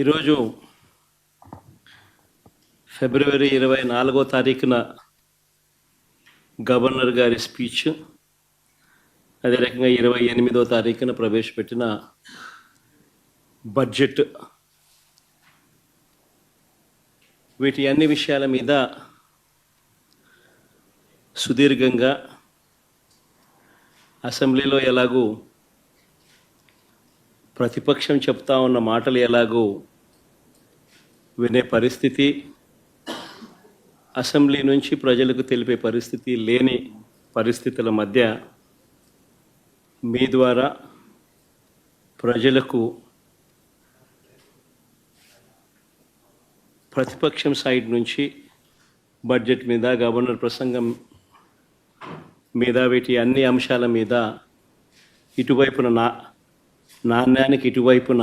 ఈరోజు ఫిబ్రవరి 24వ తారీఖున గవర్నర్ గారి స్పీచ్, అదే రకంగా 28వ తారీఖున ప్రవేశపెట్టిన బడ్జెట్, వీటి అన్ని విషయాల మీద సుదీర్ఘంగా అసెంబ్లీలో ఎలాగూ ప్రతిపక్షం చెప్తా ఉన్న మాటలు ఎలాగూ వినే పరిస్థితి, అసెంబ్లీ నుంచి ప్రజలకు తెలిపే పరిస్థితి లేని పరిస్థితుల మధ్య మీ ద్వారా ప్రజలకు ప్రతిపక్షం సైడ్ నుంచి బడ్జెట్ మీద, గవర్నర్ ప్రసంగం మీద, వీటి అన్ని అంశాల మీద ఇటువైపున నాణ్యానికి ఇటువైపున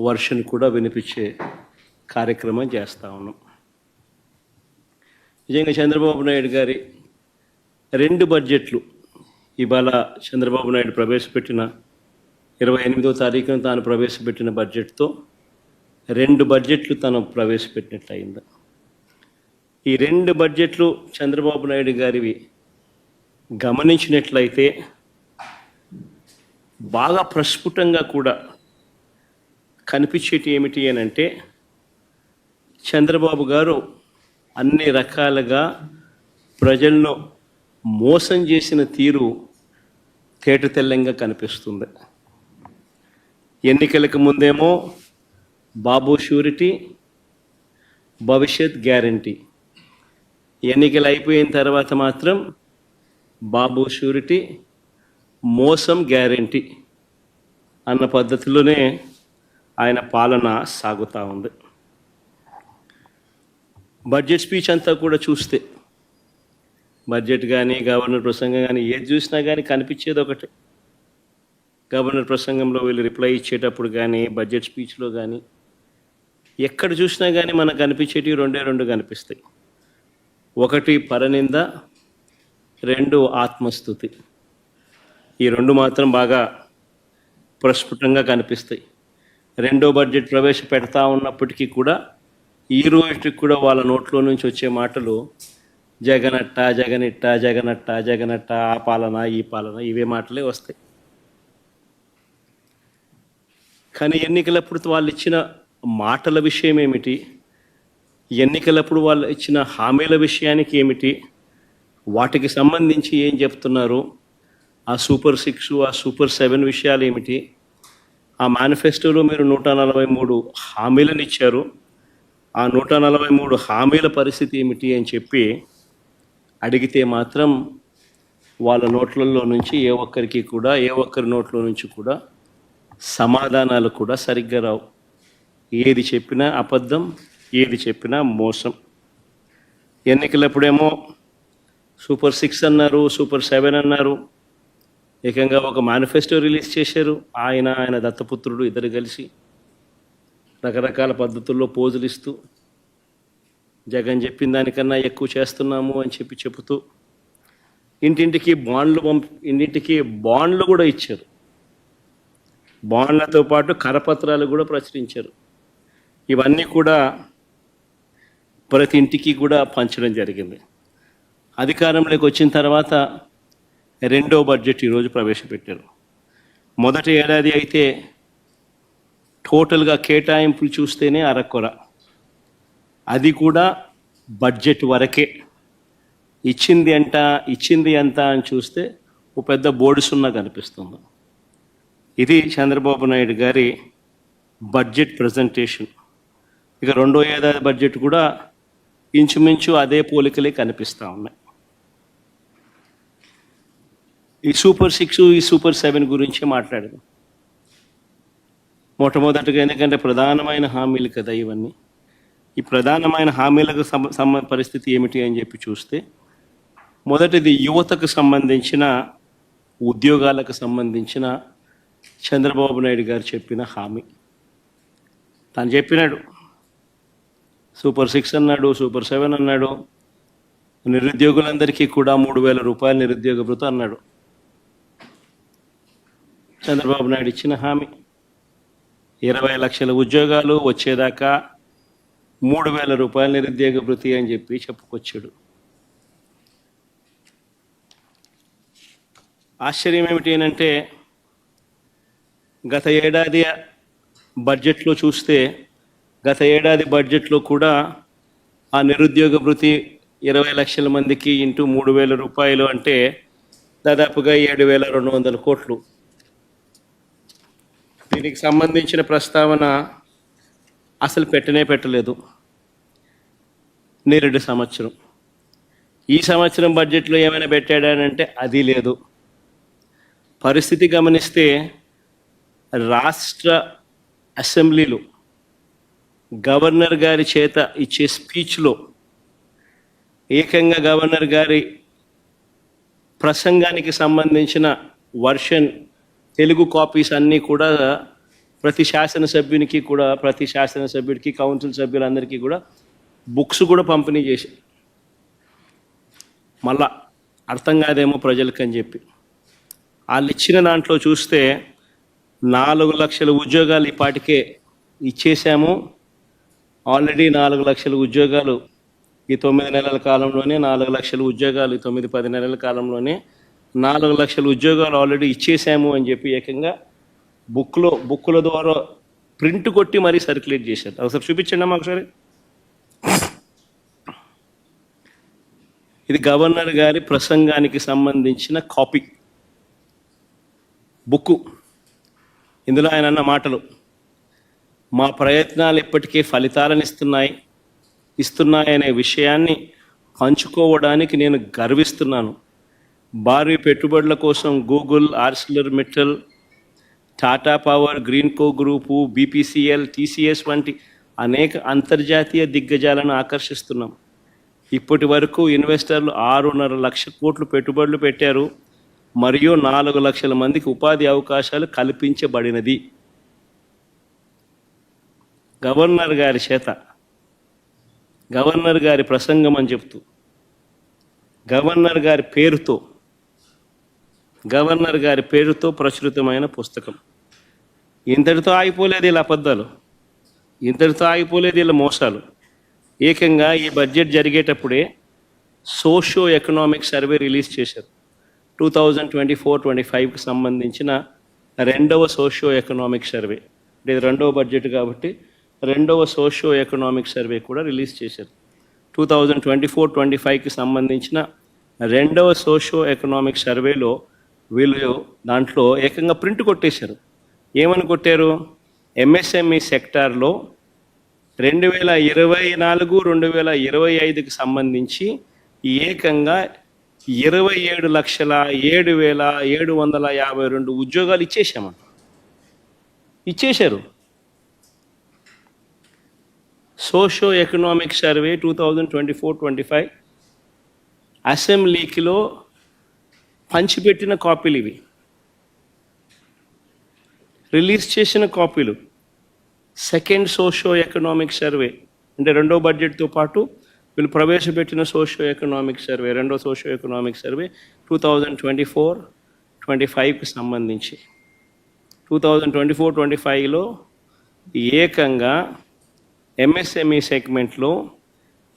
వర్షన్ కూడా వినిపించే కార్యక్రమం చేస్తూ ఉన్నాం. నిజంగా చంద్రబాబు నాయుడు గారి 2 బడ్జెట్లు, ఇవాళ చంద్రబాబు నాయుడు ప్రవేశపెట్టిన 28వ తారీఖున తాను ప్రవేశపెట్టిన బడ్జెట్తో 2 బడ్జెట్లు తను ప్రవేశపెట్టినట్లయింది. ఈ 2 బడ్జెట్లు చంద్రబాబు నాయుడు గారివి గమనించినట్లయితే బాగా ప్రస్ఫుటంగా కూడా కనిపించేటి ఏమిటి అని అంటే, చంద్రబాబు గారు అన్ని రకాలుగా ప్రజలను మోసం చేసిన తీరు తేటతెల్లంగా కనిపిస్తుంది. ఎన్నికలకు ముందేమో బాబు షూరిటీ, భవిష్యత్ గ్యారంటీ, ఎన్నికలు అయిపోయిన తర్వాత మాత్రం బాబు షూరిటీ, మోసం గ్యారంటీ అన్న పద్ధతిలోనే ఆయన పాలన సాగుతూ ఉంది. బడ్జెట్ స్పీచ్ అంతా కూడా చూస్తే, బడ్జెట్ కానీ గవర్నర్ ప్రసంగం కానీ ఏది చూసినా కానీ కనిపించేది ఒకటి. గవర్నర్ ప్రసంగంలో వీళ్ళు రిప్లై ఇచ్చేటప్పుడు కానీ, బడ్జెట్ స్పీచ్లో కానీ ఎక్కడ చూసినా కానీ మనకు కనిపించేటివి 2 కనిపిస్తాయి. ఒకటి పరనింద, 2 ఆత్మస్తుతి. ఈ 2 మాత్రం బాగా ప్రస్ఫుటంగా కనిపిస్తాయి. 2వ బడ్జెట్ ప్రవేశపెడతా ఉన్నప్పటికీ కూడా ఈ రోజుకి కూడా వాళ్ళ నోట్లో నుంచి వచ్చే మాటలు జగనట్ట, జగనిట్ట, జగనట్ట, జగనట్ట, ఆ పాలన, ఈ పాలన, ఇవే మాటలే వస్తాయి. కానీ ఎన్నికలప్పుడు వాళ్ళు ఇచ్చిన మాటల విషయం ఏమిటి, ఎన్నికలప్పుడు వాళ్ళు ఇచ్చిన హామీల విషయానికి ఏమిటి, వాటికి సంబంధించి ఏం చెప్తున్నారు, ఆ సూపర్ 6, ఆ సూపర్ 7 విషయాలు ఏమిటి, ఆ మేనిఫెస్టోలో మీరు 143 హామీలను ఇచ్చారు, ఆ 143 హామీల పరిస్థితి ఏమిటి అని చెప్పి అడిగితే మాత్రం వాళ్ళ నోట్లలో నుంచి ఏ ఒక్కరి నోట్ల నుంచి కూడా సమాధానాలు కూడా సరిగ్గా రావు. ఏది చెప్పినా అబద్ధం, ఏది చెప్పినా మోసం. ఎన్నికలప్పుడేమో సూపర్ 6 అన్నారు, సూపర్ 7 అన్నారు, ఏకంగా ఒక మేనిఫెస్టో రిలీజ్ చేశారు. ఆయన దత్తపుత్రుడు ఇద్దరు కలిసి రకరకాల పద్ధతుల్లో పోజులు ఇస్తూ జగన్ చెప్పిన దానికన్నా ఎక్కువ చేస్తున్నాము అని చెబుతూ ఇంటింటికి బాండ్లు కూడా ఇచ్చారు. బాండ్లతో పాటు కరపత్రాలు కూడా ప్రచురించారు. ఇవన్నీ కూడా ప్రతి ఇంటికి కూడా పంచడం జరిగింది. అధికారంలోకి వచ్చిన తర్వాత 2వ బడ్జెట్ ఈరోజు ప్రవేశపెట్టారు. మొదటి ఏడాది అయితే టోటల్గా కేటాయింపులు చూస్తేనే అరకొర, అది కూడా బడ్జెట్ వరకే. ఇచ్చింది ఎంత అని చూస్తే ఒక పెద్ద బోర్డు సున్నా కనిపిస్తుంది. ఇది చంద్రబాబు నాయుడు గారి బడ్జెట్ ప్రజెంటేషన్. ఇక 2వ ఏడాది బడ్జెట్ కూడా ఇంచుమించు అదే పోలికలే కనిపిస్తూ ఉన్నాయి. ఈ సూపర్ 6, ఈ సూపర్ 7 గురించి మాట్లాడదాం. మొట్టమొదటిగా, ఎందుకంటే ప్రధానమైన హామీలు కదా ఇవన్నీ. ఈ ప్రధానమైన హామీలకు పరిస్థితి ఏమిటి అని చెప్పి చూస్తే, మొదటిది యువతకు సంబంధించిన, ఉద్యోగాలకు సంబంధించిన చంద్రబాబు నాయుడు గారు చెప్పిన హామీ. తను చెప్పినాడు, సూపర్ 6 అన్నాడు, సూపర్ 7 అన్నాడు, నిరుద్యోగులందరికీ కూడా 3,000 రూపాయలు నిరుద్యోగ భృతి అన్నాడు. చంద్రబాబు నాయుడు ఇచ్చిన హామీ. 20 లక్షల ఉద్యోగాలు వచ్చేదాకా 3,000 రూపాయల నిరుద్యోగ భృతి అని చెప్పి చెప్పుకొచ్చాడు. ఆశ్చర్యం ఏమిటి అంటే గత ఏడాది బడ్జెట్లో చూస్తే గత ఏడాది బడ్జెట్లో కూడా ఆ నిరుద్యోగ భృతి 20 లక్షల మందికి ఇంటూ 3,000 రూపాయలు అంటే దాదాపుగా 7,200 కోట్లు. దీనికి సంబంధించిన ప్రస్తావన అసలు పెట్టలేదు. నేరేడు సంవత్సరం ఈ సంవత్సరం బడ్జెట్లో ఏమైనా పెట్టాడనంటే అది లేదు. పరిస్థితి గమనిస్తే రాష్ట్ర అసెంబ్లీలో గవర్నర్ గారి చేత ఇచ్చే స్పీచ్లో ఏకంగా గవర్నర్ గారి ప్రసంగానికి సంబంధించిన వర్షన్ తెలుగు కాపీస్ అన్నీ కూడా ప్రతి శాసనసభ్యుడికి కౌన్సిల్ సభ్యులందరికీ కూడా బుక్స్ కూడా పంపిణీ చేశారు. మళ్ళా అర్థం కాదేమో ప్రజలకి అని చెప్పి వాళ్ళు ఇచ్చిన దాంట్లో చూస్తే 4 లక్షల ఉద్యోగాలు ఇప్పటికే ఇచ్చేసాము. ఆల్రెడీ 4 లక్షల ఉద్యోగాలు ఈ 9 నెలల కాలంలోనే 4 లక్షల ఉద్యోగాలు 9-10 నెలల కాలంలోనే 4 లక్షల ఉద్యోగాలు ఆల్రెడీ ఇచ్చేసాము అని చెప్పి ఏకంగా బుక్కుల ద్వారా ప్రింట్ కొట్టి మరీ సర్క్యులేట్ చేశారు. ఒకసారి చూపించండి అమ్మా ఒకసారి. ఇది గవర్నర్ గారి ప్రసంగానికి సంబంధించిన కాపీ బుక్కు. ఇందులో ఆయన అన్న మాటలు: మా ప్రయత్నాలు ఇప్పటికే ఫలితాలను ఇస్తున్నాయనే విషయాన్ని పంచుకోవడానికి నేను గర్విస్తున్నాను. భారీ పెట్టుబడుల కోసం Google, ArcelorMittal, Tata power, Greenko group, BPCL, TCS వంటి అనేక అంతర్జాతీయ దిగ్గజాలను ఆకర్షిస్తున్నాం. ఇప్పటి వరకు ఇన్వెస్టర్లు 6.5 లక్షల కోట్లు పెట్టుబడులు పెట్టారు మరియు 4 లక్షల మందికి ఉపాధి అవకాశాలు కల్పించబడినది. గవర్నర్ గారి చేత గవర్నర్ గారి ప్రసంగం అని చెప్తూ గవర్నర్ గారి పేరుతో ప్రచురితమైన పుస్తకం. ఇంతటితో ఆగిపోలేదు ఇలా అబద్ధాలు, ఇంతటితో ఆగిపోలేదు ఇలా మోసాలు. ఏకంగా ఈ బడ్జెట్ జరిగేటప్పుడే సోషియో ఎకనామిక్ సర్వే రిలీజ్ చేశారు. 2024-25కి సంబంధించిన రెండవ సోషియో ఎకనామిక్ సర్వే. ఇది రెండవ బడ్జెట్ కాబట్టి రెండవ సోషియో ఎకనామిక్ సర్వే కూడా రిలీజ్ చేశారు. 2024-25కి సంబంధించిన రెండవ సోషియో ఎకనామిక్ సర్వేలో వీళ్ళు దాంట్లో ఏకంగా ప్రింట్ కొట్టేశారు. ఏమని కొట్టారు? ఎంఎస్ఎంఈ సెక్టార్లో 2024-2025కి సంబంధించి ఏకంగా 27,07,752 ఉద్యోగాలు ఇచ్చేశారు. సోషియో ఎకనామిక్ సర్వే 2024-25 అసెంబ్లీకిలో పంచిపెట్టిన కాపీలు ఇవి, రిలీజ్ చేసిన కాపీలు. సెకండ్ సోషియో ఎకనామిక్ సర్వే అంటే రెండో బడ్జెట్తో పాటు వీళ్ళు ప్రవేశపెట్టిన సోషియో ఎకనామిక్ సర్వే, రెండో సోషియో ఎకనామిక్ సర్వే 2024-25కి సంబంధించి 2024-25లో ఏకంగా ఎంఎస్ఎంఈ సెగ్మెంట్లో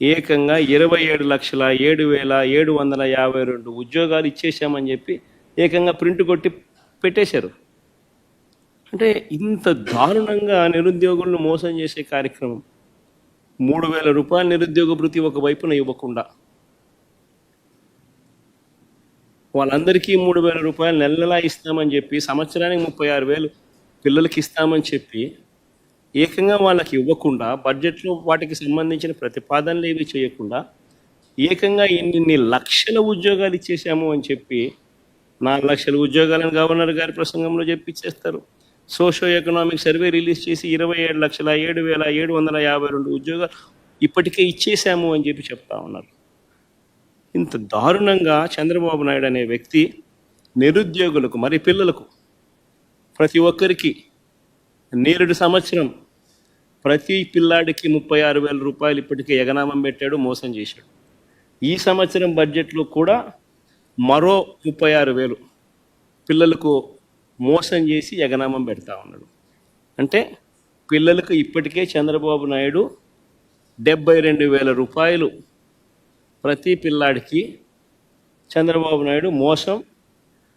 ఏకంగా 27,07,752 ఉద్యోగాలు ఇచ్చేసామని చెప్పి ఏకంగా ప్రింట్ కొట్టి పెట్టేశారు. అంటే ఇంత దారుణంగా నిరుద్యోగులను మోసం చేసే కార్యక్రమం. 3,000 రూపాయల నిరుద్యోగ భృతి ఒకవైపున ఇవ్వకుండా వాళ్ళందరికీ 3,000 రూపాయలు నెలలా ఇస్తామని చెప్పి, సంవత్సరానికి 36,000 పిల్లలకి ఇస్తామని చెప్పి ఏకంగా వాళ్ళకి ఇవ్వకుండా, బడ్జెట్లో వాటికి సంబంధించిన ప్రతిపాదనలు ఏవి చేయకుండా ఏకంగా ఇన్ని లక్షల ఉద్యోగాలు ఇచ్చేసాము అని చెప్పి 4 లక్షల ఉద్యోగాలను గవర్నర్ గారి ప్రసంగంలో చెప్పిచ్చేస్తారు. సోషియో ఎకనామిక్ సర్వే రిలీజ్ చేసి 27,07,752 ఉద్యోగాలు ఇప్పటికే ఇచ్చేసాము అని చెప్పి చెప్తా ఉన్నారు. ఇంత దారుణంగా చంద్రబాబు నాయుడు అనే వ్యక్తి నిరుద్యోగులకు, మరి పిల్లలకు, ప్రతి ఒక్కరికి నేరుడు సంవత్సరం ప్రతి పిల్లాడికి 36,000 రూపాయలు ఇప్పటికే ఎగనామం పెట్టాడు, మోసం చేశాడు. ఈ సంవత్సరం బడ్జెట్లో కూడా మరో 36,000 పిల్లలకు మోసం చేసి ఎగనామం పెడతా ఉన్నాడు. అంటే పిల్లలకు ఇప్పటికే చంద్రబాబు నాయుడు 72,000 రూపాయలు ప్రతి పిల్లాడికి చంద్రబాబు నాయుడు మోసం,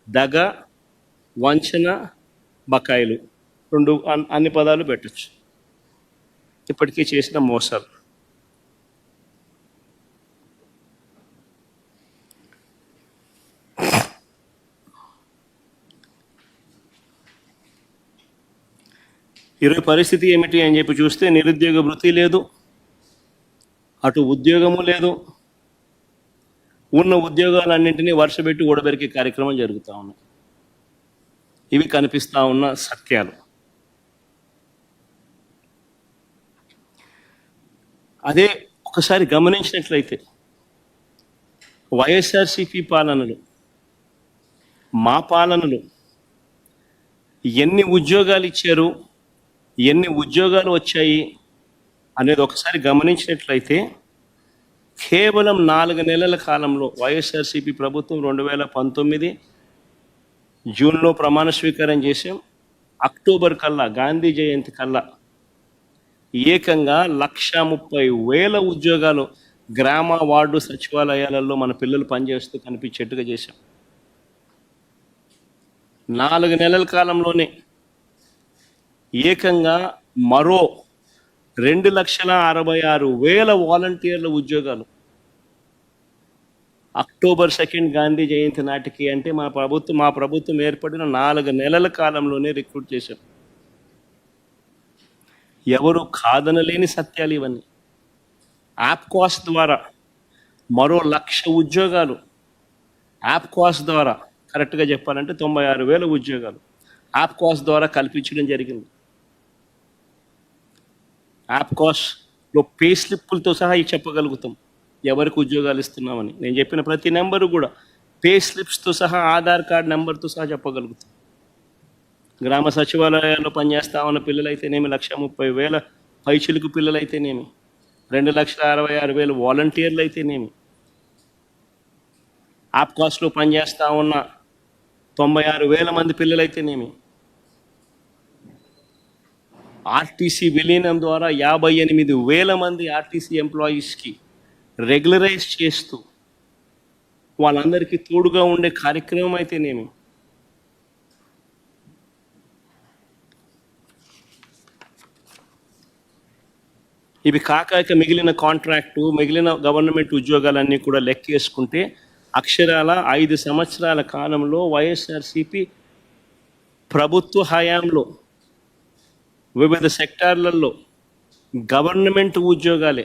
దగ, వంచన, బకాయిలు రెండు అన్ని పదాలు పెట్టచ్చు. ఇప్పటికీ చేసిన మోసాలు. ఈరోజు పరిస్థితి ఏమిటి అని చెప్పి చూస్తే నిరుద్యోగ వృత్తి లేదు, అటు ఉద్యోగము లేదు. ఉన్న ఉద్యోగాలన్నింటినీ వర్షపెట్టి ఊడబెరికే కార్యక్రమం జరుగుతూ ఉన్నాయి. ఇవి కనిపిస్తూ ఉన్న సత్యాలు. అదే ఒకసారి గమనించినట్లయితే వైఎస్ఆర్సీపీ పాలనలు, మా పాలనలు ఎన్ని ఉద్యోగాలు ఇచ్చారు, ఎన్ని ఉద్యోగాలు వచ్చాయి అనేది ఒకసారి గమనించినట్లయితే కేవలం 4 నెలల కాలంలో వైఎస్ఆర్సీపీ ప్రభుత్వం 2019 జూన్లో ప్రమాణ స్వీకారం చేసాం. అక్టోబర్ కల్లా, గాంధీ జయంతి కల్లా ఏకంగా 130,000 ఉద్యోగాలు గ్రామ, వార్డు, సచివాలయాలలో మన పిల్లలు పనిచేస్తూ కనిపించేట్టుగా చేశాం. 4 నెలల కాలంలోనే ఏకంగా మరో 2,66,000 వాలంటీర్ల ఉద్యోగాలు అక్టోబర్ 2 గాంధీ జయంతి నాటికి, అంటే మా ప్రభుత్వం ఏర్పడిన 4 నెలల కాలంలోనే రిక్రూట్ చేశాం. ఎవరు కాదనలేని సత్యాలు ఇవన్నీ. యాప్కాస్ ద్వారా మరో 1,00,000 ఉద్యోగాలు, యాప్కాస్ ద్వారా కరెక్ట్గా చెప్పాలంటే 96,000 ఉద్యోగాలు యాప్కాస్ ద్వారా కల్పించడం జరిగింది. యాప్కాస్లో పే స్లిప్పులతో సహా చెప్పగలుగుతాం ఎవరికి ఉద్యోగాలు ఇస్తున్నామని. నేను చెప్పిన ప్రతి నెంబరు కూడా పే స్లిప్స్తో సహా, ఆధార్ కార్డ్ నెంబర్తో సహా చెప్పగలుగుతాం. గ్రామ సచివాలయాల్లో పనిచేస్తా ఉన్న పిల్లలైతేనేమి, 130,000 పైచిలుకు పిల్లలైతేనేమి, 2,66,000 వాలంటీర్లు అయితేనేమి, యాప్కాస్లో పనిచేస్తూ ఉన్న 96,000 మంది పిల్లలైతేనేమి, ఆర్టీసీ విలీనం ద్వారా 58,000 మంది ఆర్టీసీ ఎంప్లాయీస్కి రెగ్యులరైజ్ చేస్తూ వాళ్ళందరికీ తోడుగా ఉండే కార్యక్రమం అయితేనేమి, ఇవి కాక మిగిలిన కాంట్రాక్టు, మిగిలిన గవర్నమెంట్ ఉద్యోగాలన్నీ కూడా లెక్కేసుకుంటే అక్షరాల 5 సంవత్సరాల కాలంలో వైఎస్ఆర్సీపీ ప్రభుత్వ హయాంలో వివిధ సెక్టార్లలో గవర్నమెంట్ ఉద్యోగాలు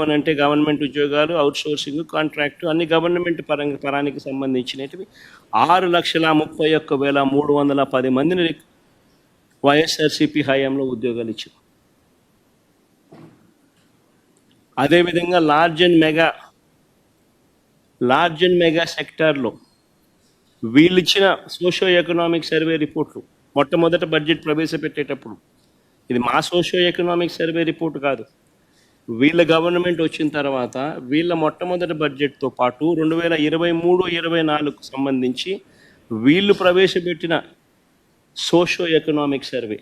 అని అంటే గవర్నమెంట్ ఉద్యోగాలు, అవుట్సోర్సింగ్, కాంట్రాక్టు అన్ని గవర్నమెంట్ పరానికి సంబంధించినవి 6,31,310 మందిని వైఎస్ఆర్సీపీ హయాంలో ఉద్యోగాలు ఇచ్చారు. అదేవిధంగా లార్జ్ అండ్ మెగా సెక్టార్లో వీళ్ళు ఇచ్చిన సోషియో ఎకనామిక్ సర్వే రిపోర్ట్లు మొట్టమొదట బడ్జెట్ ప్రవేశపెట్టేటప్పుడు, ఇది మా సోషియో ఎకనామిక్ సర్వే రిపోర్ట్ కాదు, వీళ్ళ గవర్నమెంట్ వచ్చిన తర్వాత వీళ్ళ మొట్టమొదటి బడ్జెట్తో పాటు 2023-24 సంబంధించి వీళ్ళు ప్రవేశపెట్టిన సోషియో ఎకనామిక్ సర్వే,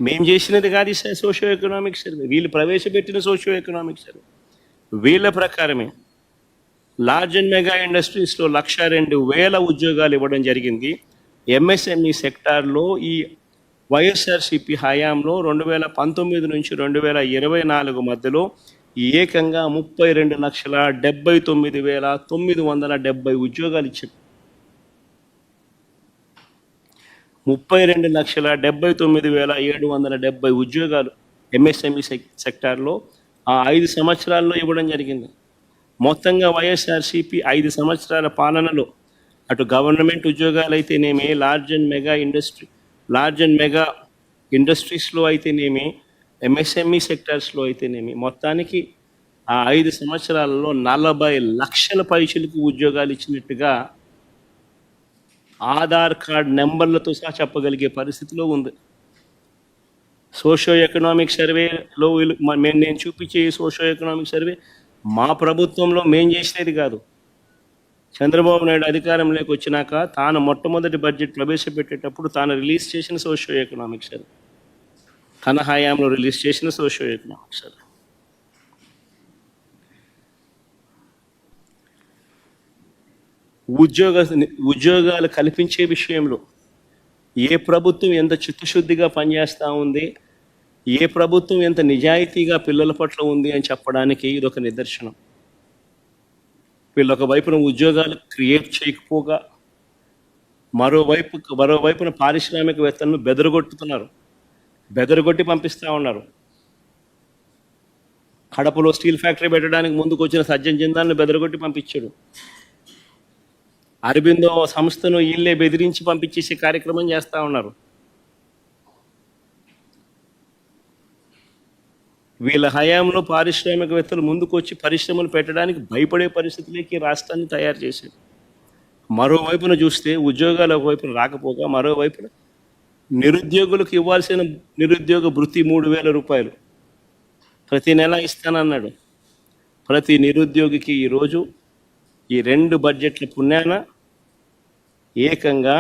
మేము చేసినది కాదు సోషియో ఎకనామిక్ సర్వే, వీళ్ళు ప్రవేశపెట్టిన సోషియో ఎకనామిక్ సర్వే. వీళ్ళ ప్రకారమే లార్జ్ అండ్ మెగా ఇండస్ట్రీస్లో 102,000 ఉద్యోగాలు ఇవ్వడం జరిగింది. ఎంఎస్ఎంఈ సెక్టార్లో ఈ వైఎస్ఆర్సీపీ హయాంలో 2019 నుంచి 2024 మధ్యలో ఏకంగా 32,79,970 ఉద్యోగాలు ఇచ్చారు. 32,79,770 ఉద్యోగాలు ఎంఎస్ఎంఈ సెక్టార్లో ఆ 5 సంవత్సరాల్లో ఇవ్వడం జరిగింది. మొత్తంగా వైఎస్ఆర్సీపీ 5 సంవత్సరాల పాలనలో అటు గవర్నమెంట్ ఉద్యోగాలు అయితేనేమి, లార్జ్ అండ్ మెగా ఇండస్ట్రీస్లో అయితేనేమి, ఎంఎస్ఎంఈ సెక్టార్స్లో అయితేనేమి, మొత్తానికి ఆ 5 సంవత్సరాలలో 40 లక్షల పైసలకు ఉద్యోగాలు ఇచ్చినట్టుగా ఆధార్ కార్డ్ నెంబర్లతో సహా చెప్పగలిగే పరిస్థితిలో ఉంది. సోషియో ఎకనామిక్ సర్వేలో నేను చూపించే సోషియో ఎకనామిక్ సర్వే మా ప్రభుత్వంలో మేము చేసినది కాదు, చంద్రబాబు నాయుడు అధికారంలోకి వచ్చినాక తాను మొట్టమొదటి బడ్జెట్ ప్రవేశపెట్టేటప్పుడు తాను రిలీజ్ చేసిన సోషియో ఎకనామిక్స్ అది, తన హయాంలో రిలీజ్ చేసిన సోషియో ఎకనామిక్స్ అది. ఉద్యోగాలు కల్పించే విషయంలో ఏ ప్రభుత్వం ఎంత చిత్తశుద్ధిగా పనిచేస్తూ ఉంది, ఏ ప్రభుత్వం ఎంత నిజాయితీగా పిల్లల పట్ల ఉంది అని చెప్పడానికి ఇదొక నిదర్శనం. వీళ్ళొక వైపున ఉద్యోగాలు క్రియేట్ చేయకపోగా మరోవైపున పారిశ్రామికవేత్తలను బెదరగొట్టి పంపిస్తూ ఉన్నారు. కడపలో స్టీల్ ఫ్యాక్టరీ పెట్టడానికి ముందుకు వచ్చిన సజ్జన్ జిందాల్ని బెదరగొట్టి పంపించాడు. అరబిందో సంస్థను వీళ్ళే బెదిరించి పంపించేసే కార్యక్రమం చేస్తూ ఉన్నారు. వీళ్ళ హయాంలో పారిశ్రామికవేత్తలు ముందుకు వచ్చి పరిశ్రమలు పెట్టడానికి భయపడే పరిస్థితులకి రాష్ట్రాన్ని తయారు చేశారు. మరోవైపున చూస్తే ఉద్యోగాలు ఒకవైపున రాకపోగా మరోవైపున నిరుద్యోగులకు ఇవ్వాల్సిన నిరుద్యోగ భృతి 3,000 రూపాయలు ప్రతి నెల ఇస్తానన్నాడు. ప్రతి నిరుద్యోగికి ఈరోజు ఈ 2 బడ్జెట్ల పుణ్యాన ఏకంగా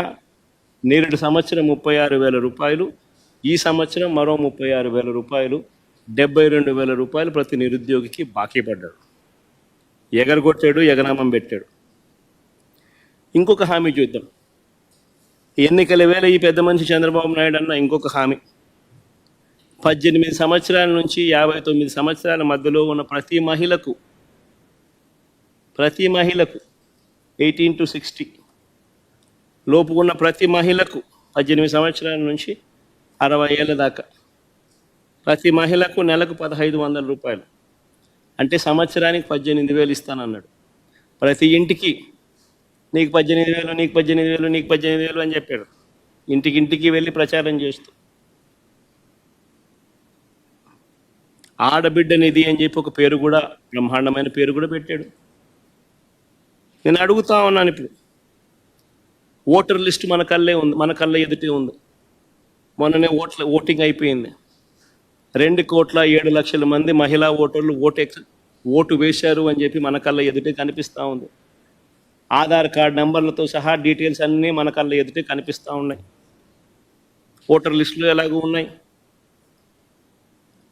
నేరుడు సంవత్సరం 36,000 రూపాయలు, ఈ సంవత్సరం మరో 36,000 రూపాయలు, 72,000 రూపాయలు ప్రతి నిరుద్యోగికి బాకీ పడ్డాడు. ఎగరగొట్టాడు, ఎగనామం పెట్టాడు. ఇంకొక హామీ చూద్దాం. ఎన్నికల వేళ ఈ పెద్ద మనిషి చంద్రబాబు నాయుడు అన్న ఇంకొక హామీ, 18 సంవత్సరాల నుంచి 59 సంవత్సరాల మధ్యలో ఉన్న ప్రతి మహిళకు 18 to 60 లోపు ఉన్న ప్రతి మహిళకు 18 సంవత్సరాల నుంచి 60 ఏళ్ళ దాకా ప్రతి మహిళకు నెలకు 1,500 రూపాయలు, అంటే సంవత్సరానికి 18,000 ఇస్తానన్నాడు. ప్రతి ఇంటికి నీకు 18,000, నీకు 18,000, నీకు 18,000 అని చెప్పాడు. ఇంటికి వెళ్ళి ప్రచారం చేస్తూ ఆడబిడ్డ నిధి అని చెప్పి ఒక పేరు కూడా, బ్రహ్మాండమైన పేరు కూడా పెట్టాడు. నేను అడుగుతా ఉన్నాను, ఇప్పుడు ఓటర్ లిస్ట్ మన కళ్ళ ఎదుటే ఉంది. మొన్ననే ఓటింగ్ అయిపోయింది. 2,07,00,000 మంది మహిళా ఓటర్లు ఓటు వేశారు అని చెప్పి మన కళ్ళ ఎదుటే కనిపిస్తూ ఉంది. ఆధార్ కార్డు నెంబర్లతో సహా డీటెయిల్స్ అన్నీ మన కళ్ళ ఎదుటే కనిపిస్తూ ఉన్నాయి. ఓటర్ లిస్టులు ఎలాగూ ఉన్నాయి.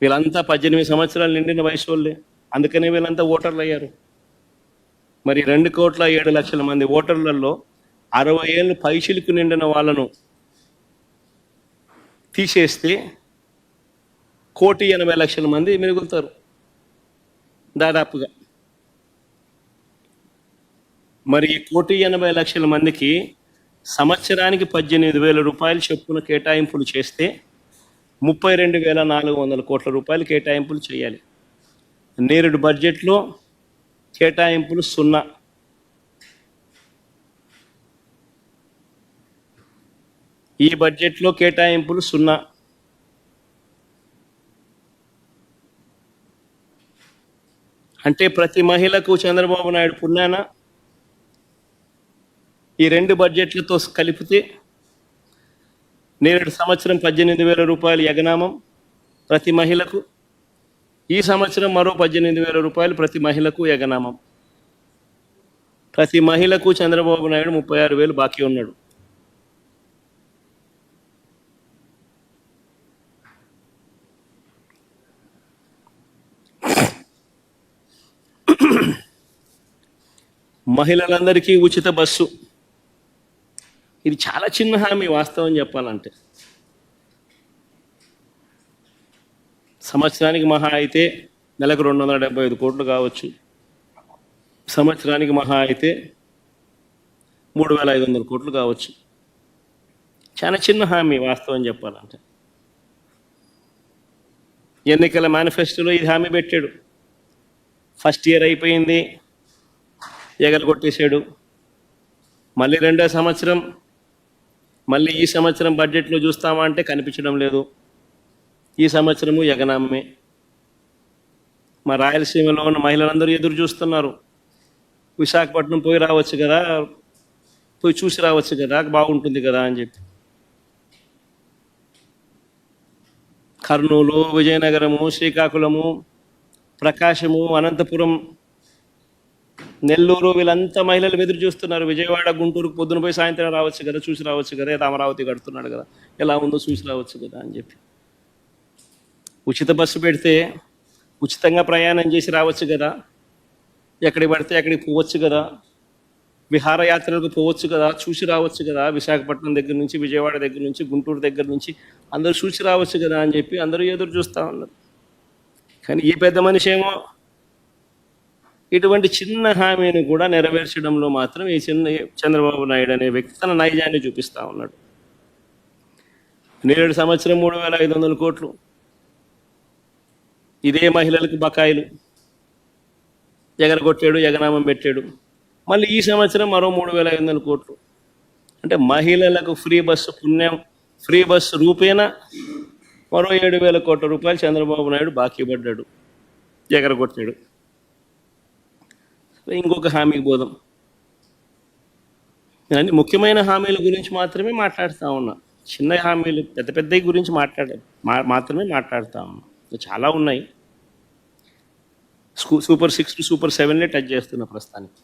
వీళ్ళంతా 18 సంవత్సరాలు నిండిన వయసు వాళ్ళే, అందుకనే వీళ్ళంతా ఓటర్లు అయ్యారు. మరి 2,07,00,000 మంది ఓటర్లలో 60 ఏళ్ళు పైచిలకు నిండిన వాళ్ళను తీసేస్తే 1,80,00,000 మంది మిగులుతారు దాదాపుగా. మరి 1,80,00,000 మందికి సంవత్సరానికి 18,000 రూపాయలు చొప్పున కేటాయింపులు చేస్తే 32,400 కోట్ల రూపాయలు కేటాయింపులు చేయాలి. నేరుడు బడ్జెట్లో కేటాయింపులు 0. ఈ బడ్జెట్లో కేటాయింపులు 0. అంటే ప్రతి మహిళకు చంద్రబాబు నాయుడు పుణ్యాన ఈ 2 బడ్జెట్లతో కలిపితే నేరుడు సంవత్సరం 18,000 రూపాయలు ఎగనామం ప్రతి మహిళకు, ఈ సంవత్సరం మరో 18,000 రూపాయలు ప్రతి మహిళకు ఎగనామం. ప్రతి మహిళకు చంద్రబాబు నాయుడు 36,000 బాకీ ఉన్నాడు. మహిళలందరికీ ఉచిత బస్సు, ఇది చాలా చిన్న హామీ వాస్తవం చెప్పాలంటే. సంవత్సరానికి మహా అయితే నెలకు 275 కోట్లు కావచ్చు, సంవత్సరానికి మహా అయితే 3,500 కోట్లు కావచ్చు. చాలా చిన్న హామీ వాస్తవం చెప్పాలంటే. ఎన్నికల మేనిఫెస్టోలో ఇది హామీ పెట్టాడు. ఫస్ట్ ఇయర్ అయిపోయింది, ఎగరగొట్టేశాడు. మళ్ళీ 2వ సంవత్సరం, మళ్ళీ ఈ సంవత్సరం బడ్జెట్లో చూస్తామా అంటే కనిపించడం లేదు. ఈ సంవత్సరము ఎగనామే. మా రాయలసీమలో ఉన్న మహిళలందరూ ఎదురు చూస్తున్నారు. విశాఖపట్నం పోయి రావచ్చు కదా, పోయి చూసి రావచ్చు కదా, బాగుంటుంది కదా అని చెప్పి. కర్నూలు, విజయనగరము, శ్రీకాకుళము, ప్రకాశము, అనంతపురం నెల్లూరు వీళ్ళంతా మహిళలు ఎదురు చూస్తున్నారు. విజయవాడ గుంటూరుకు పొద్దున పోయి సాయంత్రం రావచ్చు కదా, చూసి రావచ్చు కదా, ఏదో అమరావతి కడుతున్నాడు కదా, ఎలా ఉందో చూసి రావచ్చు కదా అని చెప్పి. ఉచిత బస్సు పెడితే ఉచితంగా ప్రయాణం చేసి రావచ్చు కదా, ఎక్కడికి పడితే అక్కడికి పోవచ్చు కదా, విహారయాత్రలకు పోవచ్చు కదా, చూసి రావచ్చు కదా, విశాఖపట్నం దగ్గర నుంచి, విజయవాడ దగ్గర నుంచి, గుంటూరు దగ్గర నుంచి అందరూ చూసి రావచ్చు కదా అని చెప్పి అందరూ ఎదురు చూస్తూ ఉన్నారు. కానీ ఈ పెద్ద మనిషి ఏమో ఇటువంటి చిన్న హామీని కూడా నెరవేర్చడంలో మాత్రం ఈ చంద్రబాబు నాయుడు అనే వ్యక్తి తన నైజాన్ని చూపిస్తూ ఉన్నాడు. నేడు సంవత్సరం 3,500 కోట్లు ఇదే మహిళలకు బకాయిలు ఎగరగొట్టాడు, ఎగనామం పెట్టాడు. మళ్ళీ ఈ సంవత్సరం మరో 3,500 కోట్లు. అంటే మహిళలకు ఫ్రీ బస్సు పుణ్యం, ఫ్రీ బస్సు రూపేణ మరో 7,000 కోట్ల రూపాయలు చంద్రబాబు నాయుడు బాకీ పడ్డాడు, ఎగరగొట్టాడు. ఇంకొక హామీకి పోదాం. నేను అన్ని ముఖ్యమైన హామీల గురించి మాత్రమే మాట్లాడుతూ ఉన్నా. చిన్న హామీలు పెద్ద పెద్ద గురించి మాత్రమే మాట్లాడుతూ ఉన్నా. చాలా ఉన్నాయి. సూపర్ 6 సూపర్ 7 టచ్ చేస్తున్న ప్రస్తుతానికి.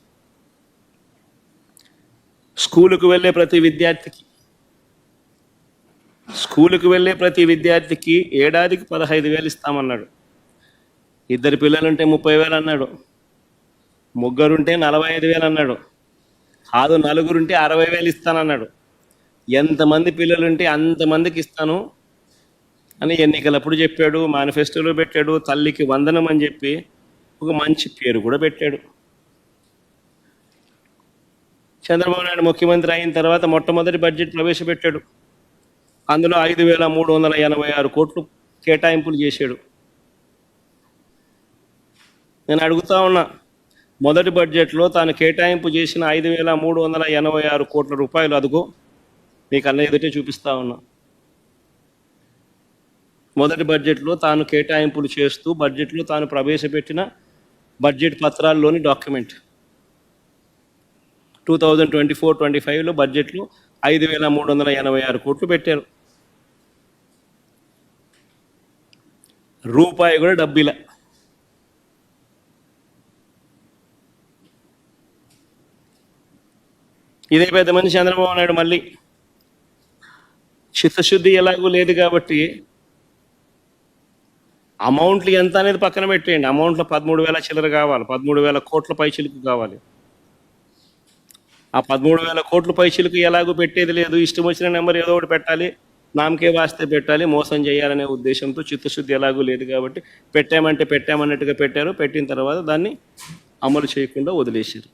స్కూలుకు వెళ్ళే ప్రతి విద్యార్థికి ఏడాదికి 15,000 ఇస్తామన్నాడు. 2 పిల్లలుంటే 30,000 అన్నాడు. 3 ఉంటే 45,000 అన్నాడు. కాదు 4 ఉంటే 60,000 ఇస్తానన్నాడు. ఎంతమంది పిల్లలుంటే అంతమందికి ఇస్తాను అని ఎన్నికలప్పుడు చెప్పాడు, మేనిఫెస్టోలో పెట్టాడు. తల్లికి వందనం అని చెప్పి ఒక మంచి పేరు కూడా పెట్టాడు. చంద్రబాబు నాయుడు ముఖ్యమంత్రి అయిన తర్వాత మొట్టమొదటి బడ్జెట్ ప్రవేశపెట్టాడు. అందులో 5,386 కోట్లు కేటాయింపులు చేశాడు. నేను అడుగుతా ఉన్నా, మొదటి బడ్జెట్లో తాను కేటాయింపు చేసిన 5,386 కోట్ల రూపాయలు అదుగో మీకు అన్న ఎదుటే చూపిస్తా ఉన్నా. మొదటి బడ్జెట్లో తాను కేటాయింపులు చేస్తూ బడ్జెట్లో తాను ప్రవేశపెట్టిన బడ్జెట్ పత్రాల్లోని డాక్యుమెంట్ 2024-25లో బడ్జెట్లో 5,386 కోట్లు పెట్టారు. రూపాయి కూడా డబ్బిలా. ఇదే పెద్ద మనిషి చంద్రబాబు నాయుడు మళ్ళీ చిత్తశుద్ధి ఎలాగూ లేదు కాబట్టి అమౌంట్లు ఎంత అనేది పక్కన పెట్టేయండి. అమౌంట్లో 13,000 చిల్లర కావాలి, 13,000 కోట్ల పైచిలుకు కావాలి. ఆ 13,000 కోట్ల పైచిలుకు ఎలాగూ పెట్టేది లేదు. ఇష్టం వచ్చిన నెంబర్ ఏదో ఒకటి పెట్టాలి, నామకే వాస్తే పెట్టాలి, మోసం చేయాలనే ఉద్దేశంతో చిత్తశుద్ధి ఎలాగూ లేదు కాబట్టి పెట్టామన్నట్టుగా పెట్టారు. పెట్టిన తర్వాత దాన్ని అమలు చేయకుండా వదిలేశారు.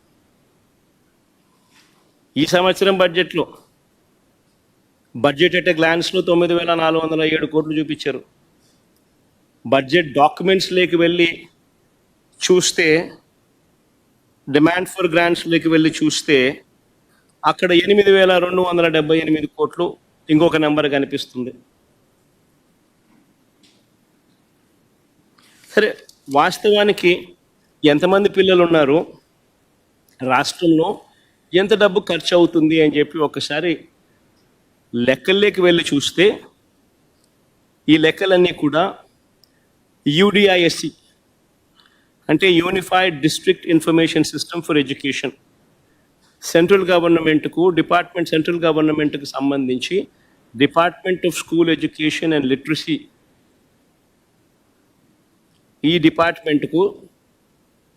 ఈ సంవత్సరం బడ్జెట్ ఎట్ గ్లాన్స్లో 9,407 కోట్లు చూపించారు. బడ్జెట్ డాక్యుమెంట్స్లోకి వెళ్ళి చూస్తే, డిమాండ్ ఫర్ గ్రాంట్స్లోకి వెళ్ళి చూస్తే అక్కడ 8,278 కోట్లు ఇంకొక నెంబర్ కనిపిస్తుంది. సరే, వాస్తవానికి ఎంతమంది పిల్లలు ఉన్నారు, రాష్ట్రంలో ఎంత డబ్బు ఖర్చు అవుతుంది అని చెప్పి ఒకసారి లెక్కల్లోకి వెళ్ళి చూస్తే ఈ లెక్కలన్నీ కూడా యూడిఐఎస్సి అంటే unified district information system for education, central గవర్నమెంట్కు సంబంధించి department of school education and literacy, ఈ డిపార్ట్మెంట్కు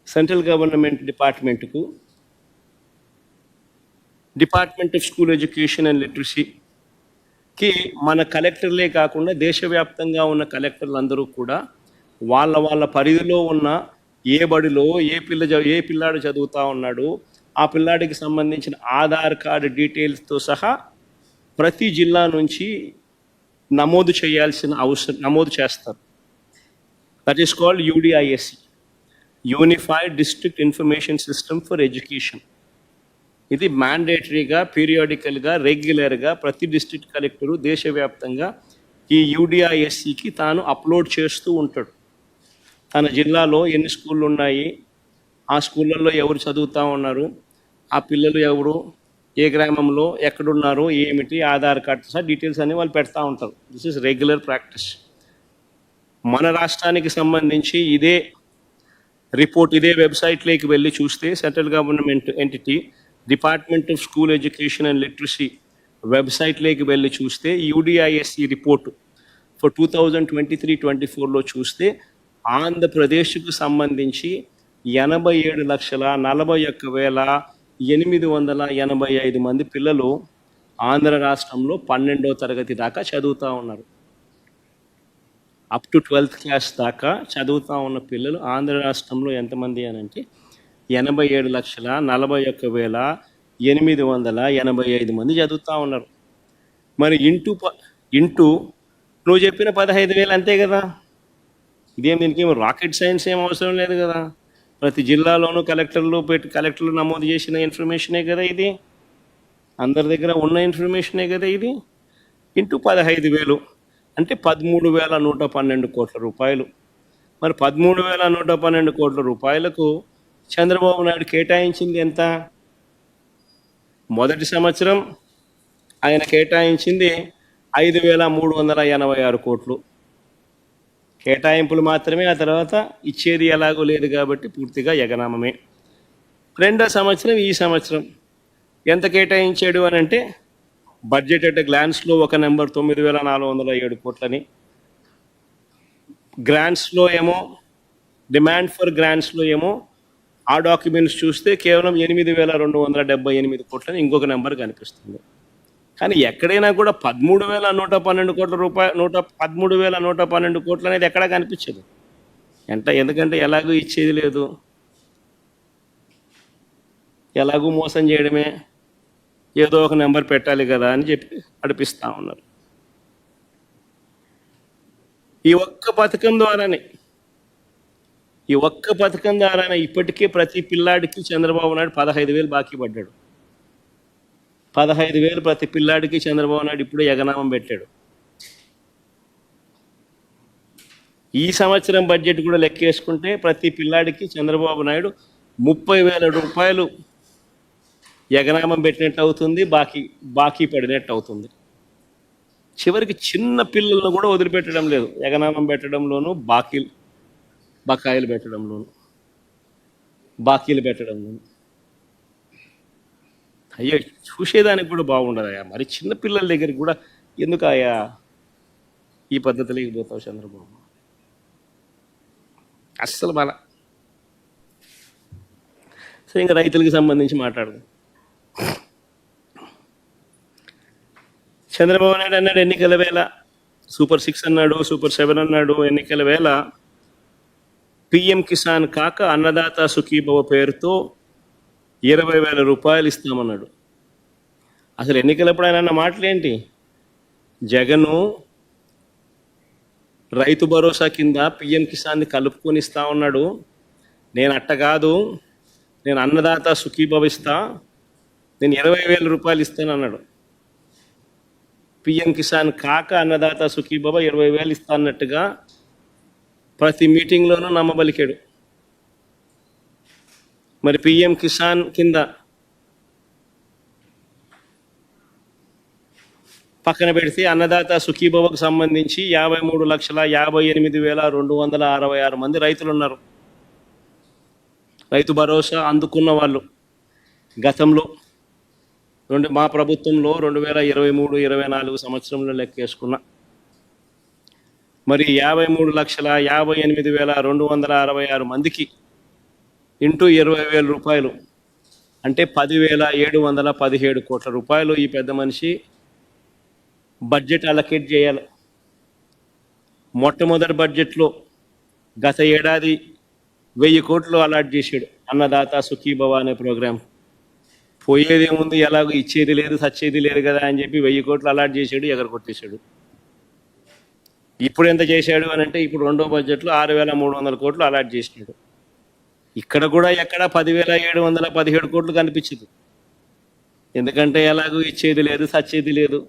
central government department of school education and లిటరసీకి మన కలెక్టర్లే కాకుండా దేశవ్యాప్తంగా ఉన్న కలెక్టర్లు అందరూ కూడా వాళ్ళ పరిధిలో ఉన్న ఏ బడిలో ఏ పిల్లాడు చదువుతూ ఉన్నాడు, ఆ పిల్లాడికి సంబంధించిన ఆధార్ కార్డు డీటెయిల్స్తో సహా ప్రతి జిల్లా నుంచి నమోదు చేస్తారు. That is called యూడిఐఎస్సి, unified district information system for education. ఇది మ్యాండేటరీగా, పీరియాడికల్గా, రెగ్యులర్గా ప్రతి డిస్ట్రిక్ట్ కలెక్టరు దేశవ్యాప్తంగా ఈ యూడిఐఎస్సికి తాను అప్లోడ్ చేస్తూ ఉంటాడు. తన జిల్లాలో ఎన్ని స్కూళ్ళు ఉన్నాయి, ఆ స్కూళ్ళల్లో ఎవరు చదువుతూ ఉన్నారు, ఆ పిల్లలు ఎవరు, ఏ గ్రామంలో ఎక్కడున్నారు, ఏమిటి, ఆధార్ కార్డు సార్ డీటెయిల్స్ అన్ని వాళ్ళు పెడతా ఉంటారు. This is regular practice. మన రాష్ట్రానికి సంబంధించి ఇదే రిపోర్ట్ ఇదే వెబ్సైట్లోకి వెళ్ళి చూస్తే central government entity department of school education and literacy వెబ్సైట్లోకి వెళ్ళి చూస్తే యూడిఐఎస్సి రిపోర్ట్ ఫర్ 2023-24లో చూస్తే ఆంధ్రప్రదేశ్కు సంబంధించి 87,41,885 మంది పిల్లలు ఆంధ్ర రాష్ట్రంలో 12వ తరగతి దాకా చదువుతూ ఉన్నారు. అప్ టు 12th క్లాస్ దాకా చదువుతూ ఉన్న పిల్లలు ఆంధ్ర రాష్ట్రంలో ఎంతమంది అని అంటే 87,41,885 మంది చదువుతూ ఉన్నారు. మరి ఇంటూ నువ్వు చెప్పిన 15,000 అంతే కదా. ఇదేం దీనికి రాకెట్ సైన్స్ ఏం అవసరం లేదు కదా. ప్రతి జిల్లాలోనూ కలెక్టర్లు నమోదు చేసిన ఇన్ఫర్మేషనే కదా ఇది. అందరి దగ్గర ఉన్న ఇన్ఫర్మేషనే కదా ఇది. ఇంటూ 15,000 అంటే 13,112 కోట్ల రూపాయలు. మరి 13,112 కోట్ల రూపాయలకు చంద్రబాబు నాయుడు కేటాయించింది ఎంత? మొదటి సంవత్సరం ఆయన కేటాయించింది 5,386 కోట్లు కేటాయింపులు మాత్రమే. ఆ తర్వాత ఇచ్చేది ఎలాగో లేదు కాబట్టి పూర్తిగా ఎగనామమే. రెండో సంవత్సరం ఈ సంవత్సరం ఎంత కేటాయించాడు అని అంటే బడ్జెట్ అట్ గ్లాన్స్లో ఒక నెంబర్ 9,407 కోట్లని, గ్రాంట్స్లో ఏమో డిమాండ్ ఫర్ గ్రాంట్స్లో ఏమో ఆ డాక్యుమెంట్స్ చూస్తే కేవలం 8,278 కోట్లని ఇంకొక నెంబర్ కనిపిస్తుంది. కానీ ఎక్కడైనా కూడా 13,112 కోట్ల రూపాయలు 13,112 కోట్లు అనేది ఎక్కడా కనిపించదు. ఎందుకంటే ఎలాగూ ఇచ్చేది లేదు, ఎలాగూ మోసం చేయడమే, ఏదో ఒక నెంబర్ పెట్టాలి కదా అని చెప్పి నడిపిస్తూ ఉన్నారు. ఈ ఒక్క పథకం ద్వారానే ఇప్పటికే ప్రతి పిల్లాడికి చంద్రబాబు నాయుడు 15,000 బాకీ పడ్డాడు. 15,000 ప్రతి పిల్లాడికి చంద్రబాబు నాయుడు ఇప్పుడే ఎగనామం పెట్టాడు. ఈ సంవత్సరం బడ్జెట్ కూడా లెక్కేసుకుంటే ప్రతి పిల్లాడికి చంద్రబాబు నాయుడు 30,000 రూపాయలు ఎగనామం పెట్టినట్టు అవుతుంది, బాకీ పడినట్టు అవుతుంది. చివరికి చిన్న పిల్లలను కూడా వదిలిపెట్టడం లేదు. ఎగనామం పెట్టడంలోనూ బకాయిలు పెట్టడంలోనూ బాకీలు పెట్టడంలోనూ. అయ్యో చూసేదానికి కూడా బాగుండదయ్యా. మరి చిన్నపిల్లల దగ్గరికి కూడా ఎందుకు అయ్యా ఈ పద్ధతిలోకి పోతావు చంద్రబాబు? అస్సలు బాగా. సరే, ఇంకా రైతులకు సంబంధించి మాట్లాడదాం. చంద్రబాబు నాయుడు అన్నాడు ఎన్నికల వేళ సూపర్ 6 అన్నాడు, సూపర్ 7 అన్నాడు. ఎన్నికల వేళ పిఎం కిసాన్ కాక అన్నదాత సుఖీభవ పేరుతో 20,000 రూపాయలు ఇస్తామన్నాడు. అసలు ఎన్నికలప్పుడు ఆయన అన్న మాటలేంటి? జగను రైతు భరోసా కింద పిఎం కిసాన్ని కలుపుకొని ఇస్తా ఉన్నాడు. నేను అట్ట కాదు, నేను అన్నదాత సుఖీభవ ఇస్తా, నేను 20,000 రూపాయలు ఇస్తాను అన్నాడు. పిఎం కిసాన్ కాక అన్నదాత సుఖీభవ 20,000 ఇస్తా అన్నట్టుగా ప్రతి మీటింగ్లోనూ నమ్మబలికాడు. మరి పిఎం కిసాన్ కింద పక్కన పెడితే అన్నదాత సుఖీభవకు సంబంధించి 53,58,266 మంది రైతులు ఉన్నారు. రైతు భరోసా అందుకున్న వాళ్ళు గతంలో మా ప్రభుత్వంలో 2023-24 సంవత్సరంలో లెక్కేసుకున్న మరి 53,58,266 మందికి ఇంటూ 20,000 రూపాయలు అంటే 10,717 కోట్ల రూపాయలు ఈ పెద్ద మనిషి బడ్జెట్ అలొకేట్ చేయాలి. మొట్టమొదటి బడ్జెట్లో గత ఏడాది 1,000 కోట్లు అలాట్ చేశాడు అన్నదాత సుఖీభవ అనే ప్రోగ్రాం. పోయేదేముంది, ఎలాగో ఇచ్చేది లేదు, సచ్చేది లేదు కదా అని చెప్పి 1,000 కోట్లు అలాట్ చేశాడు, ఎగరగొట్టేశాడు. ఇప్పుడు ఎంత చేశాడు అని అంటే ఇప్పుడు రెండో బడ్జెట్లో 6,300 కోట్లు అలాట్ చేసినాడు. ఇక్కడ కూడా ఎక్కడ 10,717 కోట్లు కనిపించదు. ఎందుకంటే ఎలాగో ఇచ్చేది లేదు, సచ్చేది లేదు,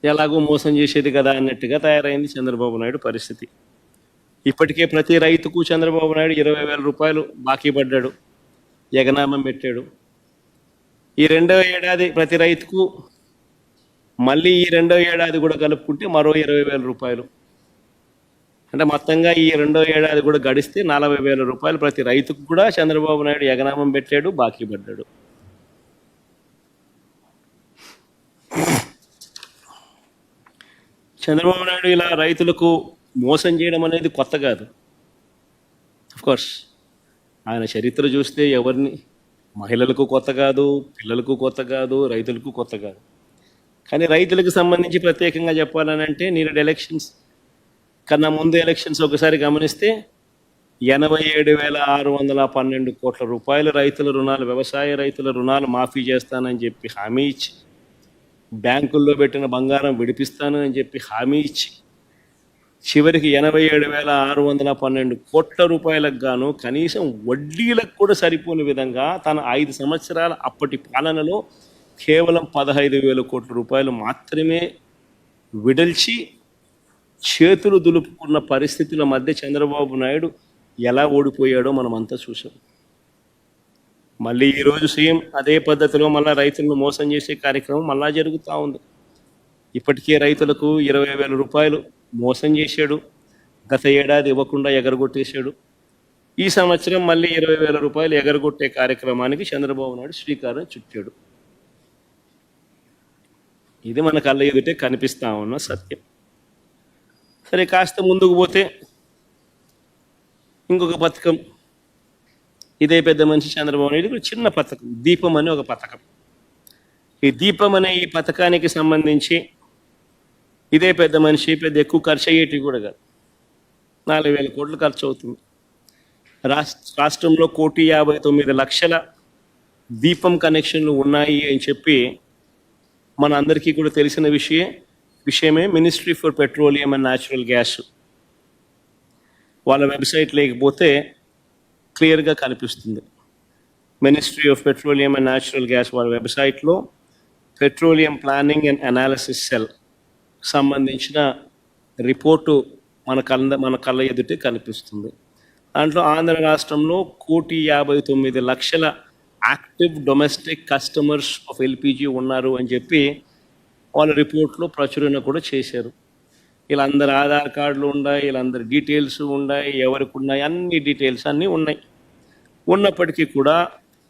ఎలాగో మోసం చేసేది కదా అన్నట్టుగా తయారైంది చంద్రబాబు నాయుడు పరిస్థితి. ఇప్పటికే ప్రతి రైతుకు చంద్రబాబు నాయుడు 20,000 రూపాయలు బాకీ పడ్డాడు, ఎగనామం పెట్టాడు. ఈ రెండవ ఏడాది ప్రతి రైతుకు మళ్ళీ ఈ రెండవ ఏడాది కూడా కలుపుకుంటే మరో 20,000 రూపాయలు. అంటే మొత్తంగా ఈ రెండో ఏడాది కూడా గడిస్తే 40,000 రూపాయలు ప్రతి రైతుకు కూడా చంద్రబాబు నాయుడు ఎగనామం పెట్టాడు, బాకీ పడ్డాడు. చంద్రబాబు నాయుడు ఇలా రైతులకు మోసం చేయడం అనేది కొత్త కాదు. కోర్స్ ఆయన చరిత్ర చూస్తే ఎవరిని, మహిళలకు కొత్త కాదు, పిల్లలకు కొత్త కాదు, రైతులకు కొత్త కాదు. కానీ రైతులకు సంబంధించి ప్రత్యేకంగా చెప్పాలని అంటే నేడు ఎలక్షన్స్ కన్నా ముందు ఎలక్షన్స్ ఒకసారి గమనిస్తే 87,612 కోట్ల రూపాయల రైతుల రుణాలు, వ్యవసాయ రైతుల రుణాలు మాఫీ చేస్తానని చెప్పి హామీ ఇచ్చి, బ్యాంకుల్లో పెట్టిన బంగారం విడిపిస్తాను అని చెప్పి హామీ ఇచ్చి, చివరికి 87,612 కోట్ల రూపాయలకు గాను కనీసం వడ్డీలకు కూడా సరిపోని విధంగా తన 5 సంవత్సరాల అప్పటి పాలనలో కేవలం 15,000 కోట్ల రూపాయలు మాత్రమే విడల్చి చేతులు దులుపుకున్న పరిస్థితుల మధ్య చంద్రబాబు నాయుడు ఎలా ఓడిపోయాడో మనమంతా చూసాం. మళ్ళీ ఈరోజు సీఎం అదే పద్ధతిలో మళ్ళీ రైతులను మోసం చేసే కార్యక్రమం మళ్ళా జరుగుతూ ఉంది. ఇప్పటికే రైతులకు 20,000 రూపాయలు మోసం చేశాడు, గత ఏడాది ఇవ్వకుండా ఎగరగొట్టేశాడు. ఈ సంవత్సరం మళ్ళీ 20,000 రూపాయలు ఎగరగొట్టే కార్యక్రమానికి చంద్రబాబు నాయుడు శ్రీకారం చుట్టాడు. ఇది మన కళ్ళ ఎదుటే కనిపిస్తా ఉన్న సత్యం. సరే, కాస్త ముందుకు పోతే ఇంకొక పథకం, ఇదే పెద్ద మనిషి చంద్రబాబు నాయుడు చిన్న పథకం, దీపం అనే ఒక పథకం. ఈ దీపం అనే ఈ పథకానికి సంబంధించి ఇదే పెద్ద మనిషి పెద్ద ఎక్కువ ఖర్చు అయ్యేటివి కూడా కాదు, 4,000 కోట్లు ఖర్చు అవుతుంది. రాష్ట్రంలో 1,59,00,000 దీపం కనెక్షన్లు ఉన్నాయి అని చెప్పి మన అందరికీ కూడా తెలిసిన విషయమే. Ministry for petroleum and natural gas వాళ్ళ వెబ్సైట్ లేకపోతే క్లియర్గా కనిపిస్తుంది. Ministry of petroleum and natural gas వాళ్ళ వెబ్సైట్లో petroleum planning and analysis cell సంబంధించిన రిపోర్టు మన కళ్ళ ఎదుటే కనిపిస్తుంది. దాంట్లో ఆంధ్ర రాష్ట్రంలో 1,59,00,000 active domestic customers of LPG ఉన్నారు అని చెప్పి వాళ్ళ రిపోర్ట్లో ప్రచురణ కూడా చేశారు. వీళ్ళందరి ఆధార్ కార్డులు ఉన్నాయి, వీళ్ళందరి డీటెయిల్స్ ఉన్నాయి, ఎవరికి ఉన్నాయి, అన్ని డీటెయిల్స్ అన్నీ ఉన్నాయి. ఉన్నప్పటికీ కూడా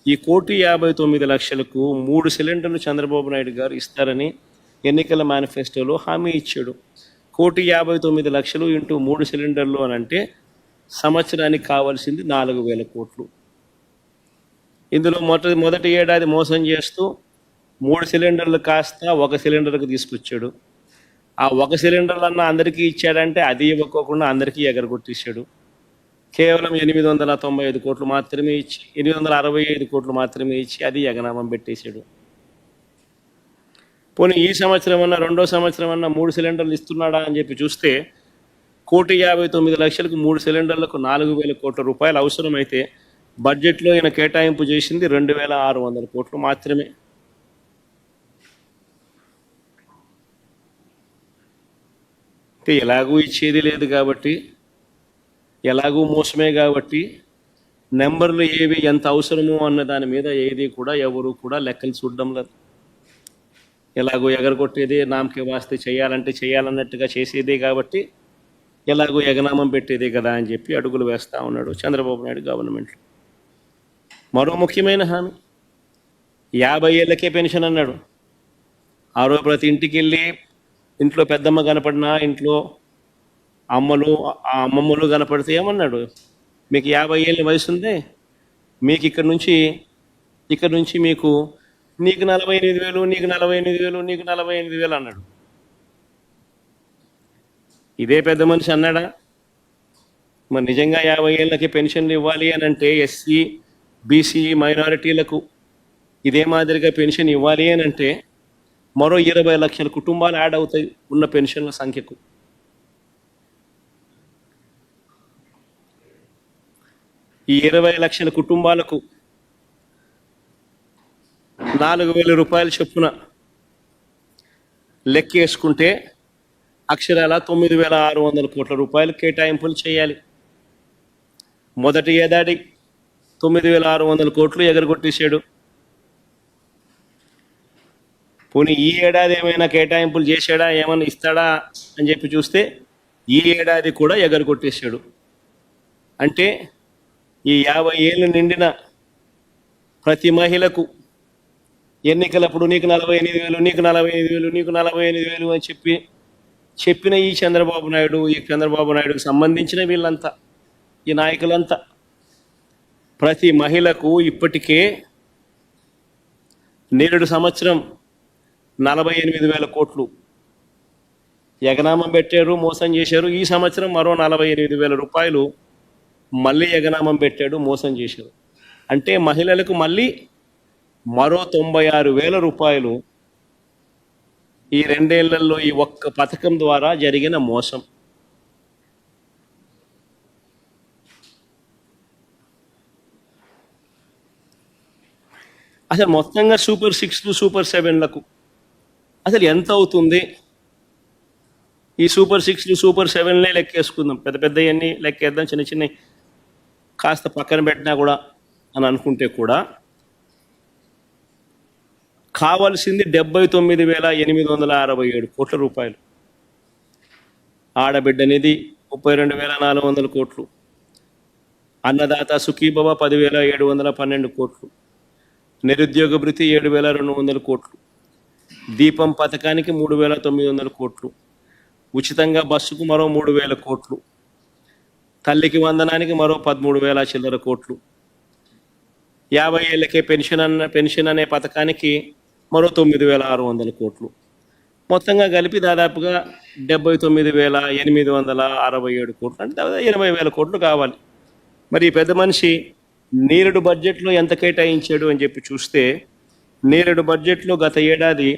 ఈ 1,59,00,000కు 3 సిలిండర్లు చంద్రబాబు నాయుడు గారు ఇస్తారని ఎన్నికల మేనిఫెస్టోలో హామీ ఇచ్చాడు. 1,59,00,000 ఇంటూ 3 సిలిండర్లు అని అంటే సంవత్సరానికి కావాల్సింది 4,000 కోట్లు. ఇందులో మొదటి ఏడాది మోసం చేస్తూ 3 సిలిండర్లు కాస్త 1 సిలిండర్కి తీసుకొచ్చాడు. ఆ 1 సిలిండర్లన్నా అందరికీ ఇచ్చాడంటే అది ఇవ్వకోకుండా అందరికీ ఎగరగొట్టేశాడు. కేవలం 895 కోట్లు మాత్రమే ఇచ్చి 865 కోట్లు మాత్రమే ఇచ్చి అది ఎగనామం పెట్టేశాడు. పోనీ ఈ సంవత్సరం అన్నా, రెండో సంవత్సరం అన్నా 3 సిలిండర్లు ఇస్తున్నాడా అని చెప్పి చూస్తే 1,59,00,000కు 3 సిలిండర్లకు 4,000 కోట్ల రూపాయలు అవసరమైతే బడ్జెట్లో ఈయన కేటాయింపు చేసింది 2,600 కోట్లు మాత్రమే. ఎలాగూ ఇచ్చేది లేదు కాబట్టి, ఎలాగూ మోసమే కాబట్టి నెంబర్లు ఏవి ఎంత అవసరమో అన్న దాని మీద ఏది కూడా ఎవరు కూడా లెక్కలు చూడడం లేదు. ఎలాగో ఎగరగొట్టేదే, నామకే వాస్తే చేయాలంటే చేయాలన్నట్టుగా చేసేదే కాబట్టి ఎలాగో ఎగనామం పెట్టేదే కదా అని చెప్పి అడుగులు వేస్తూ ఉన్నాడు చంద్రబాబు నాయుడు గవర్నమెంట్లో. మరో ముఖ్యమైన హామీ 50 ఏళ్ళకే పెన్షన్ అన్నాడు. ఆ రోజు ప్రతి ఇంటికి వెళ్ళి ఇంట్లో పెద్దమ్మ కనపడినా, ఇంట్లో అమ్మమ్మలు కనపడితే ఏమన్నాడు, మీకు 50 ఏళ్ళ వయసు ఉంది, మీకు ఇక్కడ నుంచి మీకు నీకు 48,000, నీకు 48,000, నీకు 48,000 అన్నాడు. ఇదే పెద్ద మనిషి అన్నాడా? మరి నిజంగా 50 ఏళ్ళకి పెన్షన్లు ఇవ్వాలి అని అంటే ఎస్సీ, బీసీ, మైనారిటీలకు ఇదే మాదిరిగా పెన్షన్ ఇవ్వాలి అని అంటే మరో 20 లక్షల కుటుంబాలు యాడ్ అవుతాయి ఉన్న పెన్షన్ల సంఖ్యకు. ఈ 20 లక్షల కుటుంబాలకు 4,000 రూపాయల చొప్పున లెక్కేసుకుంటే అక్షరాల 9,600 కోట్ల రూపాయలు కేటాయింపులు చేయాలి. మొదటి ఏడాది 9,600 కోట్లు ఎగరగొట్టేశాడు. పోనీ ఈ ఏడాది ఏమైనా కేటాయింపులు చేశాడా, ఏమైనా ఇస్తాడా అని చెప్పి చూస్తే ఈ ఏడాది కూడా ఎగరగొట్టేశాడు. అంటే ఈ 50 ఏళ్ళు నిండిన ప్రతి మహిళకు ఎన్నికలప్పుడు నీకు 48,000, నీకు 48,000, నీకు 48,000 అని చెప్పిన ఈ చంద్రబాబు నాయుడుకి సంబంధించిన వీళ్ళంతా, ఈ నాయకులంతా ప్రతి మహిళకు ఇప్పటికే నేడు సంవత్సరం 48,000 కోట్లు ఎగనామం పెట్టారు, మోసం చేశారు. ఈ సంవత్సరం మరో 48,000 రూపాయలు మళ్ళీ ఎగనామం పెట్టాడు, మోసం చేశారు. అంటే మహిళలకు మళ్ళీ మరో 96,000 రూపాయలు ఈ 2 ఏళ్లలో ఈ ఒక్క పథకం ద్వారా జరిగిన మోసం. అసలు మొత్తంగా సూపర్ 6లు సూపర్ 7లకు అసలు ఎంత అవుతుంది? ఈ సూపర్ 6లు సూపర్ 7లే లెక్కేసుకుందాం, పెద్ద పెద్దవన్నీ లెక్కేద్దాం, చిన్న చిన్న కాస్త పక్కన పెట్టినా కూడా అని అనుకుంటే కూడా కావాల్సింది 79,867 కోట్ల రూపాయలు. ఆడబిడ్డ నిధి 32,400 కోట్లు, అన్నదాత సుఖీభవ 10,712 కోట్లు, నిరుద్యోగ భృతి 7,200 కోట్లు, దీపం పథకానికి 3,900 కోట్లు, ఉచితంగా బస్సుకు మరో 3,000 కోట్లు, తల్లికి వందనానికి మరో 13,000 చిల్లర కోట్లు, 50 ఏళ్ళకే పెన్షన్ అనే పథకానికి మరో 9,600 కోట్లు, మొత్తంగా కలిపి దాదాపుగా 79,867 కోట్లు, అంటే దాదాపు 80,000 కోట్లు కావాలి. మరి ఈ పెద్ద మనిషి నేరుడు బడ్జెట్లో ఎంత కేటాయించాడు అని చెప్పి చూస్తే, నేరుడు బడ్జెట్లో గత ఏడాది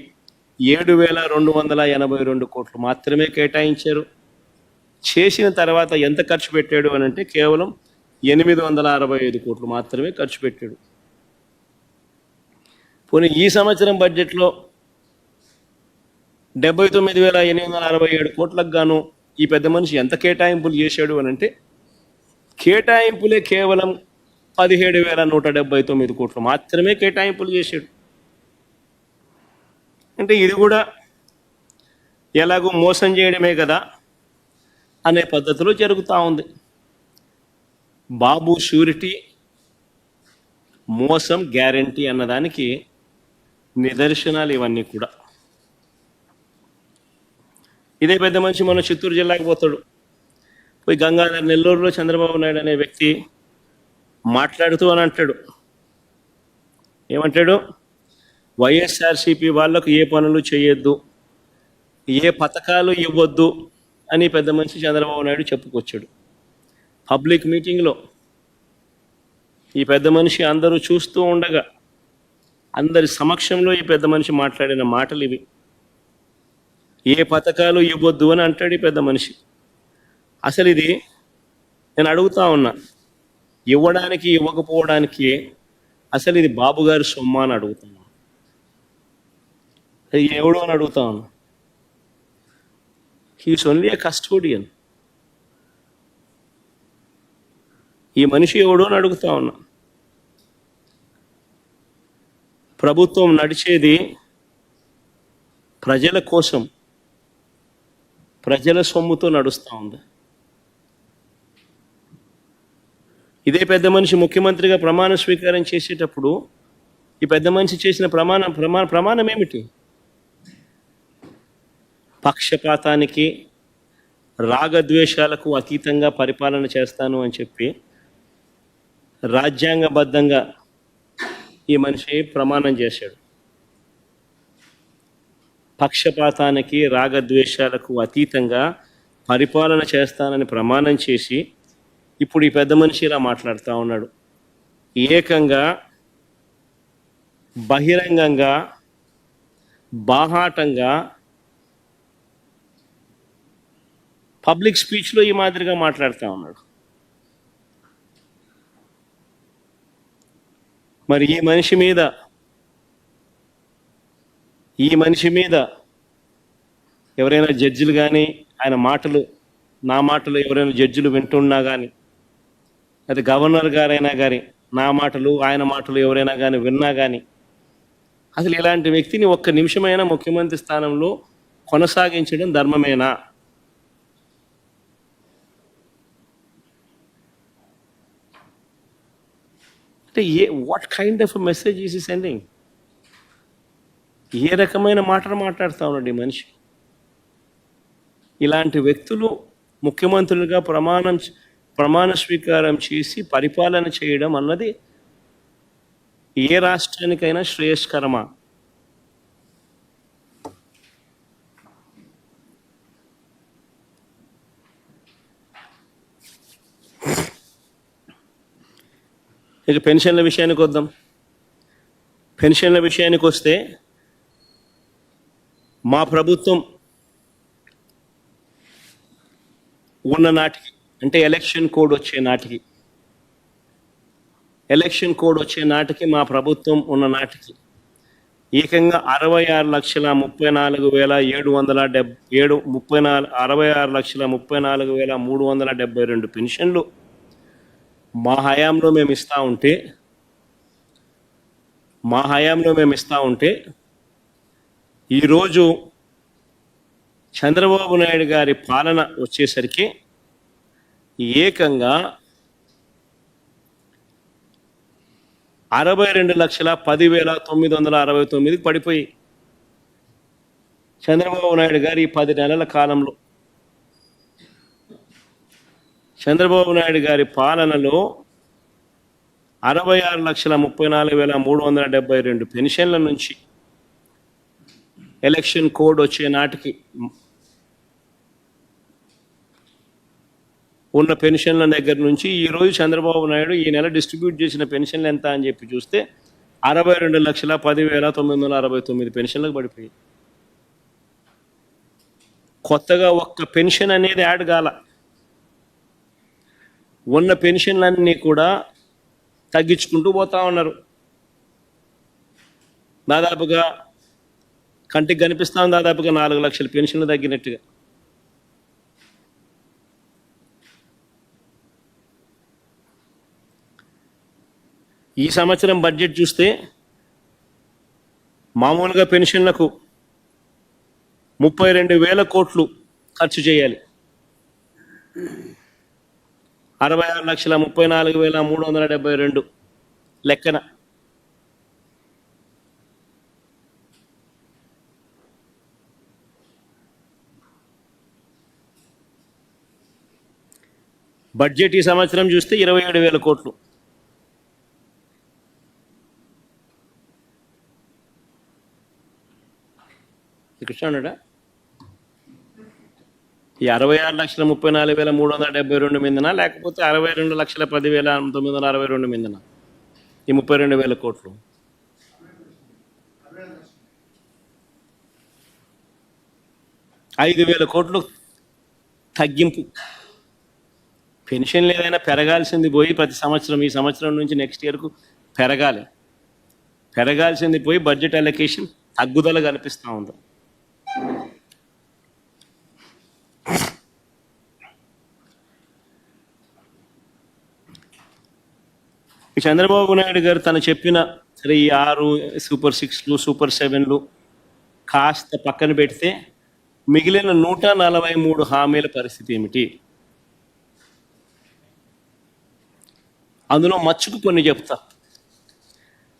7,282 కోట్లు మాత్రమే కేటాయించారు. చేసిన తర్వాత ఎంత ఖర్చు పెట్టాడు అని అంటే కేవలం 865 కోట్లు మాత్రమే ఖర్చు పెట్టాడు. పోనీ ఈ సంవత్సరం బడ్జెట్లో 79,867 కోట్లకు గాను ఈ పెద్ద మనిషి ఎంత కేటాయింపులు చేశాడు అని అంటే కేటాయింపులే కేవలం 17,179 కోట్లు మాత్రమే కేటాయింపులు చేశాడు. అంటే ఇది కూడా ఎలాగో మోసం చేయడమే కదా అనే పద్ధతిలో జరుగుతూ ఉంది. బాబు షూరిటీ, మోసం గ్యారంటీ అన్నదానికి నిదర్శనాలు ఇవన్నీ కూడా. ఇదే పెద్ద మనిషి మన చిత్తూరు జిల్లాకి పోతాడు, పోయి గంగాధర్ నెల్లూరులో చంద్రబాబు నాయుడు అనే వ్యక్తి మాట్లాడుతూ అని అంటాడు, ఏమంటాడు? వైఎస్ఆర్సీపీ వాళ్లకు ఏ పనులు చేయొద్దు, ఏ పథకాలు ఇవ్వద్దు అని పెద్ద మనిషి చంద్రబాబు నాయుడు చెప్పుకొచ్చాడు. పబ్లిక్ మీటింగ్లో ఈ పెద్ద మనిషి అందరూ చూస్తూ ఉండగా అందరి సమక్షంలో ఈ పెద్ద మనిషి మాట్లాడిన మాటలు ఇవి. ఏ పథకాలు ఇవ్వద్దు అని అంటాడు ఈ పెద్ద మనిషి. అసలు ఇది నేను అడుగుతా ఉన్నా, ఇవ్వడానికి ఇవ్వకపోవడానికి అసలు ఇది బాబు గారి సొమ్మ అని అడుగుతున్నా, ఎవడు అని అడుగుతా ఉన్నా. హీస్ ఓన్లీ ఏ కస్టోడియన్. ఈ మనిషి ఎవడు అని అడుగుతా ఉన్నా. ప్రభుత్వం నడిచేది ప్రజల కోసం, ప్రజల సొమ్ముతో నడుస్తూ ఉంది. ఇదే పెద్ద మనిషి ముఖ్యమంత్రిగా ప్రమాణ స్వీకారం చేసేటప్పుడు ఈ పెద్ద మనిషి చేసిన ప్రమాణం ఏమిటి? పక్షపాతానికి, రాగద్వేషాలకు అతీతంగా పరిపాలన చేస్తాను అని చెప్పి రాజ్యాంగబద్ధంగా ఈ మనిషి ప్రమాణం చేశాడు. పక్షపాతానికి, రాగద్వేషాలకు అతీతంగా పరిపాలన చేస్తానని ప్రమాణం చేసి ఇప్పుడు ఈ పెద్ద మనిషి ఇలా మాట్లాడుతూ ఉన్నాడు. ఏకంగా బహిరంగంగా, బాహాటంగా పబ్లిక్ స్పీచ్లో ఈ మాదిరిగా మాట్లాడుతూ ఉన్నాడు. మరి ఈ మనిషి మీద ఎవరైనా జడ్జిలు కానీ నా మాటలు ఎవరైనా జడ్జిలు వింటున్నా కానీ, అది గవర్నర్ గారైనా కానీ నా మాటలు ఆయన మాటలు ఎవరైనా కానీ విన్నా కానీ అసలు ఇలాంటి వ్యక్తిని ఒక్క నిమిషమైనా ముఖ్యమంత్రి స్థానంలో కొనసాగించడం ధర్మమేనా? అంటే what kind of message is sending? ఏ రకమైన మాటలు మాట్లాడుతూ ఉన్నాడు ఈ మనిషి? ఇలాంటి వ్యక్తులు ముఖ్యమంత్రులుగా ప్రమాణ స్వీకారం చేసి పరిపాలన చేయడం అన్నది ఏ రాష్ట్రానికైనా శ్రేయస్కరమా? ఇక పెన్షన్ల విషయానికి వద్దాం. పెన్షన్ల విషయానికి వస్తే మా ప్రభుత్వం ఉన్న నాటికి, అంటే ఎలక్షన్ కోడ్ వచ్చే నాటికి మా ప్రభుత్వం ఉన్న నాటికి ఏకంగా 66,34,372 పెన్షన్లు మా హయాంలో మేము ఇస్తా ఉంటే ఈరోజు చంద్రబాబు నాయుడు గారి పాలన వచ్చేసరికి ఏకంగా 62,10,969 పడిపోయి, చంద్రబాబు నాయుడు గారి 10 నెలల కాలంలో, చంద్రబాబు నాయుడు గారి పాలనలో 66,34,372 పెన్షన్ల నుంచి ఎలక్షన్ కోడ్ వచ్చే నాటికి ఉన్న పెన్షన్ల దగ్గర నుంచి ఈరోజు చంద్రబాబు నాయుడు ఈ నెల డిస్ట్రిబ్యూట్ చేసిన పెన్షన్లు ఎంత అని చెప్పి చూస్తే 62,10,969 పెన్షన్లకు పడిపోయి, కొత్తగా ఒక్క పెన్షన్ అనేది యాడ్ కాల. ఉన్న పెన్షన్లన్నీ కూడా తగ్గించుకుంటూ పోతా ఉన్నారు. దాదాపుగా కంటికి కనిపిస్తాం, దాదాపుగా 4 లక్షల పెన్షన్లు తగ్గినట్టుగా. ఈ సంవత్సరం బడ్జెట్ చూస్తే మామూలుగా పెన్షన్లకు 32,000 కోట్లు ఖర్చు చేయాలి. 66,34,372 లెక్కన. బడ్జెట్ ఈ సంవత్సరం చూస్తే 27,000 కోట్లు. కృష్ణాడా ఈ 66,34,372 మీదనా, లేకపోతే 62,10,962 మీదనా ఈ 32,000 కోట్లు? 5,000 కోట్లు తగ్గింపు. పెన్షన్లు ఏదైనా పెరగాల్సింది పోయి ప్రతి సంవత్సరం, ఈ సంవత్సరం నుంచి నెక్స్ట్ ఇయర్కు పెరగాల్సింది పోయి బడ్జెట్ అలొకేషన్ తగ్గుదల కనిపిస్తూ ఉంది. చంద్రబాబు నాయుడు గారు తను చెప్పిన సరే ఈ 6 సూపర్ 6లు సూపర్ 7లు కాస్త పక్కన పెడితే మిగిలిన 143 హామీల పరిస్థితి ఏమిటి? అందులో మచ్చుకు కొన్ని చెప్తా.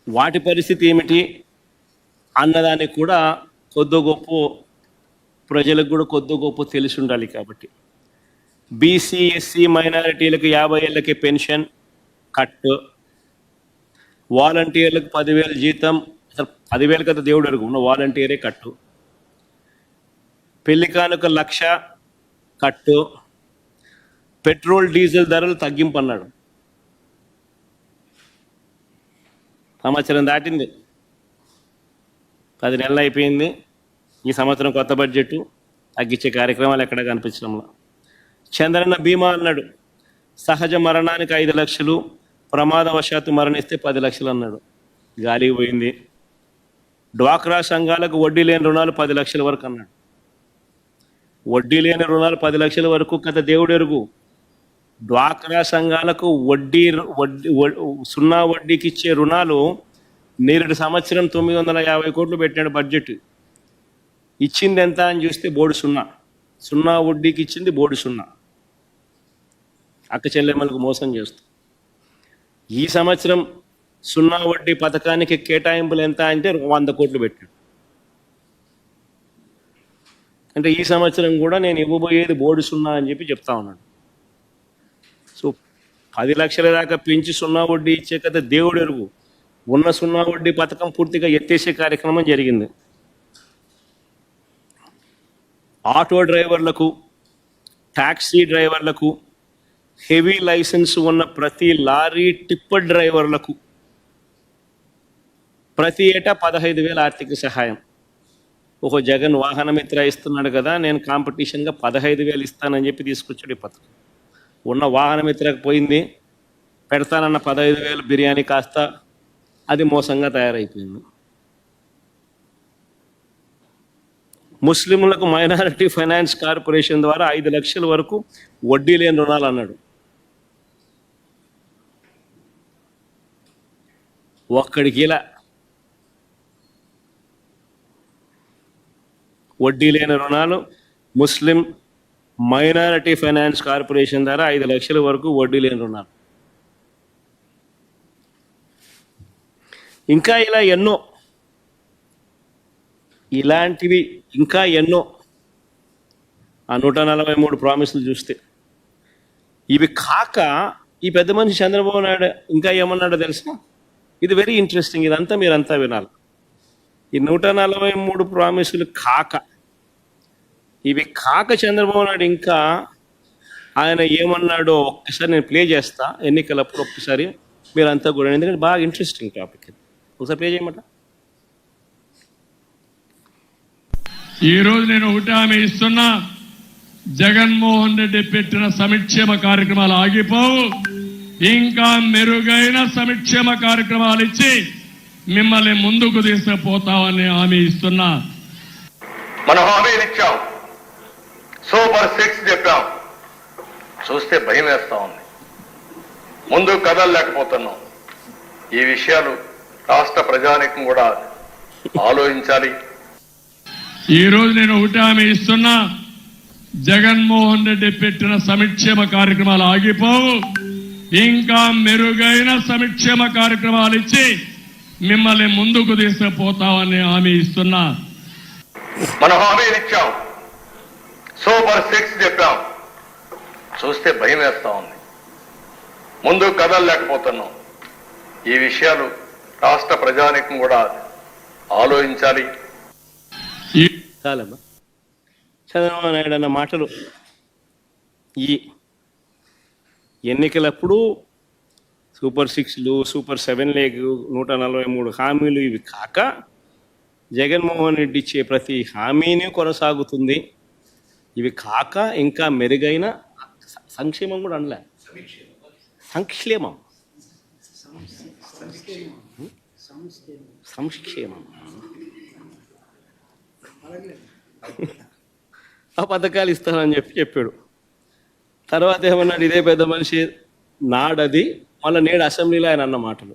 వాటి పరిస్థితి ఏమిటి అన్నదానికి కూడా కొద్ది గొప్ప ప్రజలకు కూడా కొద్ది గొప్ప తెలిసి ఉండాలి. కాబట్టి బీసీ ఎస్సీ మైనారిటీలకు 50 ఏళ్ళకి పెన్షన్ కట్, వాలంటీర్లకు 10,000 జీతం, అసలు 10,000 కదా దేవుడు అడుగు, ఉన్న వాలంటీరే కట్టు, పెళ్లి కానుక 1,00,000 కట్టు, పెట్రోల్ డీజిల్ ధరలు తగ్గింపు అన్నాడు. సంవత్సరం దాటింది, 10 నెలలు అయిపోయింది. ఈ సంవత్సరం కొత్త బడ్జెట్ తగ్గించే కార్యక్రమాలు ఎక్కడ కనిపించడంలో. చంద్రన్న బీమా అన్నాడు, సహజ మరణానికి 5 లక్షలు, ప్రమాదవశాత్తు మరణిస్తే 10 లక్షలు అన్నాడు. గాలికి పోయింది. డ్వాక్రా సంఘాలకు వడ్డీ లేని రుణాలు 10 లక్షల వరకు అన్నాడు. వడ్డీ లేని రుణాలు 10 లక్షల వరకు కథ దేవుడు ఎరుగు. డ్వాక్రా సంఘాలకు సున్నా వడ్డీకి ఇచ్చే రుణాలు నేరుడు సంవత్సరం 950 కోట్లు పెట్టాడు బడ్జెట్. ఇచ్చింది ఎంత అని చూస్తే బోర్డు సున్నా వడ్డీకి ఇచ్చింది బోర్డు 0. అక్క చెల్లెమ్మలకు మోసం చేస్తూ ఈ సంవత్సరం సున్నా వడ్డీ పథకానికి కేటాయింపులు ఎంత అంటే 100 కోట్లు పెట్టాడు. అంటే ఈ సంవత్సరం కూడా నేను ఇవ్వబోయేది బోర్డు సున్నా అని చెప్పి చెప్తా ఉన్నాడు. సో 10 లక్షల దాకా పెంచి సున్నా వడ్డీ ఇచ్చే కదా దేవుడు ఎరుగు. ఉన్న సున్నా వడ్డీ పథకం పూర్తిగా ఎత్తేసే కార్యక్రమం జరిగింది. ఆటో డ్రైవర్లకు, టాక్సీ డ్రైవర్లకు, హెవీ లైసెన్స్ ఉన్న ప్రతి లారీ టిప్పర్ డ్రైవర్లకు ప్రతి ఏటా 15,000 ఆర్థిక సహాయం. ఒక జగన్ వాహనమిత్ర ఇస్తున్నాడు కదా, నేను కాంపిటీషన్గా 15,000 ఇస్తానని చెప్పి తీసుకొచ్చాడు ఈ పథకం. ఉన్న వాహనమిత్రకు పోయింది, పెడతానన్న 15,000 బిర్యానీ కాస్త అది మోసంగా తయారైపోయింది. ముస్లింలకు మైనారిటీ ఫైనాన్స్ కార్పొరేషన్ ద్వారా 5 లక్షల వరకు వడ్డీ లేని రుణాలు అన్నాడు. ఒక్కడికి ఇలా వడ్డీ లేని రుణాలు ముస్లిం మైనారిటీ ఫైనాన్స్ కార్పొరేషన్ ద్వారా 5 లక్షల వరకు వడ్డీ లేని రుణాలు. ఇంకా ఇలా ఎన్నో, ఇలాంటివి ఇంకా ఎన్నో. ఆ 143 ప్రామిసులు చూస్తే ఇవి కాక ఈ పెద్ద మనిషి చంద్రబాబు నాయుడు ఇంకా ఏమన్నాడో తెలుసా? ఇది వెరీ ఇంట్రెస్టింగ్, ఇదంతా మీరంతా వినాలి. ఈ 143 ప్రామిసులు కాక, ఇవి కాక చంద్రబాబు నాయుడు ఇంకా ఆయన ఏమన్నాడో ఒక్కసారి నేను ప్లే చేస్తా ఎన్నికలప్పుడు. ఒక్కసారి మీరంతా కూడా, ఎందుకంటే బాగా ఇంట్రెస్టింగ్ టాపిక్ ఇది. ఒకసారి ప్లే చేయమంట. ఈరోజు నేను ఒకటి హామీ ఇస్తున్నా, జగన్మోహన్ రెడ్డి పెట్టిన సంక్షేమ కార్యక్రమాలు ఆగిపోవు. ఇంకా మెరుగైన సంక్షేమ కార్యక్రమాలు ఇచ్చి మిమ్మల్ని ముందుకు తీసుకుపోతామని హామీ ఇస్తున్నా. మనం హామీలు ఇచ్చాం, సూపర్ 6 చెప్పాం, చూస్తే భయం వేస్తా ఉంది. ముందు కదలలేకపోతున్నాం. ఈ విషయాలు రాష్ట్ర ప్రజానీకం కూడా ఆలోచించాలి. ఈరోజు నేను ఒకటి హామీ ఇస్తున్నా, జగన్మోహన్ రెడ్డి పెట్టిన సంక్షేమ కార్యక్రమాలు ఆగిపోవు. ఇంకా మెరుగైన సంక్షేమ కార్యక్రమాలు ఇచ్చి మిమ్మల్ని ముందుకు తీసుకుపోతామని హామీ ఇస్తున్నా. మనం హామీలు ఇచ్చాం, సూపర్ 6 చెప్పాం, చూస్తే భయం వేస్తా ఉంది. ముందు కదలలేకపోతున్నాం. ఈ విషయాలు రాష్ట్ర ప్రజానీకం కూడా ఆలోచించాలి. చాలమ్మా, చంద్రబాబు నాయుడు అన్న మాటలు ఈ ఎన్నికలప్పుడు సూపర్ 6లు, సూపర్ 7 143 హామీలు ఇవి కాక జగన్మోహన్ రెడ్డి ఇచ్చే ప్రతి హామీని కొనసాగుతుంది. ఇవి కాక ఇంకా మెరుగైన సంక్షేమం కూడా అనలే, సంక్షేమం సంక్షేమం ఆ పథకాలు ఇస్తానని చెప్పాడు. తర్వాత ఏమన్నాడు ఇదే పెద్ద మనిషి నాడది, మళ్ళీ నేడు అసెంబ్లీలో ఆయన అన్న మాటలు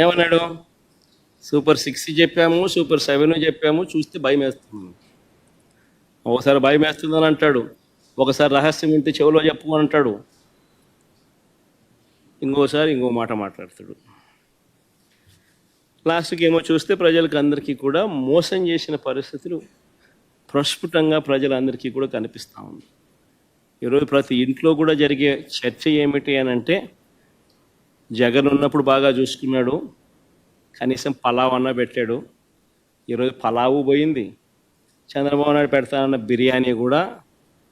ఏమన్నాడు? సూపర్ 6 చెప్పాము, సూపర్ 7 చెప్పాము, చూస్తే భయం వేస్తుంది. ఒకసారి భయం వేస్తుందని అంటాడు, ఒకసారి రహస్యం ఉంటే చెవిలో చెప్పు అంటాడు, ఇంకోసారి ఇంకో మాట మాట్లాడతాడు. లాస్ట్కి ఏమో చూస్తే ప్రజలకు అందరికీ కూడా మోసం చేసిన పరిస్థితులు ప్రస్ఫుటంగా ప్రజలందరికీ కూడా కనిపిస్తూ ఉంది. ఈరోజు ప్రతి ఇంట్లో కూడా జరిగే చర్చ ఏమిటి అని అంటే, జగన్ ఉన్నప్పుడు బాగా చూసుకున్నాడు, కనీసం పలావ్ అన్న పెట్టాడు. ఈరోజు పలావు పోయింది, చంద్రబాబు నాయుడు పెడతానన్న బిర్యానీ కూడా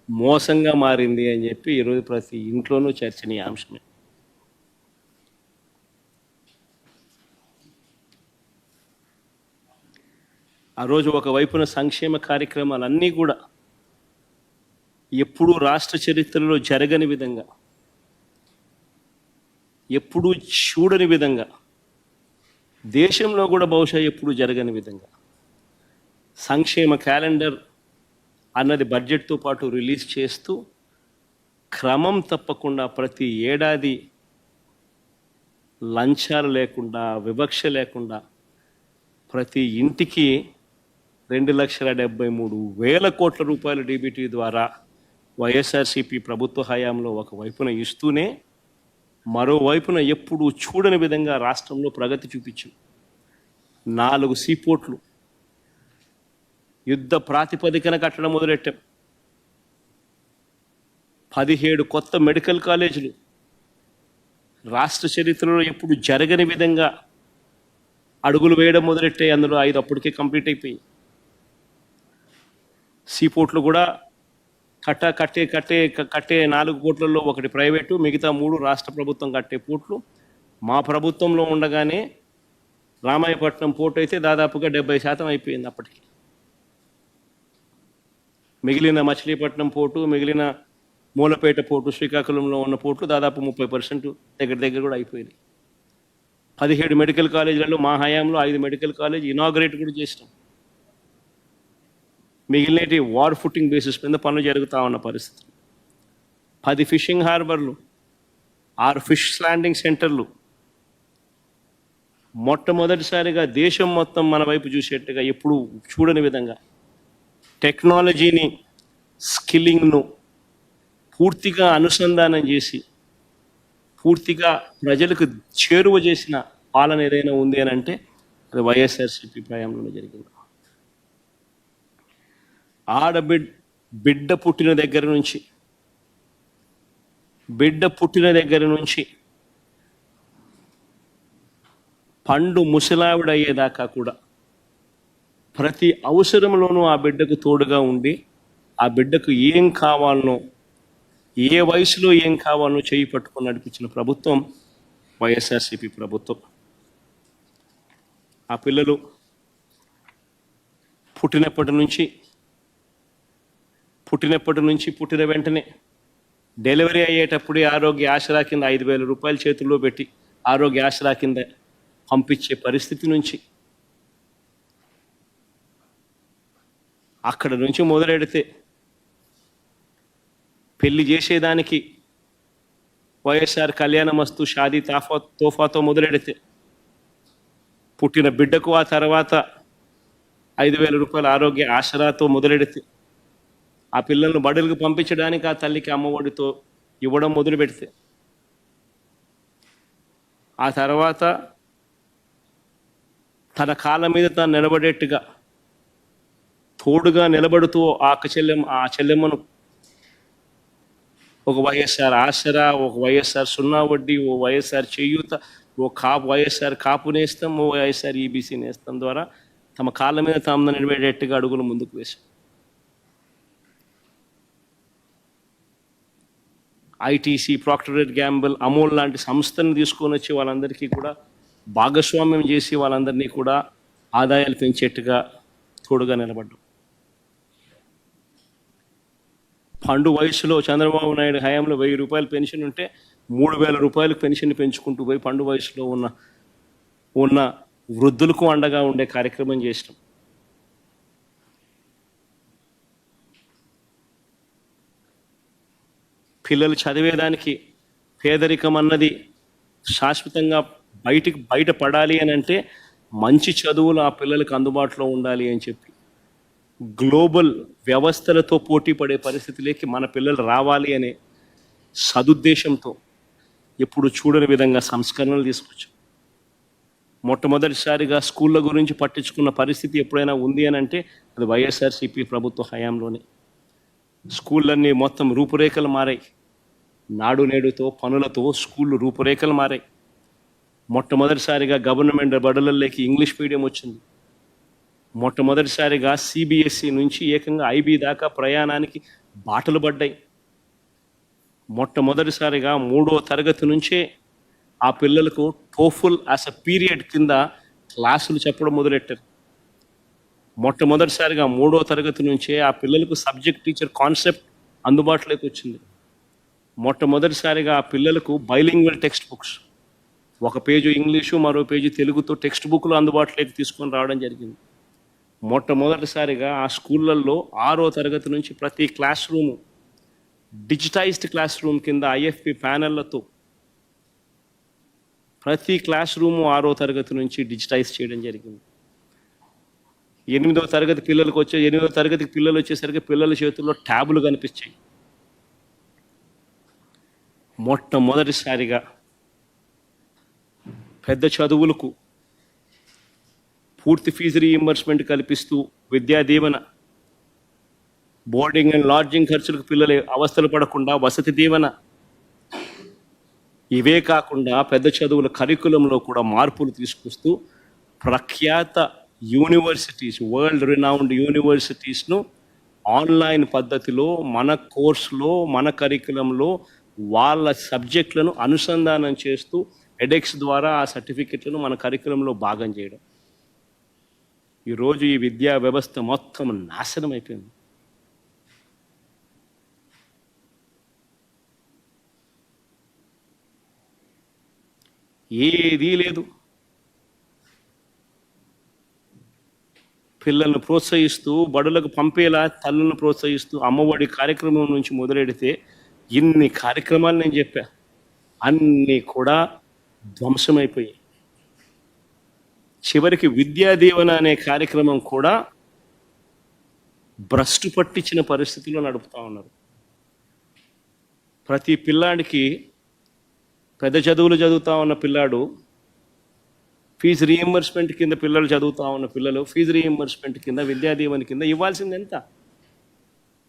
మోసంగా మారింది అని చెప్పి ఈరోజు ప్రతి ఇంట్లోనూ చర్చనీయాంశమే. ఆ రోజు ఒకవైపున సంక్షేమ కార్యక్రమాలన్నీ కూడా ఎప్పుడూ రాష్ట్ర చరిత్రలో జరగని విధంగా, ఎప్పుడూ చూడని విధంగా, దేశంలో కూడా బహుశా ఎప్పుడూ జరగని విధంగా సంక్షేమ క్యాలెండర్ అన్నది బడ్జెట్తో పాటు రిలీజ్ చేస్తూ క్రమం తప్పకుండా ప్రతి ఏడాది లంచాలు లేకుండా, వివక్ష లేకుండా ప్రతి ఇంటికి 2,73,000 కోట్ల రూపాయల డీబీటీ ద్వారా వైఎస్ఆర్సీపీ ప్రభుత్వ హయాంలో ఒకవైపున ఇస్తూనే మరోవైపున ఎప్పుడు చూడని విధంగా రాష్ట్రంలో ప్రగతి చూపించాం. 4 సీపోర్ట్లు యుద్ధ ప్రాతిపదికన కట్టడం మొదలెట్టాం. 17 కొత్త మెడికల్ కాలేజీలు రాష్ట్ర చరిత్రలో ఎప్పుడు జరగని విధంగా అడుగులు వేయడం మొదలెట్టాయి. అందులో 5 అప్పటికే కంప్లీట్ అయిపోయి. సీపోర్ట్లు కూడా కట్టే 4 పోర్ట్లలో ఒకటి ప్రైవేటు, మిగతా 3 రాష్ట్ర ప్రభుత్వం కట్టే పోర్ట్లు. మా ప్రభుత్వంలో ఉండగానే రామాయపట్నం పోర్టు అయితే దాదాపుగా 70% అయిపోయింది అప్పటికి. మిగిలిన మచిలీపట్నం పోర్టు, మిగిలిన మూలపేట పోర్టు, శ్రీకాకుళంలో ఉన్న పోర్టులు దాదాపు 30% దగ్గర కూడా అయిపోయింది. 17 మెడికల్ కాలేజీలలో మా హయాంలో 5 మెడికల్ కాలేజ్ ఇనాగ్రేట్ కూడా చేసినాం. మిగిలినటి వార్ ఫుటింగ్ బేసిస్ మీద పనులు జరుగుతూ ఉన్న పరిస్థితి. 10 ఫిషింగ్ హార్బర్లు, 6 ఫిష్ ల్యాండింగ్ సెంటర్లు, మొట్టమొదటిసారిగా దేశం మొత్తం మన వైపు చూసేట్టుగా ఎప్పుడు చూడని విధంగా టెక్నాలజీని, స్కిల్లింగ్ను పూర్తిగా అనుసంధానం చేసి పూర్తిగా ప్రజలకు చేరువ చేసిన పాలన ఏదైనా ఉంది అని అంటే అది వైఎస్ఆర్సీపీ హయాంలో జరిగింది. బిడ్డ పుట్టిన దగ్గర నుంచి పండు ముసలావిడయ్యేదాకా కూడా ప్రతి అవసరంలోనూ ఆ బిడ్డకు తోడుగా ఉండి ఆ బిడ్డకు ఏం కావాలనో, ఏ వయసులో ఏం కావాలనో చేయి పట్టుకొని నడిపించిన ప్రభుత్వం వైఎస్ఆర్సీపీ ప్రభుత్వం. ఆ పిల్లలు పుట్టినప్పటి నుంచి పుట్టిన వెంటనే డెలివరీ అయ్యేటప్పుడే ఆరోగ్య ఆసరా కింద 5,000 రూపాయలు చేతుల్లో పెట్టి ఆరోగ్య ఆసరా కింద పంపించే పరిస్థితి నుంచి అక్కడ నుంచి మొదలెడితే పెళ్లి చేసేదానికి వైఎస్ఆర్ కళ్యాణమస్తు షాదీ తోఫాతో మొదలెడితే పుట్టిన బిడ్డకు ఆ తర్వాత 5,000 రూపాయల ఆరోగ్య ఆసరాతో మొదలెడితే ఆ పిల్లలను బడులకు పంపించడానికి ఆ తల్లికి అమ్మఒడితో ఇవ్వడం మొదలు పెడితే ఆ తర్వాత తన కాళ్ళ మీద తాను నిలబడేట్టుగా తోడుగా నిలబడుతూ ఆ చెల్లెమ్మను ఒక వైఎస్ఆర్ ఆసరా, ఒక వైఎస్ఆర్ సున్నా వడ్డీ, ఓ వైఎస్ఆర్ చేయూత, వైఎస్ఆర్ కాపు నేస్తం, ఓ వైఎస్ఆర్ ఈబీసీ నేస్తం ద్వారా తమ కాళ్ళ మీద తాము నిలబడేట్టుగా అడుగులు ముందుకు వేశాం. ITC, Procter and Gamble, Amul లాంటి సంస్థను తీసుకొని వచ్చి వాళ్ళందరికీ కూడా భాగస్వామ్యం చేసి వాళ్ళందరినీ కూడా ఆదాయాలు పెంచేట్టుగా తోడుగా నిలబడ్డాం. పండు వయసులో చంద్రబాబు నాయుడు హయాంలో 1,000 రూపాయలు పెన్షన్ ఉంటే 3,000 రూపాయలకు పెన్షన్ పెంచుకుంటూ పోయి పండు వయసులో ఉన్న వృద్ధులకు అండగా ఉండే కార్యక్రమం చేసినాం. పిల్లలు చదివేదానికి పేదరికం అన్నది శాశ్వతంగా బయటపడాలి అని అంటే మంచి చదువులు ఆ పిల్లలకు అందుబాటులో ఉండాలి అని చెప్పి గ్లోబల్ వ్యవస్థలతో పోటీ పడే పరిస్థితిలోకి మన పిల్లలు రావాలి అనే సదుద్దేశంతో ఎప్పుడు చూడని విధంగా సంస్కరణలు తీసుకొచ్చాం. మొట్టమొదటిసారిగా స్కూళ్ళ గురించి పట్టించుకున్న పరిస్థితి ఎప్పుడైనా ఉంది అని అంటే అది వైఎస్ఆర్సీపీ ప్రభుత్వ హయాంలోనే. స్కూళ్ళన్నీ మొత్తం రూపురేఖలు మారాయి. నాడు నేడుతో పనులతో స్కూళ్ళు రూపురేఖలు మారాయి. మొట్టమొదటిసారిగా గవర్నమెంట్ బడులలోకి ఇంగ్లీష్ మీడియం వచ్చింది. మొట్టమొదటిసారిగా సిబిఎస్ఈ నుంచి ఏకంగా ఐబీ దాకా ప్రయాణానికి బాటలు పడ్డాయి. మొట్టమొదటిసారిగా 3వ తరగతి నుంచే ఆ పిల్లలకు టోఫుల్ యాజ్ అ పీరియడ్ కింద క్లాసులు చెప్పడం మొదలెట్టారు. మొట్టమొదటిసారిగా 3వ తరగతి నుంచే ఆ పిల్లలకు సబ్జెక్ట్ టీచర్ కాన్సెప్ట్ అందుబాటులోకి వచ్చింది. మొట్టమొదటిసారిగా ఆ పిల్లలకు బైలింగ్వల్ టెక్స్ట్ బుక్స్, ఒక పేజు ఇంగ్లీషు మరో పేజీ తెలుగుతో టెక్స్ట్ బుక్లు అందుబాటులోకి తీసుకొని రావడం జరిగింది. మొట్టమొదటిసారిగా ఆ స్కూళ్ళల్లో 6వ తరగతి నుంచి ప్రతి class room digitised class room కింద ఐఎఫ్పి ప్యానెళ్లతో ప్రతి క్లాస్ రూము 6వ తరగతి నుంచి డిజిటైజ్ చేయడం జరిగింది. 8వ తరగతి పిల్లలు వచ్చేసరికి పిల్లల చేతుల్లో ట్యాబులు కనిపించాయి. మొట్టమొదటిసారిగా పెద్ద చదువులకు పూర్తి ఫీజు రీయింబర్స్మెంట్ కల్పిస్తూ Vidya Deevena, boarding and lodging ఖర్చులకు పిల్లలు అవస్థలు పడకుండా వసతి దీవెన, ఇవే కాకుండా పెద్ద చదువుల కరికులంలో కూడా మార్పులు తీసుకొస్తూ ప్రఖ్యాత యూనివర్సిటీస్, వరల్డ్ రినౌండ్ యూనివర్సిటీస్ను ఆన్లైన్ పద్ధతిలో మన కోర్సులో, మన కరికులంలో వాళ్ళ సబ్జెక్టులను అనుసంధానం చేస్తూ ఎడెక్స్ ద్వారా ఆ సర్టిఫికెట్లను మన కరికులంలో భాగం చేయడం. ఈరోజు ఈ విద్యా వ్యవస్థ మొత్తం నాశనం అయిపోయింది. ఏదీ లేదు. పిల్లలను ప్రోత్సహిస్తూ బడులకు పంపేలా తల్లులను ప్రోత్సహిస్తూ అమ్మఒడి కార్యక్రమం నుంచి మొదలెడితే ఇన్ని కార్యక్రమాలు నేను చెప్పా, అన్నీ కూడా ధ్వంసమైపోయాయి. చివరికి విద్యా దీవెన అనే కార్యక్రమం కూడా భ్రష్టు పట్టించిన పరిస్థితుల్లో నడుపుతా ఉన్నారు. ప్రతి పిల్లాడికి, పెద్ద చదువులు చదువుతా ఉన్న పిల్లాడు ఫీజు రీయింబర్స్మెంట్ కింద, పిల్లలు చదువుతా ఉన్న పిల్లలు ఫీజు రీయింబర్స్మెంట్ కింద, విద్యా దీవెన కింద ఇవ్వాల్సింది ఎంత?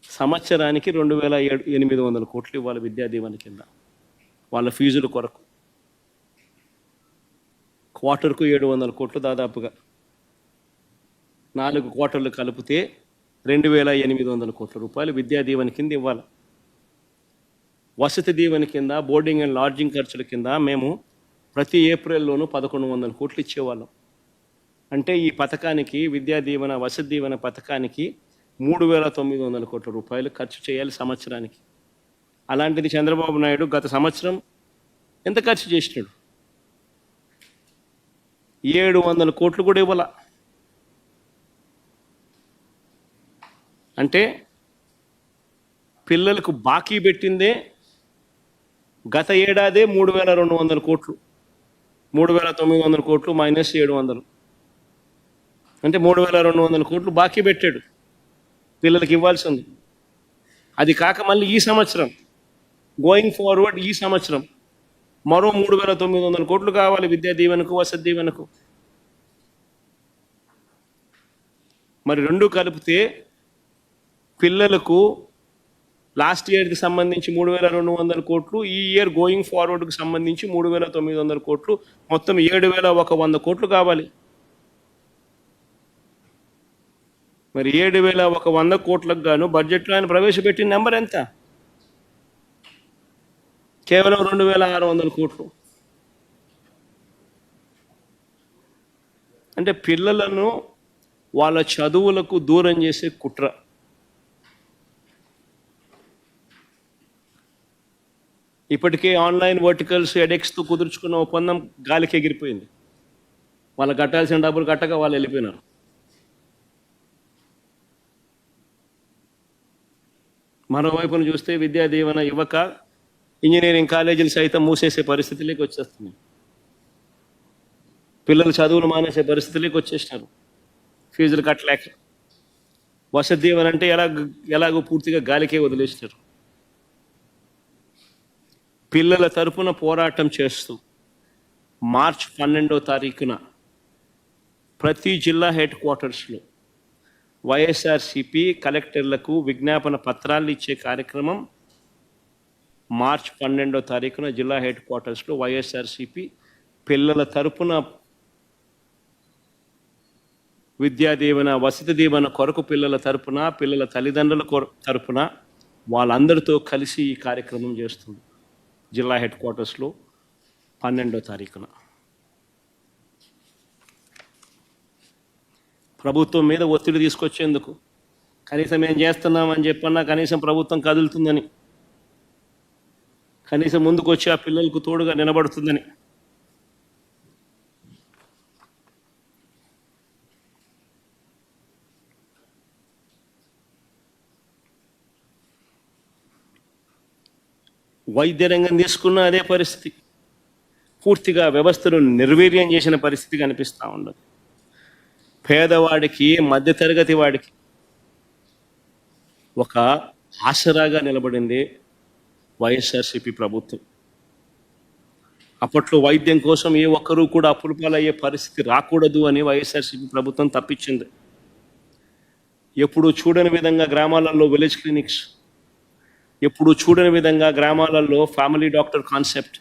సంవత్సరానికి 2,800 కోట్లు ఇవ్వాలి విద్యా దీవెన కింద వాళ్ళ ఫీజుల కొరకు. క్వార్టర్కు 700 కోట్లు, దాదాపుగా 4 క్వార్టర్లు కలిపితే 2,800 కోట్ల రూపాయలు విద్యా దీవెన కింద ఇవ్వాలి. వసతి దీవెన కింద, బోర్డింగ్ అండ్ లాడ్జింగ్ ఖర్చుల కింద మేము ప్రతి ఏప్రిల్లోనూ 1,100 కోట్లు ఇచ్చేవాళ్ళం. అంటే ఈ పథకానికి, విద్యా దీవెన, వసతి దీవెన పథకానికి 3,900 కోట్ల రూపాయలు ఖర్చు చేయాలి సంవత్సరానికి. అలాంటిది చంద్రబాబు నాయుడు గత సంవత్సరం ఎంత ఖర్చు చేసినాడు? 700 కోట్లు కూడా ఇవ్వాల. అంటే పిల్లలకు బాకీ పెట్టిందే గత ఏడాదే 3,200 కోట్లు, 3,900 కోట్లు మైనస్ 700, అంటే 3,200 కోట్లు బాకీ పెట్టాడు పిల్లలకి ఇవ్వాల్సింది. అది కాక మళ్ళీ ఈ సంవత్సరం, గోయింగ్ ఫార్వర్డ్ ఈ సంవత్సరం మరో 3,900 కోట్లు కావాలి విద్యా దీవెనకు, వసతి దీవెనకు. మరి రెండు కలిపితే పిల్లలకు లాస్ట్ ఇయర్కి సంబంధించి 3,200 కోట్లు, ఈ ఇయర్ గోయింగ్ ఫార్వర్డ్కి సంబంధించి 3,900 కోట్లు, మొత్తం 7,100 కోట్లు కావాలి. మరి 7,100 కోట్లకు గాను బడ్జెట్లో ఆయన ప్రవేశపెట్టిన నెంబర్ ఎంత? కేవలం 2,600 కోట్లు. అంటే పిల్లలను వాళ్ళ చదువులకు దూరం చేసే కుట్ర. ఇప్పటికే ఆన్లైన్ వర్టికల్స్, ఎడెక్స్తో కుదుర్చుకున్న ఒప్పందం గాలికి ఎగిరిపోయింది. వాళ్ళు కట్టాల్సిన డబ్బులు కట్టక వాళ్ళు వెళ్ళిపోయినారు. మరోవైపున చూస్తే విద్యా దీవెన ఇవ్వక ఇంజనీరింగ్ కాలేజీలు సైతం మూసేసే పరిస్థితిలోకి వచ్చేస్తున్నాయి. పిల్లలు చదువులు మానేసే పరిస్థితిలోకి వచ్చేసినారు ఫీజులు కట్టలేక. వసతి దీవెన అంటే ఎలాగో పూర్తిగా గాలికే వదిలేసినారు. పిల్లల తరపున పోరాటం చేస్తూ మార్చి 12వ తారీఖున ప్రతి జిల్లా హెడ్ క్వార్టర్స్లో వైఎస్ఆర్సిపి కలెక్టర్లకు విజ్ఞాపన పత్రాలు ఇచ్చే కార్యక్రమం మార్చి 12వ తారీఖున జిల్లా హెడ్ క్వార్టర్స్లో వైఎస్ఆర్సిపి పిల్లల తరపున విద్యా దీవెన, వసతి దీవెన కొరకు పిల్లల తరపున, పిల్లల తల్లిదండ్రుల తరపున వాళ్ళందరితో కలిసి ఈ కార్యక్రమం చేస్తుంది జిల్లా హెడ్ క్వార్టర్స్లో 12వ తారీఖున. ప్రభుత్వం మీద ఒత్తిడి తీసుకొచ్చేందుకు, కనీసం ఏం చేస్తున్నామని చెప్పన్నా కనీసం ప్రభుత్వం కదులుతుందని, కనీసం ముందుకు వచ్చి ఆ పిల్లలకు తోడుగా నిలబడుతుందని. వైద్య రంగం తీసుకున్న అదే పరిస్థితి. పూర్తిగా వ్యవస్థను నిర్వీర్యం చేసిన పరిస్థితి కనిపిస్తూ ఉండదు. పేదవాడికి, మధ్యతరగతి వాడికి ఒక ఆసరాగా నిలబడింది వైఎస్ఆర్సిపి ప్రభుత్వం. అప్పట్లో వైద్యం కోసం ఏ ఒక్కరూ కూడా అప్పుల పాలయ్యే పరిస్థితి రాకూడదు అని వైఎస్ఆర్సీపీ ప్రభుత్వం తప్పించింది. ఎప్పుడు చూడని విధంగా గ్రామాలలో విలేజ్ క్లినిక్స్, ఎప్పుడు చూడని విధంగా గ్రామాలలో ఫ్యామిలీ డాక్టర్ కాన్సెప్ట్,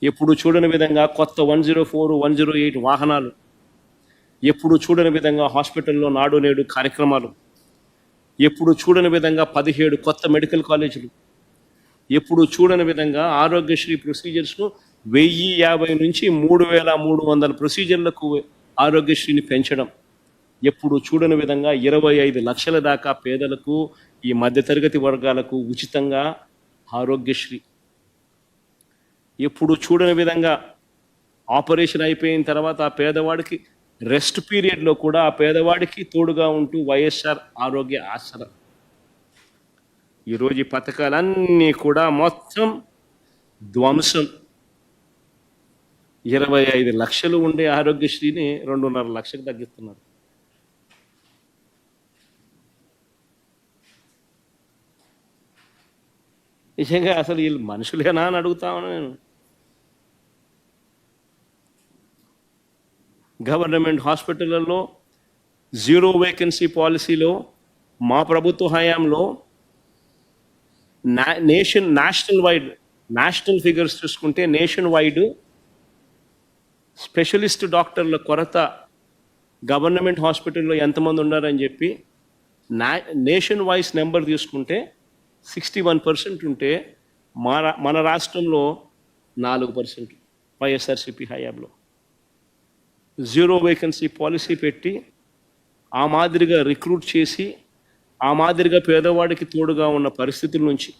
ఎప్పుడు చూడని విధంగా కొత్త 104, 108 వాహనాలు, ఎప్పుడు చూడని విధంగా హాస్పిటల్లో నాడు నేడు కార్యక్రమాలు, ఎప్పుడు చూడని విధంగా 17 కొత్త మెడికల్ కాలేజీలు, ఎప్పుడు చూడని విధంగా ఆరోగ్యశ్రీ ప్రొసీజర్స్ను 1050 నుంచి 3300 ప్రొసీజర్లకు ఆరోగ్యశ్రీని పెంచడం, ఎప్పుడు చూడని విధంగా 25 లక్షల దాకా పేదలకు, ఈ మధ్యతరగతి వర్గాలకు ఉచితంగా ఆరోగ్యశ్రీ, ఎప్పుడు చూడని విధంగా ఆపరేషన్ అయిపోయిన తర్వాత ఆ పేదవాడికి రెస్ట్ పీరియడ్లో కూడా ఆ పేదవాడికి తోడుగా ఉంటూ వైఎస్ఆర్ ఆరోగ్య ఆసరా. ఈరోజు ఈ పథకాలన్నీ కూడా మొత్తం ధ్వంసం. 25 లక్షలు ఉండే ఆరోగ్యశ్రీని 2.5 లక్షలకు తగ్గిస్తున్నారు. నిజంగా అసలు వీళ్ళు మనుషులేనా అని అడుగుతాను నేను. గవర్నమెంట్ హాస్పిటళ్లలో 0 వేకెన్సీ పాలసీలో మా ప్రభుత్వ హయాంలో నేషనల్ ఫిగర్స్ చూసుకుంటే నేషన్ వైడ్ స్పెషలిస్ట్ డాక్టర్ల కొరత గవర్నమెంట్ హాస్పిటల్లో ఎంతమంది ఉన్నారని చెప్పి నేషన్ వైజ్ నెంబర్ తీసుకుంటే 61% ఉంటే మన రాష్ట్రంలో 4% వైఎస్ఆర్సీపీ హయాంలో 0 వేకెన్సీ పాలసీ పెట్టి ఆ మాదిరిగా రిక్రూట్ చేసి ఆ మాదిరిగా పేదవాడికి తోడుగా ఉన్న పరిస్థితుల నుంచి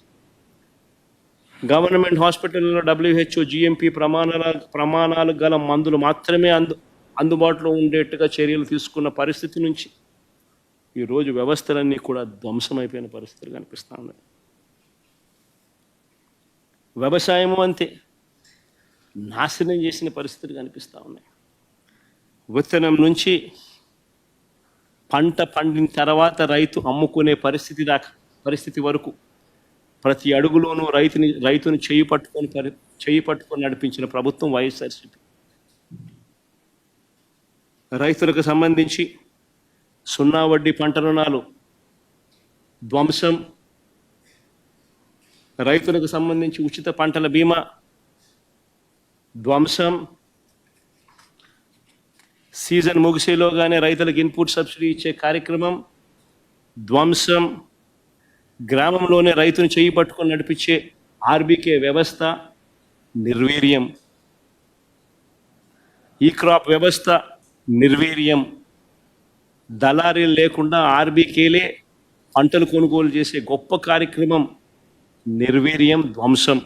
గవర్నమెంట్ హాస్పిటల్లో WHO GMP ప్రమాణాలు గల మందులు మాత్రమే అందుబాటులో ఉండేట్టుగా చర్యలు తీసుకున్న పరిస్థితి నుంచి ఈరోజు వ్యవస్థలన్నీ కూడా ధ్వంసమైపోయిన పరిస్థితులు కనిపిస్తూ ఉన్నాయి. వ్యవసాయము అంతే నాశనం చేసిన పరిస్థితులు కనిపిస్తూ ఉన్నాయి. విత్తనం నుంచి పంట పండిన తర్వాత రైతు అమ్ముకునే పరిస్థితి వరకు ప్రతి అడుగులోనూ రైతుని చేయి పట్టుకొని నడిపించిన ప్రభుత్వం వైఎస్ఆర్సీపీ. రైతులకు సంబంధించి 0 వడ్డీ పంట రుణాలు ధ్వంసం, రైతులకు సంబంధించి ఉచిత పంటల బీమా ధ్వంసం, సీజన్ ముగిసేలోగానే రైతులకు ఇన్పుట్ సబ్సిడీ ఇచ్చే కార్యక్రమం ధ్వంసం, గ్రామంలోనే రైతుని చేయి పట్టుకొని నడిపించే ఆర్బీకే వ్యవస్థ నిర్వీర్యం, ఈ క్రాప్ వ్యవస్థ నిర్వీర్యం, దళారీలు లేకుండా ఆర్బీకేలే పంటలు కొనుగోలు చేసే గొప్ప కార్యక్రమం నిర్వీర్యం, ధ్వంసం.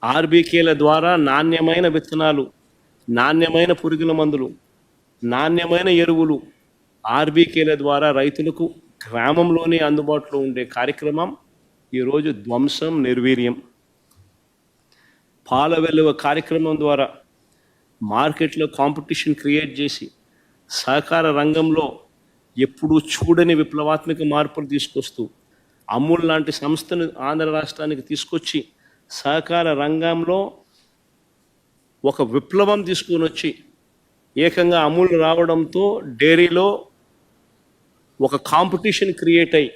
ఆర్బీకేల ద్వారా నాణ్యమైన విత్తనాలు, నాణ్యమైన పురుగుల మందులు, నాణ్యమైన ఎరువులు ఆర్బీకేల ద్వారా రైతులకు గ్రామంలోనే అందుబాటులో ఉండే కార్యక్రమం ఈరోజు ధ్వంసం, నిర్వీర్యం. పాల వెలువ కార్యక్రమం ద్వారా మార్కెట్లో కాంపిటీషన్ క్రియేట్ చేసి సహకార రంగంలో ఎప్పుడూ చూడని విప్లవాత్మక మార్పులు తీసుకొస్తూ అమూల్ లాంటి సంస్థను ఆంధ్ర రాష్ట్రానికి తీసుకొచ్చి సహకార రంగంలో ఒక విప్లవం తీసుకొని వచ్చి ఏకంగా అమూల్ రావడంతో డైరీలో ఒక కాంపిటీషన్ క్రియేట్ అయ్యి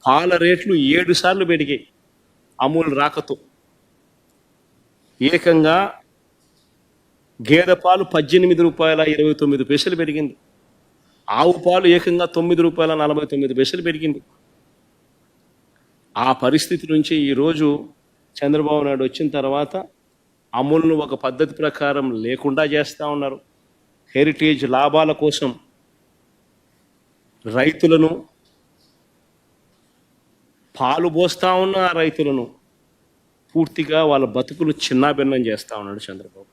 పాల రేట్లు 7 సార్లు పెరిగాయి. అమూల్ రాకతో ఏకంగా గేదె పాలు 18 రూపాయల 29 పైసలు పెరిగింది. ఆవు పాలు ఏకంగా 9 రూపాయల 49 పైసలు పెరిగింది. ఆ పరిస్థితి నుంచి ఈరోజు చంద్రబాబు నాయుడు వచ్చిన తర్వాత అమూల్ను ఒక పద్ధతి ప్రకారం లేకుండా చేస్తూ ఉన్నారు. హెరిటేజ్ లాభాల కోసం రైతులను, పాలు పోస్తూ ఉన్న రైతులను పూర్తిగా వాళ్ళ బతుకులు చిన్నాభిన్నం చేస్తూ ఉన్నాడు చంద్రబాబు.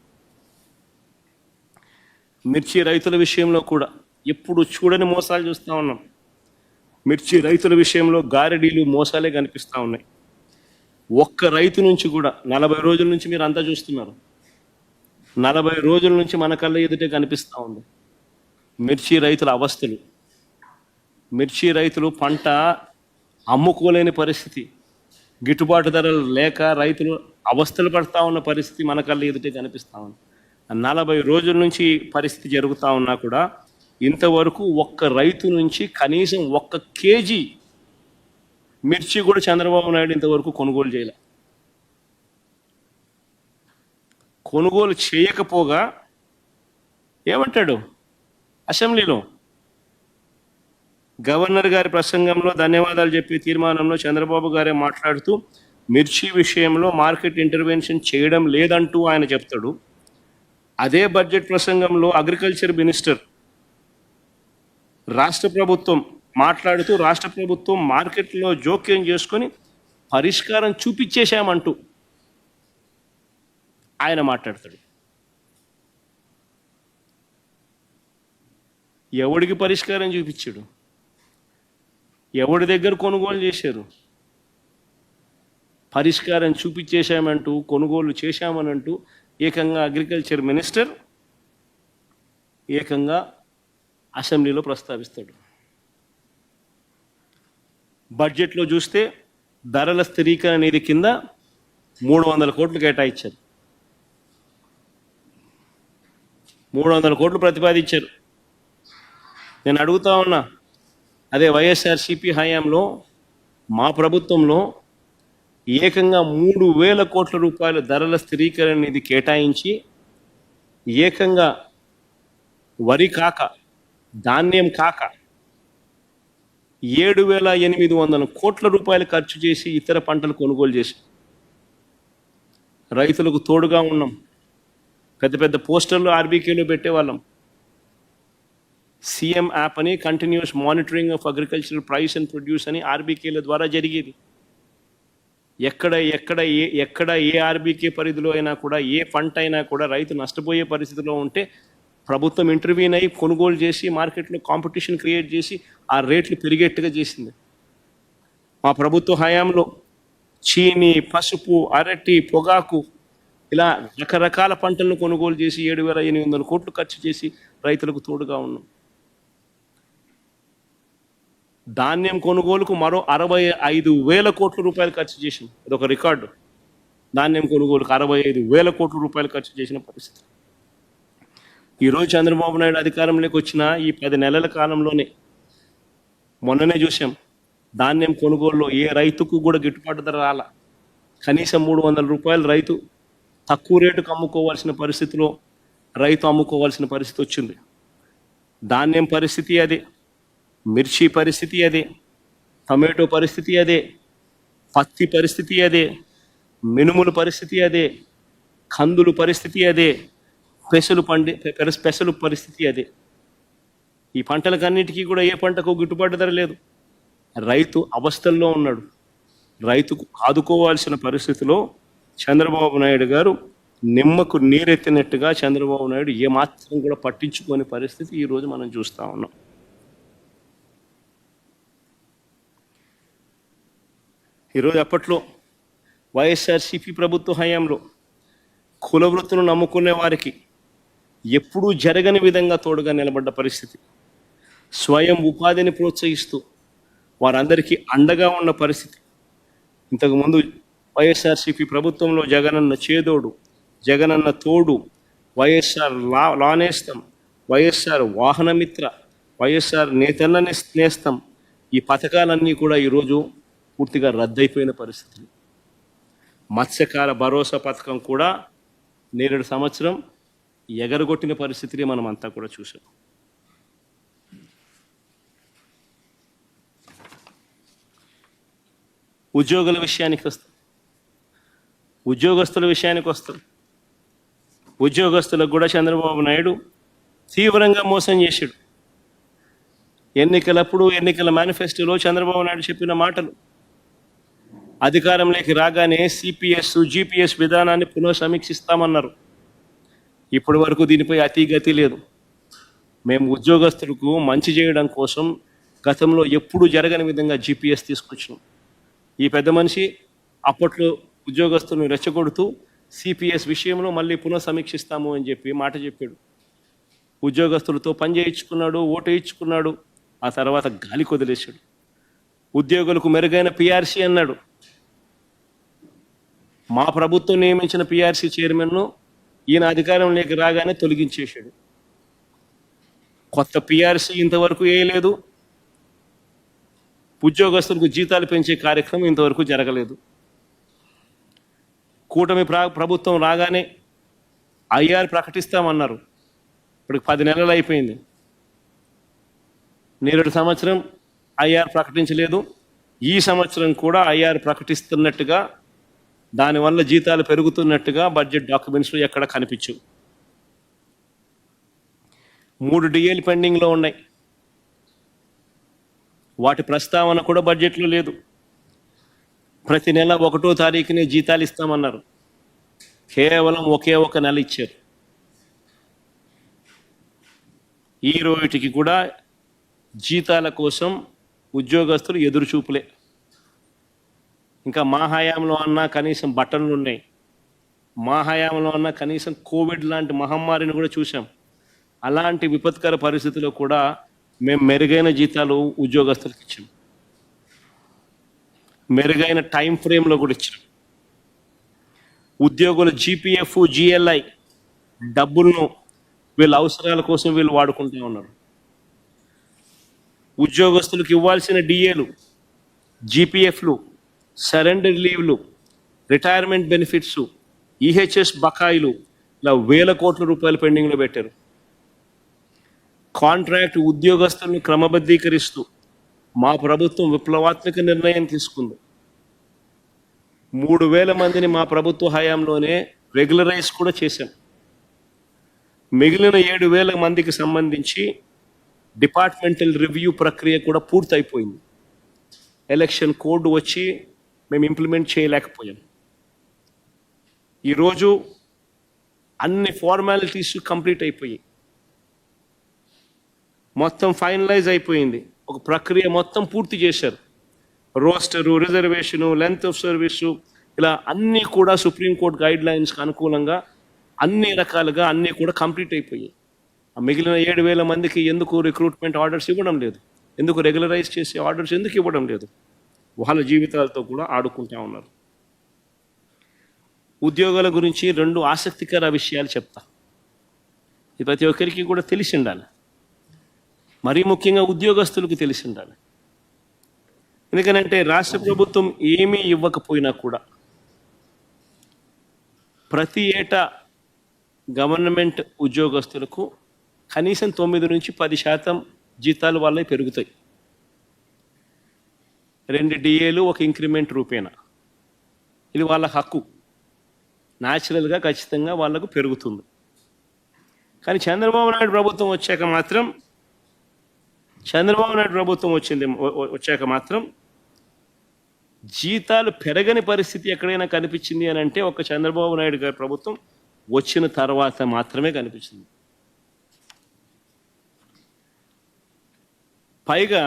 మిర్చి రైతుల విషయంలో కూడా ఎప్పుడు చూడని మోసాలు చూస్తూ ఉన్నాం. మిర్చి రైతుల విషయంలో గారెడీలు, మోసాలే కనిపిస్తూ ఉన్నాయి. ఒక్క రైతు నుంచి కూడా 40 రోజుల నుంచి మీరు అంతా చూస్తున్నారు. 40 రోజుల నుంచి మన కళ్ళ ఎదుటే కనిపిస్తూ ఉంది మిర్చి రైతుల అవస్థలు. మిర్చి రైతులు పంట అమ్ముకోలేని పరిస్థితి, గిట్టుబాటు ధరలు లేక రైతులు అవస్థలు పడతా ఉన్న పరిస్థితి మన కళ్ళ ఎదుటే కనిపిస్తూ ఉంది. 40 రోజుల నుంచి పరిస్థితి జరుగుతూ ఉన్నా కూడా ఇంతవరకు ఒక్క రైతు నుంచి కనీసం 1 కేజీ మిర్చి కూడా చంద్రబాబు నాయుడు ఇంతవరకు కొనుగోలు చేయలే. కొనుగోలు చేయకపోగా ఏమంటాడు అసెంబ్లీలో? గవర్నర్ గారి ప్రసంగంలో ధన్యవాదాలు చెప్పే తీర్మానంలో చంద్రబాబు గారే మాట్లాడుతూ మిర్చి విషయంలో మార్కెట్ ఇంటర్వెన్షన్ చేయడం లేదంటూ ఆయన చెప్తాడు. అదే బడ్జెట్ ప్రసంగంలో అగ్రికల్చర్ మినిస్టర్ రాష్ట్ర ప్రభుత్వం మాట్లాడుతూ రాష్ట్ర ప్రభుత్వం మార్కెట్లో జోక్యం చేసుకొని పరిష్కారం చూపించేశామంటూ ఆయన మాట్లాడతాడు. ఎవడికి పరిష్కారం చూపించాడు? ఎవడి దగ్గర కొనుగోలు చేశారు? పరిష్కారం చూపించేశామంటూ కొనుగోలు చేశామనంటూ ఏకంగా అగ్రికల్చర్ మినిస్టర్ ఏకంగా అసెంబ్లీలో ప్రస్తావిస్తాడు. బడ్జెట్లో చూస్తే ధరల స్థిరీకరణ నిధి కింద 300 కోట్లు కేటాయించారు. 300 కోట్లు ప్రతిపాదించారు. నేను అడుగుతా ఉన్నా, అదే వైఎస్ఆర్సీపీ హయాంలో మా ప్రభుత్వంలో ఏకంగా 3,000 కోట్ల రూపాయల ధరల స్థిరీకరణ నిధి కేటాయించి ఏకంగా వరి కాక ధాన్యం కాక 7,800 కోట్ల రూపాయలు ఖర్చు చేసి ఇతర పంటలు కొనుగోలు చేసి రైతులకు తోడుగా ఉన్నాం. పెద్ద పెద్ద పోస్టర్లు ఆర్బీకేలో పెట్టేవాళ్ళం. సీఎం యాప్ అని continuous monitoring of agricultural price and produce అని ఆర్బీకేల ద్వారా జరిగేది. ఎక్కడ ఏ ఆర్బీకే పరిధిలో అయినా కూడా ఏ పంట అయినా కూడా రైతు నష్టపోయే పరిస్థితిలో ఉంటే ప్రభుత్వం ఇంటర్వ్యూన్ అయ్యి కొనుగోలు చేసి మార్కెట్లో కాంపిటీషన్ క్రియేట్ చేసి ఆ రేట్లు పెరిగేట్టుగా చేసింది. మా ప్రభుత్వ హయాంలో చీని, పసుపు, అరటి, పొగాకు ఇలా రకరకాల పంటలను కొనుగోలు చేసి 7,800 కోట్లు ఖర్చు చేసి రైతులకు తోడుగా ఉన్నాం. ధాన్యం కొనుగోలుకు మరో 65,000 కోట్ల రూపాయలు ఖర్చు చేసాం. ఇదొక రికార్డు. ధాన్యం కొనుగోలుకు 65,000 కోట్ల రూపాయలు ఖర్చు చేసిన పరిస్థితి. ఈరోజు చంద్రబాబు నాయుడు అధికారంలోకి వచ్చిన ఈ 10 నెలల కాలంలోనే మొన్ననే చూసాం, ధాన్యం కొనుగోలులో ఏ రైతుకు కూడా గిట్టుబాటు ధర రాల. కనీసం 300 రూపాయలు రైతు తక్కువ రేటుకు అమ్ముకోవాల్సిన పరిస్థితిలో రైతు అమ్ముకోవాల్సిన పరిస్థితి వచ్చింది. ధాన్యం పరిస్థితి అదే, మిర్చి పరిస్థితి అదే, టొమాటో పరిస్థితి అదే, పత్తి పరిస్థితి అదే, మినుముల పరిస్థితి అదే, కందులు పరిస్థితి అదే, పెసలు పరిస్థితి అదే. ఈ పంటలకన్నిటికీ కూడా ఏ పంటకు గిట్టుబాటు ధర లేదు. రైతు అవస్థల్లో ఉన్నాడు. రైతుకు ఆదుకోవాల్సిన పరిస్థితిలో చంద్రబాబు నాయుడు గారు నిమ్మకు నీరెత్తినట్టుగా చంద్రబాబు నాయుడు ఏమాత్రం కూడా పట్టించుకోని పరిస్థితి ఈరోజు మనం చూస్తూ ఉన్నాం. ఈరోజు అప్పట్లో వైఎస్ఆర్సీపీ ప్రభుత్వ హయాంలో కుల వృత్తులను నమ్ముకునే వారికి ఎప్పుడూ జరగని విధంగా తోడుగా నిలబడ్డ పరిస్థితి. స్వయం ఉపాధిని ప్రోత్సహిస్తూ వారందరికీ అండగా ఉన్న పరిస్థితి. ఇంతకుముందు వైఎస్ఆర్సీపీ ప్రభుత్వంలో జగనన్న చేదోడు, జగనన్న తోడు, వైఎస్ఆర్ లానేస్తం, వైఎస్ఆర్ వాహనమిత్ర, వైఎస్ఆర్ నేతన్న నేస్తం, ఈ పథకాలన్నీ కూడా ఈరోజు పూర్తిగా రద్దయిపోయిన పరిస్థితులు. మత్స్యకార భరోసా పథకం కూడా 7 సంవత్సరం ఎగరగొట్టిన పరిస్థితిని మనం అంతా కూడా చూసాం. ఉద్యోగుల విషయానికి వస్తాం, ఉద్యోగస్తుల విషయానికి వస్తాం. ఉద్యోగస్తులకు కూడా చంద్రబాబు నాయుడు తీవ్రంగా మోసం చేశాడు. ఎన్నికలప్పుడు ఎన్నికల మేనిఫెస్టోలో చంద్రబాబు నాయుడు చెప్పిన మాటలు, అధికారంలోకి రాగానే సిపిఎస్, జిపిఎస్ విధానాన్ని పునఃసమీక్షిస్తామన్నారు. ఇప్పటి వరకు దీనిపై అతిగతి లేదు. మేము ఉద్యోగస్తులకు మంచి చేయడం కోసం గతంలో ఎప్పుడూ జరగని విధంగా జిపిఎస్ తీసుకొచ్చినాం. ఈ పెద్ద మనిషి అప్పట్లో ఉద్యోగస్తులను రెచ్చగొడుతూ సిపిఎస్ విషయంలో మళ్ళీ పునఃసమీక్షిస్తాము అని చెప్పి మాట చెప్పాడు. ఉద్యోగస్తులతో పని చేయించుకున్నాడు, ఓటు వేయించుకున్నాడు, ఆ తర్వాత గాలి కొదిలేశాడు. ఉద్యోగులకు మెరుగైన పిఆర్సీ అన్నాడు. మా ప్రభుత్వం నియమించిన పిఆర్సీ చైర్మన్ను ఈయన అధికారంలోకి రాగానే తొలగించేశాడు. కొత్త పిఆర్సీ ఇంతవరకు వేయలేదు. ఉద్యోగస్తులకు జీతాలు పెంచే కార్యక్రమం ఇంతవరకు జరగలేదు. కూటమి ప్రభుత్వం రాగానే ఐఆర్ ప్రకటిస్తామన్నారు. ఇప్పుడు 10 నెలలు అయిపోయింది. నేరేడు సంవత్సరం ఐఆర్ ప్రకటించలేదు. ఈ సంవత్సరం కూడా ఐఆర్ ప్రకటిస్తున్నట్టుగా, దానివల్ల జీతాలు పెరుగుతున్నట్టుగా బడ్జెట్ డాక్యుమెంట్స్లో ఎక్కడ కనిపించవు. 3 డిఏలు పెండింగ్లో ఉన్నాయి. వాటి ప్రస్తావన కూడా బడ్జెట్లో లేదు. ప్రతి నెల 1వ తారీఖునే జీతాలు ఇస్తామన్నారు. కేవలం ఒకే ఒక నెల ఇచ్చారు. ఈ రోజుకి కూడా జీతాల కోసం ఉద్యోగస్తులు ఎదురుచూపులే. ఇంకా మా హయాంలో అన్నా కనీసం బట్టలు ఉన్నాయి. మా హయాంలో అన్నా కనీసం కోవిడ్ లాంటి మహమ్మారిని కూడా చూసాం. అలాంటి విపత్కర పరిస్థితుల్లో కూడా మేము మెరుగైన జీతాలు ఉద్యోగస్తులకు ఇచ్చాం. మెరుగైన టైం ఫ్రేమ్లో కూడా ఇచ్చాం. ఉద్యోగుల జీపీఎఫ్, జిఎల్ఐ డబ్బులను వీళ్ళ అవసరాల కోసం వీళ్ళు వాడుకుంటూ ఉన్నారు. ఉద్యోగస్తులకు ఇవ్వాల్సిన డిఏలు, జీపీఎఫ్లు, సరెండర్ లీవ్లు, రిటైర్మెంట్ బెనిఫిట్స్, ఈహెచ్ఎస్ బకాయిలు ఇలా వేల కోట్ల రూపాయలు పెండింగ్లో పెట్టారు. కాంట్రాక్ట్ ఉద్యోగస్తులను క్రమబద్ధీకరిస్తూ మా ప్రభుత్వం విప్లవాత్మక నిర్ణయం తీసుకుంది. 3,000 మందిని మా ప్రభుత్వ హయాంలోనే రెగ్యులరైజ్ కూడా చేశాం. మిగిలిన 7,000 మందికి సంబంధించి డిపార్ట్మెంటల్ రివ్యూ ప్రక్రియ కూడా పూర్తయిపోయింది. ఎలక్షన్ కోడ్ వచ్చి మేము ఇంప్లిమెంట్ చేయలేకపోయాం. ఈరోజు అన్ని ఫార్మాలిటీస్ కంప్లీట్ అయిపోయాయి. మొత్తం ఫైనలైజ్ అయిపోయింది. ఒక ప్రక్రియ మొత్తం పూర్తి చేశారు. Rooster, reservation, length of service, ఇలా అన్నీ కూడా సుప్రీంకోర్టు గైడ్ లైన్స్కి అనుకూలంగా అన్ని రకాలుగా అన్నీ కూడా కంప్లీట్ అయిపోయాయి. ఆ మిగిలిన 7,000 మందికి ఎందుకు రిక్రూట్మెంట్ ఆర్డర్స్ ఇవ్వడం లేదు? ఎందుకు రెగ్యులరైజ్ చేసే ఆర్డర్స్ ఎందుకు ఇవ్వడం లేదు? వాళ్ళ జీవితాలతో కూడా ఆడుకుంటా ఉన్నారు. ఉద్యోగాల గురించి 2 ఆసక్తికర విషయాలు చెప్తా. ఇది ప్రతి ఒక్కరికి కూడా తెలిసి ఉండాలి. మరీ ముఖ్యంగా ఉద్యోగస్తులకు తెలిసి ఉండాలి. ఎందుకనంటే రాష్ట్ర ప్రభుత్వం ఏమీ ఇవ్వకపోయినా కూడా ప్రతి ఏటా గవర్నమెంట్ ఉద్యోగస్తులకు కనీసం 9 నుంచి 10% జీతాలు వాళ్ళే పెరుగుతాయి. 2 డిఏలు, 1 ఇంక్రిమెంట్ రూపేణా. ఇది వాళ్ళ హక్కు. న్యాచురల్గా ఖచ్చితంగా వాళ్ళకు పెరుగుతుంది. కానీ చంద్రబాబు నాయుడు ప్రభుత్వం వచ్చాక మాత్రం జీతాలు పెరగని పరిస్థితి ఎక్కడైనా కనిపించింది అని అంటే ఒక చంద్రబాబు నాయుడు గారి ప్రభుత్వం వచ్చిన తర్వాత మాత్రమే కనిపించింది. పైగా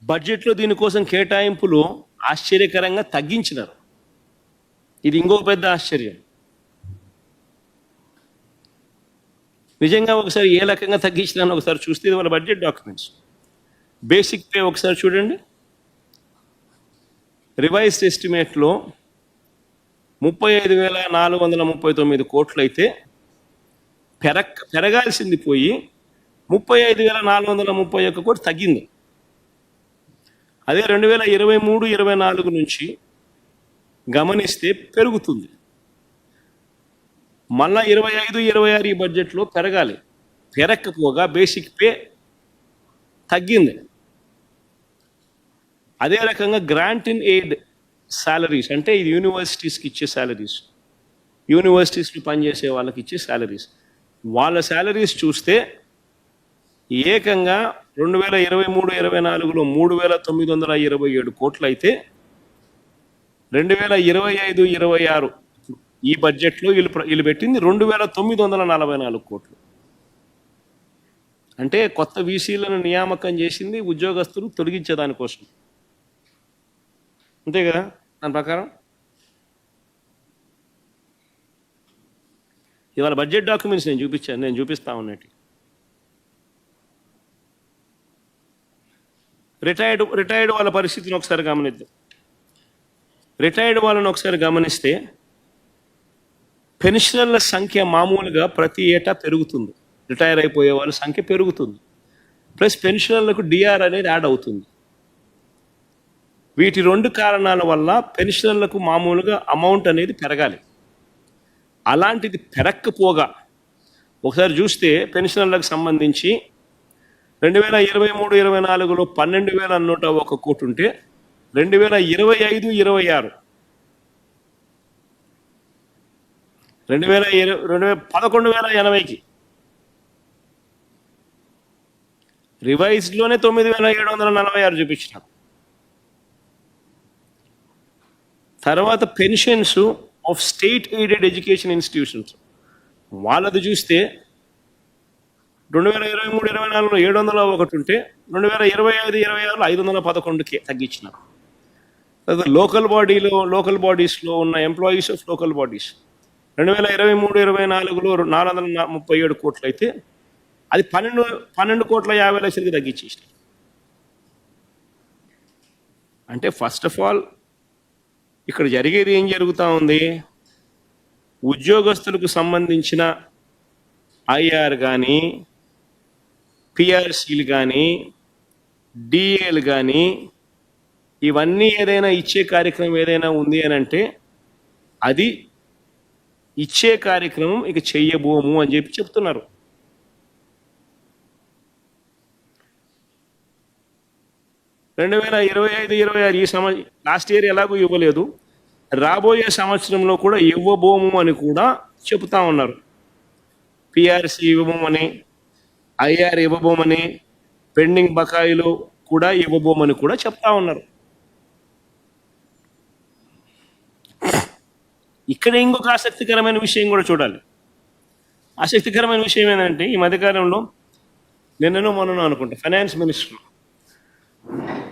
బడ్జెట్లో దీనికోసం కేటాయింపులు ఆశ్చర్యకరంగా తగ్గించినారు. ఇది ఇంకొక పెద్ద ఆశ్చర్యం. నిజంగా ఒకసారి ఏ రకంగా తగ్గించినాను ఒకసారి చూస్తే ఇది వాళ్ళ బడ్జెట్ డాక్యుమెంట్స్. బేసిక్ పే ఒకసారి చూడండి. రివైజ్డ్ ఎస్టిమేట్లో 35,439 కోట్లు అయితే పెరగాల్సింది పోయి 35,431 కోట్లు తగ్గింది. అదే 2023-24 నుంచి గమనిస్తే పెరుగుతుంది. మళ్ళా 25-26 ఈ బడ్జెట్లో పెరగాలి. పెరగకపోగా బేసిక్ పే తగ్గింది. అదే రకంగా గ్రాంట్ ఇన్ ఎయిడ్ శాలరీస్, అంటే ఇది యూనివర్సిటీస్కి ఇచ్చే శాలరీస్, యూనివర్సిటీస్లో పనిచేసే వాళ్ళకి ఇచ్చే శాలరీస్, వాళ్ళ శాలరీస్ చూస్తే ఏకంగా 2023-24లో 3,927 కోట్లు అయితే 2025-26 ఈ బడ్జెట్లో వీళ్ళు పెట్టింది 2,944 కోట్లు. అంటే కొత్త వీసీలను నియామకం చేసింది ఉద్యోగస్తులు తొలగించేదానికోసం. అంతే కదా? దాని ప్రకారం ఇవాళ బడ్జెట్ డాక్యుమెంట్స్ నేను చూపిస్తా ఉన్నట్టు. రిటైర్డ్ వాళ్ళ పరిస్థితిని ఒకసారి గమనిద్దాం. రిటైర్డ్ వాళ్ళని ఒకసారి గమనిస్తే పెన్షనర్ల సంఖ్య మామూలుగా ప్రతి ఏటా పెరుగుతుంది. రిటైర్ అయిపోయే వాళ్ళ సంఖ్య పెరుగుతుంది. ప్లస్ పెన్షనర్లకు డిఆర్ అనేది యాడ్ అవుతుంది. వీటి రెండు కారణాల వల్ల పెన్షనర్లకు మామూలుగా అమౌంట్ అనేది పెరగాలి. అలాంటిది పెరక్కపోగా ఒకసారి చూస్తే పెన్షనర్లకు సంబంధించి 2023-24లో 12,101 కోట్లు ఉంటే 2025-26 11,080కి రివైజ్లోనే 9,746 చూపించినారు. తర్వాత pensions of state aided education institutions వాళ్ళది చూస్తే 2023-24లో 701 ఉంటే 2025-26లో 511కి తగ్గించినారు. తర్వాత లోకల్ బాడీస్లో ఉన్న ఎంప్లాయీస్ ఆఫ్ లోకల్ బాడీస్ 2023-24లో 437 కోట్లు అయితే అది 12,50,00,000కి తగ్గించేసినారు. అంటే ఫస్ట్ ఆఫ్ ఆల్ ఇక్కడ జరిగేది ఏం జరుగుతూ ఉంది? ఉద్యోగస్తులకు సంబంధించిన ఐఆర్ కానీ, పిఆర్సీలు కానీ, డిఏలు కానీ ఇవన్నీ ఏదైనా ఇచ్చే కార్యక్రమం ఏదైనా ఉంది అని అంటే అది ఇచ్చే కార్యక్రమం ఇక చెయ్యబోము అని చెప్పి చెప్తున్నారు. రెండు 2025-26 లాస్ట్ ఇయర్ ఎలాగూ ఇవ్వలేదు, రాబోయే సంవత్సరంలో కూడా ఇవ్వబోము అని కూడా చెబుతా ఉన్నారు. పిఆర్సీ ఇవ్వబోమని, ఐఆర్ ఇవ్వబోమని, పెండింగ్ బకాయిలు కూడా ఇవ్వబోమని కూడా చెప్తా ఉన్నారు. ఇక్కడ ఇంకొక ఆసక్తికరమైన విషయం కూడా చూడాలి. ఆసక్తికరమైన విషయం ఏంటంటే ఈ మధ్యకాలంలో నిన్ననో మొన్ననో అనుకుంటా ఫైనాన్స్ మినిస్టర్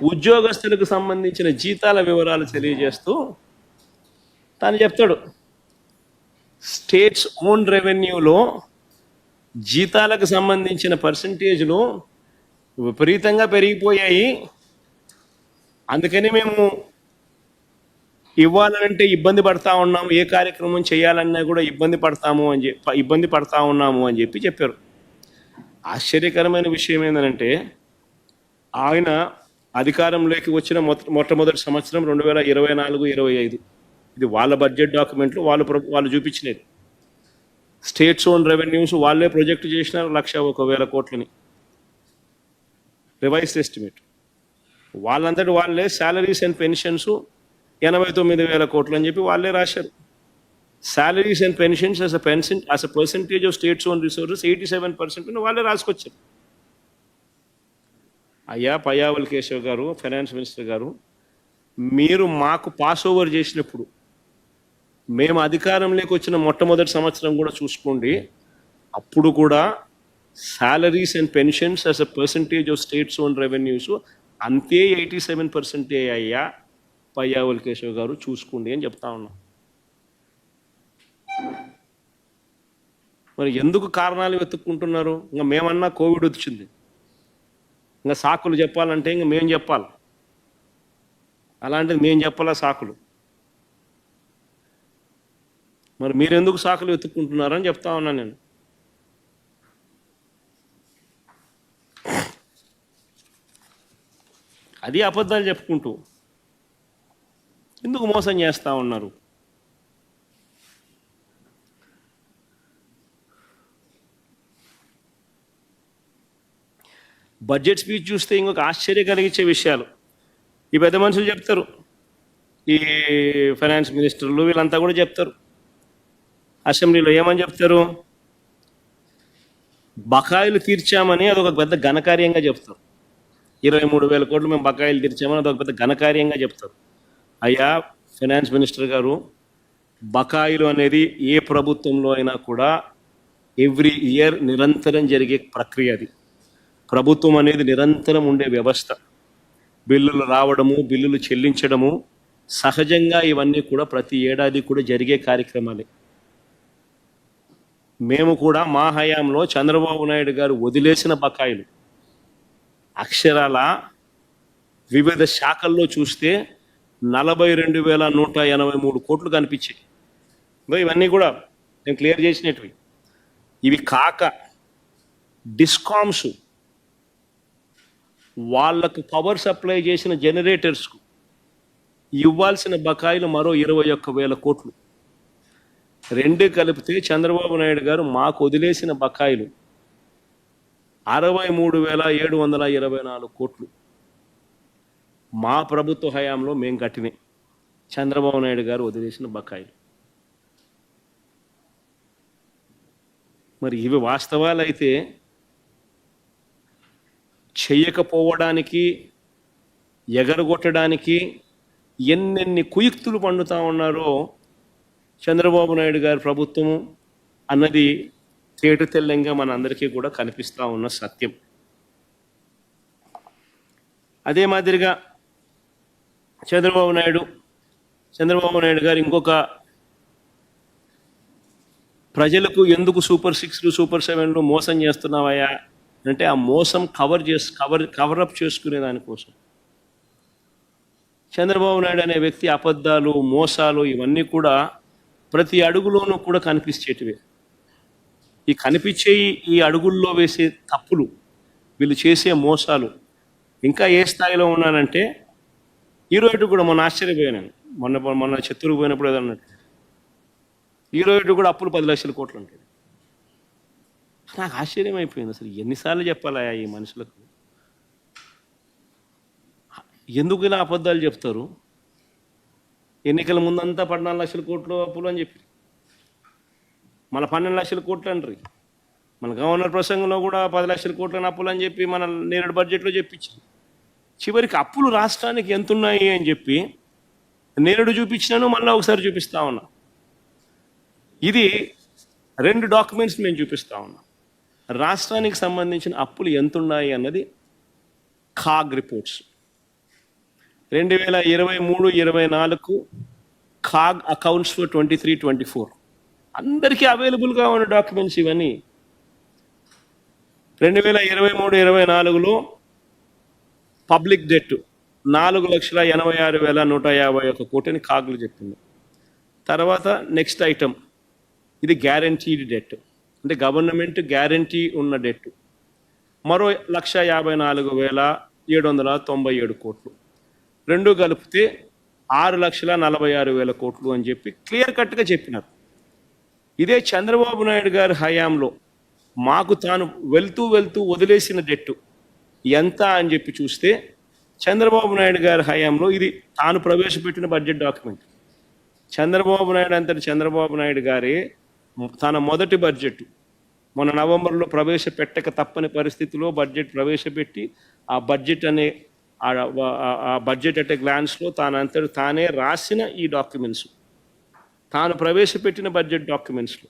ఉద్యోగస్తులకు సంబంధించిన జీతాల వివరాలు తెలియజేస్తూ తాను చెప్తాడు, స్టేట్స్ ఓన్ రెవెన్యూలో జీతాలకు సంబంధించిన పర్సంటేజ్లు విపరీతంగా పెరిగిపోయాయి, అందుకని మేము ఇవ్వాలంటే ఇబ్బంది పడతా ఉన్నాము, ఏ కార్యక్రమం చేయాలన్నా కూడా ఇబ్బంది పడతా ఉన్నాము అని చెప్పారు. ఆశ్చర్యకరమైన విషయం ఏంటంటే ఆయన అధికారంలోకి వచ్చిన మొట్టమొదటి సంవత్సరం 2024-25 ఇది వాళ్ళ బడ్జెట్ డాక్యుమెంట్లు వాళ్ళు చూపించినది. స్టేట్స్ ఓన్ రెవెన్యూస్ వాళ్ళే ప్రొజెక్ట్ చేసినారు 1,01,000 కోట్లని రివైజ్డ్ ఎస్టిమేట్. వాళ్ళంతటి వాళ్ళే శాలరీస్ అండ్ పెన్షన్స్ 89,000 కోట్లు అని చెప్పి వాళ్ళే రాశారు. Salaries and pensions as a percentage of states own resources 87% వాళ్ళే రాసుకొచ్చారు. అయ్యా పయ్యావుల కేశవ్ గారు, ఫైనాన్స్ మినిస్టర్ గారు, మీరు మాకు పాస్ ఓవర్ చేసినప్పుడు మేము అధికారంలోకి వచ్చిన మొట్టమొదటి సంవత్సరం కూడా చూసుకోండి, అప్పుడు కూడా salaries and pensions as a percentage of states own revenues అంతే 87% అయ్యా పయ్యావుల కేశవ్ గారు చూసుకోండి అని చెప్తా ఉన్నాం. మరి ఎందుకు కారణాలు వెతుక్కుంటున్నారు? ఇంకా మేమన్నా కోవిడ్ వచ్చింది, ఇంకా సాకులు చెప్పాలంటే ఇంకా మేము చెప్పాలి, అలాంటిది మేము చెప్పాలా సాకులు? మరి మీరెందుకు సాకులు వెతుక్కుంటున్నారని చెప్తా ఉన్నాను నేను. అది అబద్ధాలు చెప్పుకుంటూ ఎందుకు మోసం చేస్తూ ఉన్నారు? బడ్జెట్ స్పీచ్ చూస్తే ఇంకొక ఆశ్చర్యం కలిగించే విషయాలు ఈ పెద్ద మనుషులు చెప్తారు, ఈ ఫైనాన్స్ మినిస్టర్లు వీళ్ళంతా కూడా చెప్తారు. అసెంబ్లీలో ఏమని చెప్తారు? బకాయిలు తీర్చామని అదొక పెద్ద ఘనకార్యంగా చెప్తారు. 23,000 కోట్లు మేము బకాయిలు తీర్చామని అదొక పెద్ద ఘనకార్యంగా చెప్తారు. అయ్యా ఫైనాన్స్ మినిస్టర్ గారు, బకాయిలు అనేది ఏ ప్రభుత్వంలో అయినా కూడా ఎవ్రీ ఇయర్ నిరంతరం జరిగే ప్రక్రియ. అది ప్రభుత్వం అనేది నిరంతరం ఉండే వ్యవస్థ. బిల్లులు రావడము, బిల్లులు చెల్లించడము సహజంగా ఇవన్నీ కూడా ప్రతి ఏడాది కూడా జరిగే కార్యక్రమాలే. మేము కూడా మా హయాంలో చంద్రబాబు నాయుడు గారు వదిలేసిన బకాయిలు అక్షరాల వివిధ శాఖల్లో చూస్తే 42,183 కోట్లు కనిపించాయి. ఇవన్నీ కూడా నేను క్లియర్ చేసినవి. ఇవి కాక డిస్కామ్స్ వాళ్ళకు పవర్ సప్లై చేసిన జనరేటర్స్కు ఇవ్వాల్సిన బకాయిలు మరో 21,000 కోట్లు. రెండు కలిపితే చంద్రబాబు నాయుడు గారు మాకు వదిలేసిన బకాయిలు 63,724 కోట్లు మా ప్రభుత్వ హయాంలో మేము కట్టినాయి. చంద్రబాబు నాయుడు గారు వదిలేసిన బకాయిలు. మరి ఇవి వాస్తవాలైతే చెయ్యకపోవడానికి, ఎగరగొట్టడానికి ఎన్నెన్ని కుయుక్తులు పండుతూ ఉన్నారో చంద్రబాబు నాయుడు గారి ప్రభుత్వము అన్నది తేట తెల్లంగా మనందరికీ కూడా కనిపిస్తూ ఉన్న సత్యం. అదే మాదిరిగా చంద్రబాబు నాయుడు గారు ఇంకొక ప్రజలకు ఎందుకు సూపర్ 6లు సూపర్ 7లు మోసం చేస్తున్నావయ్యా అంటే ఆ మోసం కవరప్ చేసుకునే దానికోసం. చంద్రబాబు నాయుడు అనే వ్యక్తి అబద్ధాలు, మోసాలు ఇవన్నీ కూడా ప్రతి అడుగులోనూ కూడా కనిపించేటివే. ఈ కనిపించే ఈ అడుగుల్లో వేసే తప్పులు, వీళ్ళు చేసే మోసాలు ఇంకా ఏ స్థాయిలో ఉన్నానంటే ఈరోజు కూడా మొన్న ఆశ్చర్యపోయాను. మొన్న చిత్తూరుకు పోయినప్పుడు ఏదన్నట్టు ఈరోజు కూడా అప్పులు 10 లక్షల కోట్లు ఉంటాయి. నాకు ఆశ్చర్యం అయిపోయింది. అసలు ఎన్నిసార్లు చెప్పాలా ఈ మనుషులకు? ఎందుకు ఇలా అబద్ధాలు చెప్తారు? ఎన్నికల ముందంతా 14 లక్షల కోట్లు అప్పులు అని చెప్పి మన 12 లక్షల కోట్లు అంటారు. మన గవర్నర్ ప్రసంగంలో కూడా 10 లక్షల కోట్ల అప్పులు అని చెప్పి మన నేరేడు బడ్జెట్లో చెప్పించింది. చివరికి అప్పులు రాష్ట్రానికి ఎంత ఉన్నాయి అని చెప్పి నేరేడు చూపించినాను, మళ్ళీ ఒకసారి చూపిస్తా ఉన్నా. ఇది 2 డాక్యుమెంట్స్ మేము చూపిస్తా ఉన్నా. రాష్ట్రానికి సంబంధించిన అప్పులు ఎంత ఉన్నాయి అన్నది CAG reports 2023-24 CAG accounts for 23-24 అందరికీ అవైలబుల్గా ఉన్న డాక్యుమెంట్స్ ఇవన్నీ. 2023-24లో పబ్లిక్ డెట్ 4,86,151 కోటిని కాగులు చెప్పింది. తర్వాత నెక్స్ట్ ఐటమ్, ఇది గ్యారంటీడ్ డెట్, అంటే గవర్నమెంట్ గ్యారంటీ ఉన్న డెట్ మరో 1,54,797 కోట్లు. రెండు కలిపితే 6,46,000 కోట్లు అని చెప్పి క్లియర్ కట్గా చెప్పినారు. ఇదే చంద్రబాబు నాయుడు గారి హయాంలో మాకు తాను వెళ్తూ వదిలేసిన డెట్టు ఎంత అని చెప్పి చూస్తే చంద్రబాబు నాయుడు గారి హయాంలో ఇది తాను ప్రవేశపెట్టిన బడ్జెట్ డాక్యుమెంట్. చంద్రబాబు నాయుడు గారే తన మొదటి బడ్జెట్ మొన్న నవంబర్లో ప్రవేశపెట్టక తప్పని పరిస్థితిలో బడ్జెట్ ప్రవేశపెట్టి ఆ బడ్జెట్ అట్ గ్లాన్స్లో తానే రాసిన ఈ డాక్యుమెంట్స్, తాను ప్రవేశపెట్టిన బడ్జెట్ డాక్యుమెంట్స్లో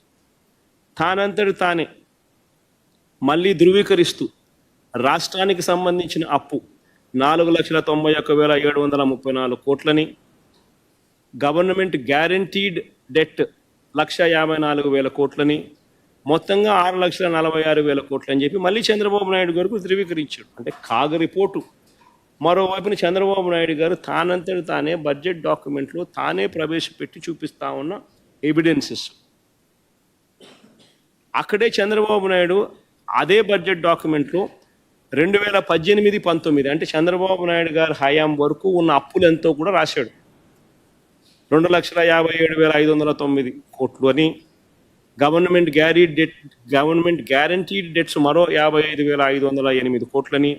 తానే మళ్ళీ ధృవీకరిస్తూ రాష్ట్రానికి సంబంధించిన అప్పు 4,91,734 కోట్లని, గవర్నమెంట్ గ్యారంటీడ్ డెట్ 1,54,000 కోట్లని, మొత్తంగా 6,46,000 కోట్లు అని చెప్పి మళ్ళీ చంద్రబాబు నాయుడు గారికి ధృవీకరించాడు. అంటే కాగ్ రిపోర్టు. మరోవైపున చంద్రబాబు నాయుడు గారు తానే బడ్జెట్ డాక్యుమెంట్లో తానే ప్రవేశపెట్టి చూపిస్తా ఉన్న ఎవిడెన్సెస్. అక్కడే చంద్రబాబు నాయుడు అదే బడ్జెట్ డాక్యుమెంట్లో 2018-19 అంటే చంద్రబాబు నాయుడు గారి హయాం వరకు ఉన్న అప్పులు ఎంతో కూడా రాశాడు. 2,57,509 కోట్లు అని, గవర్నమెంట్ గ్యారంటీడ్ డెట్స్ మరో 55,508 కోట్లని,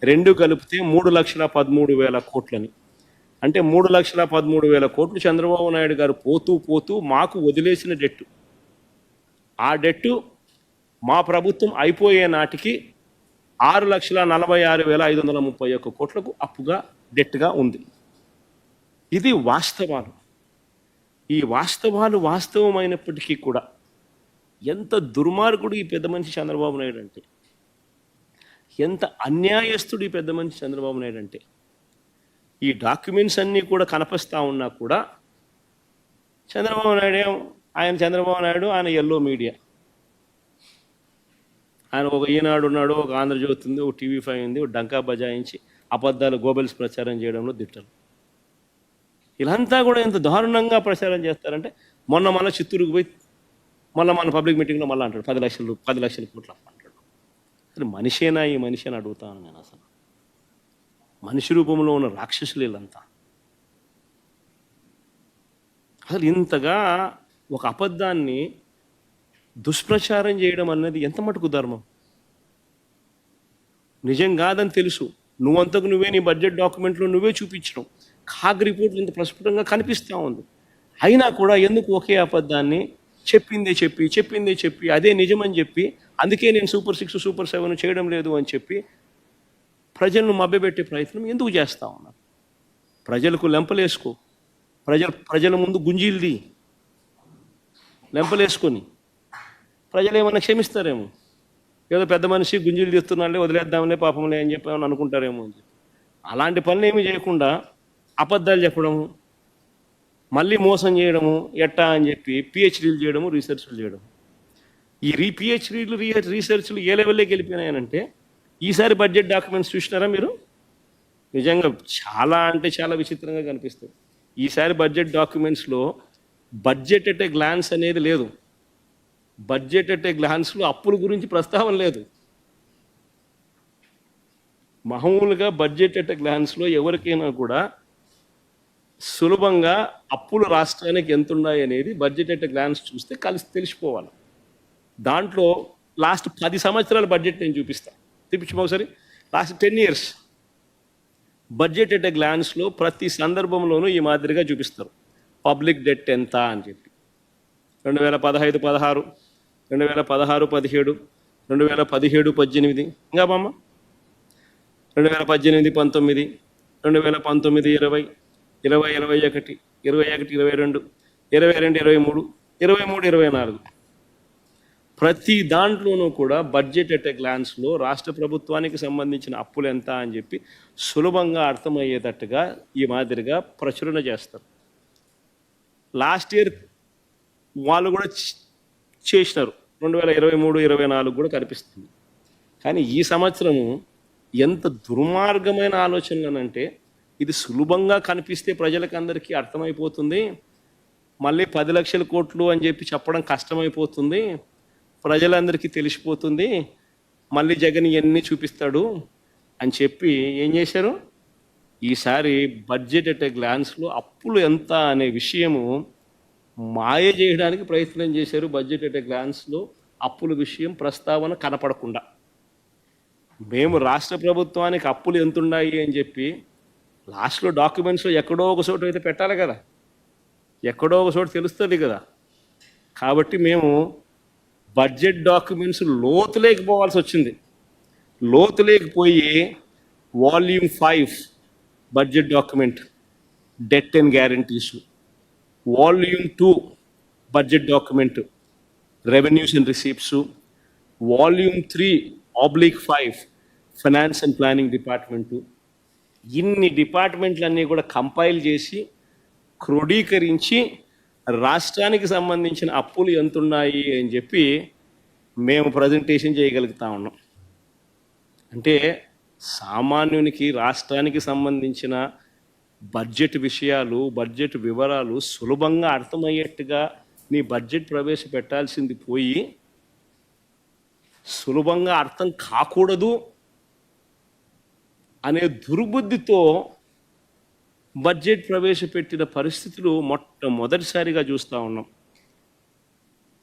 రెండు కలిపితే 3,13,000 కోట్లని. అంటే 3,13,000 కోట్లు చంద్రబాబు నాయుడు గారు పోతూ మాకు వదిలేసిన డెట్టు. ఆ డెట్టు మా ప్రభుత్వం అయిపోయే నాటికి 6,46,531 కోట్లకు అప్పుగా డెట్గా ఉంది. ఇది వాస్తవాలు. ఈ వాస్తవాలు వాస్తవమైనప్పటికీ కూడా ఎంత దుర్మార్గుడు ఈ పెద్ద మనిషి చంద్రబాబు నాయుడు అంటే, ఎంత అన్యాయస్తుడు ఈ పెద్ద మనిషి చంద్రబాబు నాయుడు అంటే, ఈ డాక్యుమెంట్స్ అన్నీ కూడా కనపస్తా ఉన్నా కూడా చంద్రబాబు నాయుడు ఆయన ఎల్లో మీడియా, ఆయన ఒక ఈనాడు ఉన్నాడు, ఒక ఆంధ్రజ్యోతి ఉంది, ఒక టీవీ5 ఉంది, ఒక డంకా బజాయించి అబద్ధాలు గోబెల్స్ ప్రచారం చేయడంలో దిట్టలు. ఇలాంతా కూడా ఎంత దారుణంగా ప్రచారం చేస్తారంటే మన చిత్తూరుకు పోయి మన పబ్లిక్ మీటింగ్లో మళ్ళీ అంటాడు 10 లక్షల కోట్లు అంటాడు. అసలు మనిషేనా ఈ మనిషి అని అడుగుతాను నేను. అసలు మనిషి రూపంలో ఉన్న రాక్షసులు వీళ్ళంతా. అసలు ఇంతగా ఒక అబద్ధాన్ని దుష్ప్రచారం చేయడం అనేది ఎంత మటుకు ధర్మం? నిజం కాదని తెలుసు, నువ్వంతకు నువ్వే నీ బడ్జెట్ డాక్యుమెంట్లో నువ్వే చూపించడం, కాగ్ రిపోర్ట్లు ఇంత ప్రస్ఫుటంగా కనిపిస్తూ ఉంది. అయినా కూడా ఎందుకు ఒకే అబద్ధాన్ని చెప్పిందే చెప్పి అదే నిజమని చెప్పి, అందుకే నేను సూపర్ 6 సూపర్ 7 చేయడం లేదు అని చెప్పి ప్రజలను మభ్యపెట్టే ప్రయత్నం ఎందుకు చేస్తూ ఉన్నారు? ప్రజలకు లెంపలేసుకో, ప్రజల ముందు గుంజీల్ది లెంపలేసుకొని ప్రజలు ఏమన్నా క్షమిస్తారేమో, ఏదో పెద్ద మనిషి గుంజీలు తీస్తున్నాళ్ళే వదిలేద్దాంలే పాపంలే అని చెప్పి ఏమని అనుకుంటారేమో అని చెప్పి అలాంటి పనులు ఏమీ చేయకుండా అబద్ధాలు చెప్పడము, మళ్ళీ మోసం చేయడము, ఎట్టా అని చెప్పి పిహెచ్డీలు చేయడము, రీసెర్చ్లు చేయడం. ఈ పిహెచ్డీలు రీసెర్చ్లు ఏ లెవెల్లోకి వెళ్ళిపోయినాయనంటే, ఈసారి బడ్జెట్ డాక్యుమెంట్స్ చూసినారా మీరు? నిజంగా చాలా అంటే చాలా విచిత్రంగా కనిపిస్తుంది. ఈసారి బడ్జెట్ డాక్యుమెంట్స్లో బడ్జెట్ ఎట్ ఏ గ్లాన్స్ అనేది లేదు. బడ్జెట్ ఎట్ ఏ గ్లాన్స్లో అప్పుల గురించి ప్రస్తావన లేదు. మామూలుగా బడ్జెట్ ఎట్ ఏ గ్లాన్స్లో ఎవరికైనా కూడా సులభంగా అప్పులు రాష్ట్రానికి ఎంత ఉన్నాయి అనేది బడ్జెట్ ఎట్ ఏ గ్లాన్స్ చూస్తే తెలిసిపోవాలి. దాంట్లో లాస్ట్ 10 సంవత్సరాల బడ్జెట్ నేను చూపిస్తాను. చూపించమో ఒకసారి. Last 10 years budget at a గ్లాన్స్లో ప్రతి సందర్భంలోనూ ఈ మాదిరిగా చూపిస్తారు. పబ్లిక్ డెట్ ఎంత అని చెప్పి 2015-16, 2016-17, 2017-18, ఇంకా బామ్మ 2018-19, 2019-20, 20-21, 21-22, 22-23, 23-24 ప్రతి దాంట్లోనూ కూడా బడ్జెట్ ఎట్ ఏ గ్లాన్స్లో రాష్ట్ర ప్రభుత్వానికి సంబంధించిన అప్పులు ఎంత అని చెప్పి సులభంగా అర్థమయ్యేటట్టుగా ఈ మాదిరిగా ప్రచురణ చేస్తారు. లాస్ట్ ఇయర్ వాళ్ళు కూడా చేసినారు, 2023-24 కూడా కనిపిస్తుంది. కానీ ఈ సంవత్సరము ఎంత దుర్మార్గమైన ఆలోచనలనంటే, ఇది సులభంగా కనిపిస్తే ప్రజలకు అందరికీ అర్థమైపోతుంది, మళ్ళీ 10 లక్షల కోట్లు అని చెప్పి చెప్పడం కష్టమైపోతుంది, ప్రజలందరికీ తెలిసిపోతుంది, మళ్ళీ జగన్ ఇవన్నీ చూపిస్తాడు అని చెప్పి ఏం చేశారు, ఈసారి బడ్జెట్ ఎట్ ఏ గ్లాన్స్లో అప్పులు ఎంత అనే విషయము మాయ చేయడానికి ప్రయత్నం చేశారు. బడ్జెట్ ఎట్ ఏ గ్లాన్స్లో అప్పుల విషయం ప్రస్తావన కనపడకుండా, మేము రాష్ట్ర ప్రభుత్వానికి అప్పులు ఎంత ఉన్నాయి అని చెప్పి లాస్ట్లో డాక్యుమెంట్స్లో ఎక్కడో ఒక చోటు అయితే పెట్టాలి కదా, ఎక్కడో ఒక చోటు తెలుస్తుంది కదా. కాబట్టి మేము బడ్జెట్ డాక్యుమెంట్స్ లోతులేకపోవాల్సి వచ్చింది. లోతులేకపోయి volume 5 budget document debt and guarantees, volume 2 budget document revenues and receipts, volume 3/5 finance and planning department, ఇన్ని డిపార్ట్మెంట్లన్నీ కూడా కంపైల్ చేసి క్రోడీకరించి రాష్ట్రానికి సంబంధించిన అప్పులు ఎంతున్నాయి అని చెప్పి మేము ప్రజెంటేషన్ చేయగలుగుతా ఉన్నాం. అంటే సామాన్యునికి రాష్ట్రానికి సంబంధించిన బడ్జెట్ విషయాలు, బడ్జెట్ వివరాలు సులభంగా అర్థమయ్యేట్టుగా నీ బడ్జెట్ ప్రవేశపెట్టాల్సింది పోయి, సులభంగా అర్థం కాకూడదు అనే దుర్బుద్ధితో బడ్జెట్ ప్రవేశపెట్టిన పరిస్థితులు మొట్టమొదటిసారిగా చూస్తూ ఉన్నాం.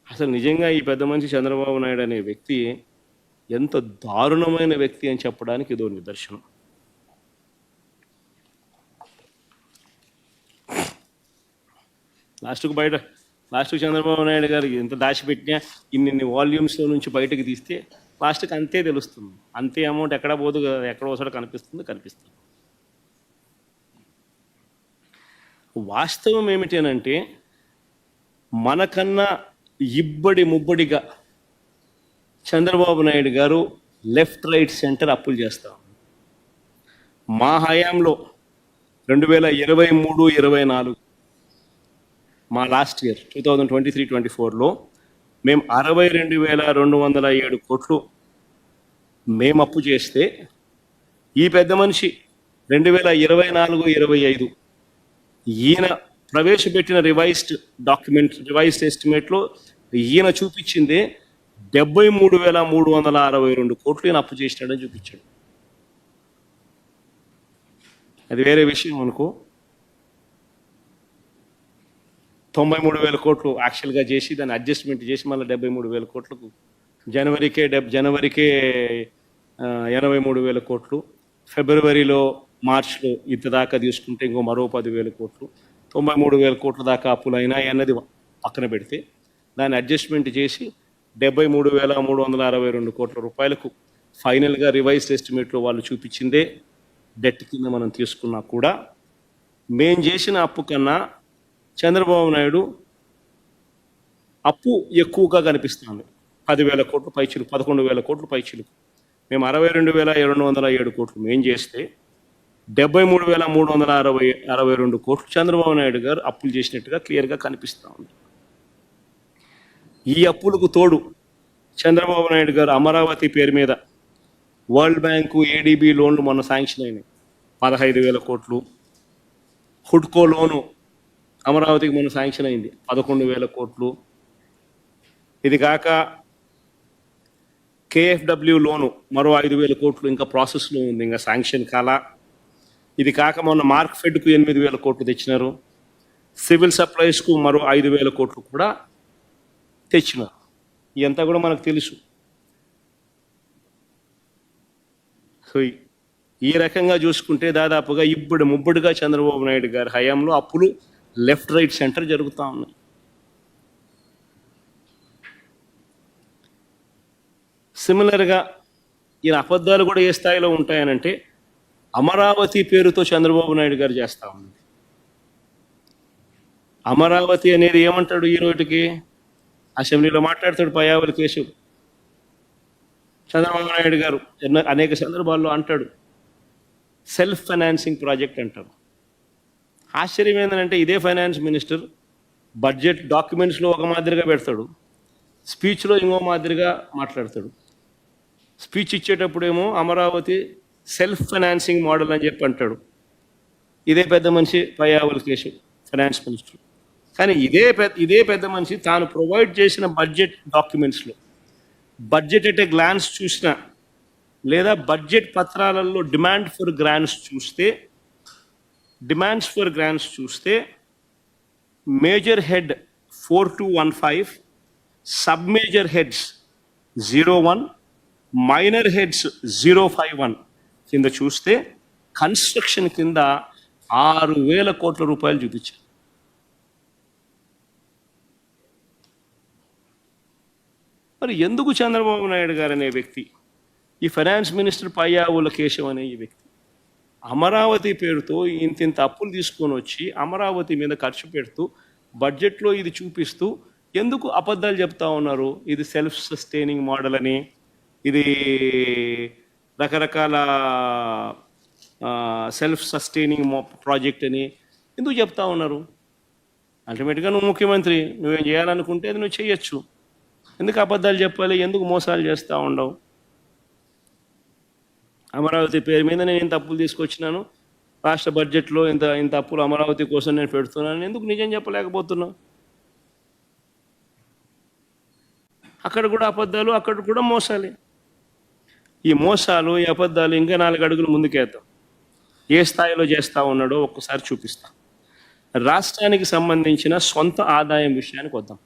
అసలు నిజంగా ఈ పెద్ద మనిషి చంద్రబాబు నాయుడు అనే వ్యక్తి ఎంత దారుణమైన వ్యక్తి అని చెప్పడానికి ఇదో నిదర్శనం. లాస్ట్కు చంద్రబాబు నాయుడు గారికి ఎంత దాచిపెట్టినా ఇన్ని వాల్యూమ్స్లో నుంచి బయటకు తీస్తే లాస్ట్కి అంతే తెలుస్తుంది. అంతే అమౌంట్ ఎక్కడ పోదు కదా, ఎక్కడో ఒకసారి కనిపిస్తుంది. వాస్తవం ఏమిటనంటే, మనకన్నా ముబ్బడిగా చంద్రబాబు నాయుడు గారు లెఫ్ట్ రైట్ సెంటర్ అప్పులు చేస్తాం. మా హయాంలో 2023-24 మా లాస్ట్ ఇయర్ 2023-24లో మేము 62,207 కోట్లు మేము అప్పు చేస్తే, ఈ పెద్ద మనిషి 2024-25 ఈయన ప్రవేశపెట్టిన రివైజ్డ్ ఎస్టిమేట్లో ఈయన చూపించిందే 73,362 కోట్లు ఈయన అప్పు చేసినాడని చూపించాడు. అది వేరే విషయం అనుకో. 93,000 కోట్లు యాక్చువల్గా చేసి దాన్ని అడ్జస్ట్మెంట్ చేసి మళ్ళీ 73,000 కోట్లకు జనవరికే 83,000 కోట్లు, ఫిబ్రవరిలో మార్చ్లో ఇంత దాకా తీసుకుంటే ఇంకో మరో 10,000 కోట్లు, 93,000 కోట్ల దాకా అప్పులు అయినాయి అన్నది పక్కన పెడితే దాన్ని అడ్జస్ట్మెంట్ చేసి 73,362 కోట్ల రూపాయలకు ఫైనల్గా రివైజ్డ్ ఎస్టిమేట్లో వాళ్ళు చూపించిందే డెట్ కింద మనం తీసుకున్నా కూడా మేం చేసిన అప్పు కన్నా చంద్రబాబు నాయుడు అప్పు ఎక్కువగా కనిపిస్తుంది. 10,000 కోట్లు పైచిలుకు, 11,000 కోట్లు పైచిలుకు. మేము 62,207 కోట్లు మేం చేస్తే 73,362 కోట్లు చంద్రబాబు నాయుడు గారు అప్పులు చేసినట్టుగా క్లియర్గా కనిపిస్తూ ఉంది. ఈ అప్పులకు తోడు చంద్రబాబు నాయుడు గారు అమరావతి పేరు మీద వరల్డ్ బ్యాంకు, ఏడీబీ లోన్లు మొన్న శాంక్షన్ అయినాయి 15,000 కోట్లు. హుడ్కో లోను అమరావతికి మొన్న శాంక్షన్ అయింది 11,000 కోట్లు. ఇది కాక కేఎఫ్డబ్ల్యూ లోను మరో 5,000 కోట్లు ఇంకా ప్రాసెస్లో ఉంది, ఇంకా శాంక్షన్ కాల. ఇది కాక మొన్న మార్క్ ఫెడ్కు 8,000 కోట్లు తెచ్చినారు. సివిల్ సప్లైస్కు మరో 5,000 కోట్లు కూడా తెచ్చినారు. ఇదంతా కూడా మనకు తెలుసు. సో ఈ రకంగా చూసుకుంటే దాదాపుగా ఇప్పుడు ముబ్బడిగా చంద్రబాబు నాయుడు గారి హయాంలో అప్పులు లెఫ్ట్ రైట్ సెంటర్ జరుగుతూ ఉన్నాయి. సిమిలర్గా ఈయన అబద్ధాలు కూడా ఏ స్థాయిలో ఉంటాయనంటే అమరావతి పేరుతో చంద్రబాబు నాయుడు గారు చేస్తూ ఉంది. అమరావతి అనేది ఏమంటాడు ఈ రోజుకి అసెంబ్లీలో మాట్లాడతాడు పయ్యావుల కేశవ్. చంద్రబాబు నాయుడు గారు అనేక సందర్భాల్లో అంటాడు సెల్ఫ్ ఫైనాన్సింగ్ ప్రాజెక్ట్ అంటారు. ఆశ్చర్యం ఏంటంటే ఇదే ఫైనాన్స్ మినిస్టర్ బడ్జెట్ డాక్యుమెంట్స్లో ఒక మాదిరిగా పెడతాడు, స్పీచ్లో ఇంకో మాదిరిగా మాట్లాడతాడు. స్పీచ్ ఇచ్చేటప్పుడేమో అమరావతి సెల్ఫ్ ఫైనాన్సింగ్ మోడల్ అని చెప్పి అంటాడు. ఇదే పెద్ద మనిషి పయ్యావుల కేశవ్ ఫైనాన్స్ మినిస్టర్. కానీ ఇదే పెద్ద మనిషి తాను ప్రొవైడ్ చేసిన బడ్జెట్ డాక్యుమెంట్స్లో బడ్జెట్ ఎట్ ఏ గ్లాన్స్ చూసినా లేదా బడ్జెట్ పత్రాలలో డిమాండ్స్ ఫర్ గ్రాంట్స్ చూస్తే major head 4215, sub major heads 01, minor heads 051 కింద చూస్తే కన్స్ట్రక్షన్ కింద 6,000 కోట్ల రూపాయలు చూపించారు. మరి ఎందుకు చంద్రబాబు నాయుడు గారు అనే వ్యక్తి, ఈ ఫైనాన్స్ మినిస్టర్ పయ్యావుల కేశవ్ అనే ఈ వ్యక్తి అమరావతి పేరుతో ఇంత అప్పులు తీసుకొని వచ్చి అమరావతి మీద ఖర్చు పెడుతూ బడ్జెట్లో ఇది చూపిస్తూ ఎందుకు అబద్ధాలు చెప్తా ఉన్నారు? ఇది సెల్ఫ్ సస్టైనింగ్ మోడల్ అని, ఇది రకరకాల సెల్ఫ్ సస్టైనింగ్ ప్రాజెక్ట్ అని ఎందుకు చెప్తా ఉన్నారు? అల్టిమేట్గా నువ్వు ముఖ్యమంత్రి, నువ్వేం చేయాలనుకుంటే అది నువ్వు చేయొచ్చు. ఎందుకు అబద్ధాలు చెప్పాలి? ఎందుకు మోసాలు చేస్తూ ఉండవు? అమరావతి పేరు మీద నేను ఇంత అప్పులు తీసుకొచ్చినాను, రాష్ట్ర బడ్జెట్లో ఇంత అప్పులు అమరావతి కోసం నేను పెడుతున్నాను, ఎందుకు నిజం చెప్పలేకపోతున్నావు? అక్కడ కూడా అబద్ధాలు, అక్కడ కూడా మోసాలే. ఈ మోసాలు, ఈ అబద్ధాలు ఇంకా 4 అడుగులు ముందుకేద్దాం. ఏ స్థాయిలో చేస్తూ ఉన్నాడో ఒక్కసారి చూపిస్తా. రాష్ట్రానికి సంబంధించిన సొంత ఆదాయం విషయానికి వద్దాం.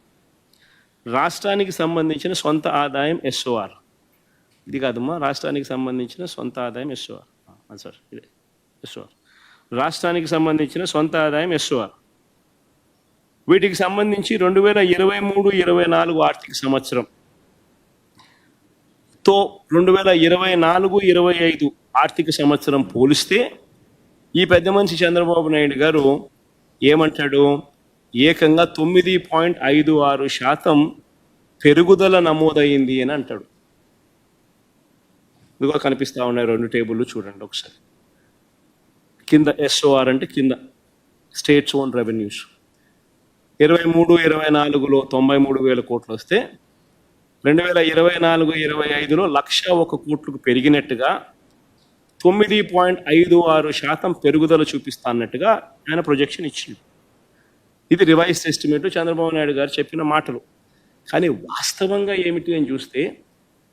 రాష్ట్రానికి సంబంధించిన సొంత ఆదాయం ఎస్ఓఆర్, ఇది కాదమ్మా, రాష్ట్రానికి సంబంధించిన సొంత ఆదాయం ఎస్ఓఆర్. సార్ ఇదే ఎస్ఓఆర్, రాష్ట్రానికి సంబంధించిన సొంత ఆదాయం ఎస్ఓఆర్. వీటికి సంబంధించి 2023-24 ఆర్థిక సంవత్సరంతో 2024-25 ఆర్థిక సంవత్సరం పోలిస్తే ఈ పెద్ద మనిషి చంద్రబాబు నాయుడు గారు ఏమంటాడు? ఏకంగా 9.56% పెరుగుదల నమోదైంది అని అంటాడు. ఇదిగో కనిపిస్తూ ఉన్నాయి 2 టేబుల్లు, చూడండి ఒకసారి. కింద ఎస్ఓఆర్ అంటే కింద స్టేట్స్ ఓన్ రెవెన్యూస్ 23-24లో 93,000 కోట్లు వస్తే 2024-25లో 1,01 కోట్లకు పెరిగినట్టుగా 9.56% పెరుగుదల చూపిస్తా అన్నట్టుగా ఆయన ప్రొజెక్షన్ ఇచ్చింది. ఇది రివైజ్డ్ ఎస్టిమేట్, చంద్రబాబు నాయుడు గారు చెప్పిన మాటలు. కానీ వాస్తవంగా ఏమిటి అని చూస్తే,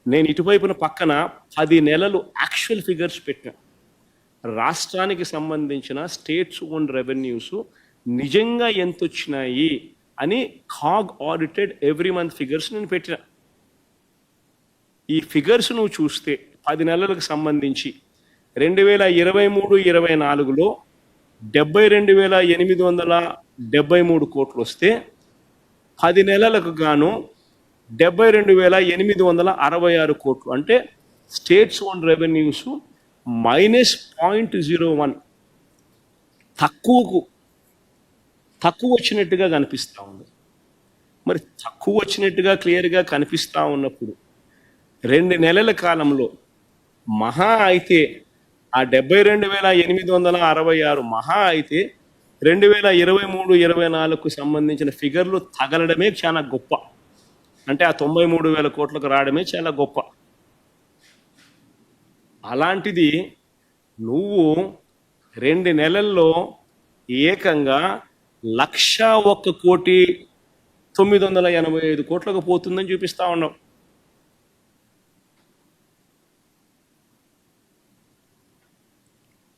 నేను ఇటువైపున పక్కన 10 నెలలు యాక్చువల్ ఫిగర్స్ పెట్టిన రాష్ట్రానికి సంబంధించిన స్టేట్స్ ఓన్ రెవెన్యూస్ నిజంగా ఎంత వచ్చినాయి అని CAG audited every month figures నేను పెట్టిన. ఈ ఫిగర్స్ నువ్వు చూస్తే 10 నెలలకు సంబంధించి 2023-24లో 72,873 కోట్లు వస్తే 10 నెలలకు గాను 72,866 కోట్లు, అంటే స్టేట్స్ ఓన్ రెవెన్యూస్ -0.01 తక్కువ వచ్చినట్టుగా కనిపిస్తూ ఉంది. మరి తక్కువ వచ్చినట్టుగా క్లియర్గా కనిపిస్తూ ఉన్నప్పుడు 2 నెలల కాలంలో మహా అయితే ఆ 72,866 మహా అయితే 2023-24కు సంబంధించిన ఫిగర్లు తగలడమే చాలా గొప్ప. అంటే ఆ 93,000 కోట్లకు రావడమే చాలా గొప్ప. అలాంటిది నువ్వు 2 నెలల్లో ఏకంగా 101,985 కోట్లకు పోతుందని చూపిస్తా ఉన్నావు.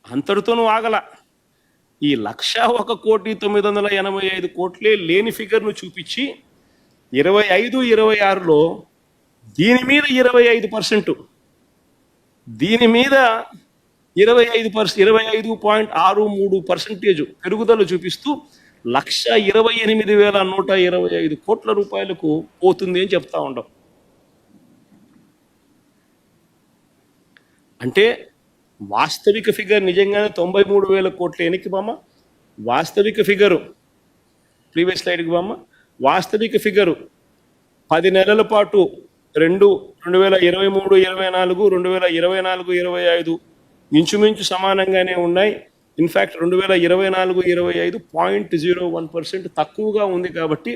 అంతటితో నువ్వు ఆగల. ఈ 101,985 కోట్లే లేని ఫిగర్ను చూపించి 25-26లో దీని మీద 25%, దీని మీద 25.63% పెరుగుదల చూపిస్తూ 128,125 కోట్ల రూపాయలకు పోతుంది అని చెప్తా ఉంటాం. అంటే వాస్తవిక ఫిగర్ నిజంగానే 93,000 కోట్ల ఎనికి బామ్మ, వాస్తవిక ఫిగరు ప్రీవియస్ స్లైడ్కి బామ్మ, వాస్తవిక ఫిగరు 10 నెలల పాటు 2023-24, 2024-25 ఇంచుమించు సమానంగానే ఉన్నాయి. ఇన్ఫ్యాక్ట్ 2024-25 0.01% తక్కువగా ఉంది. కాబట్టి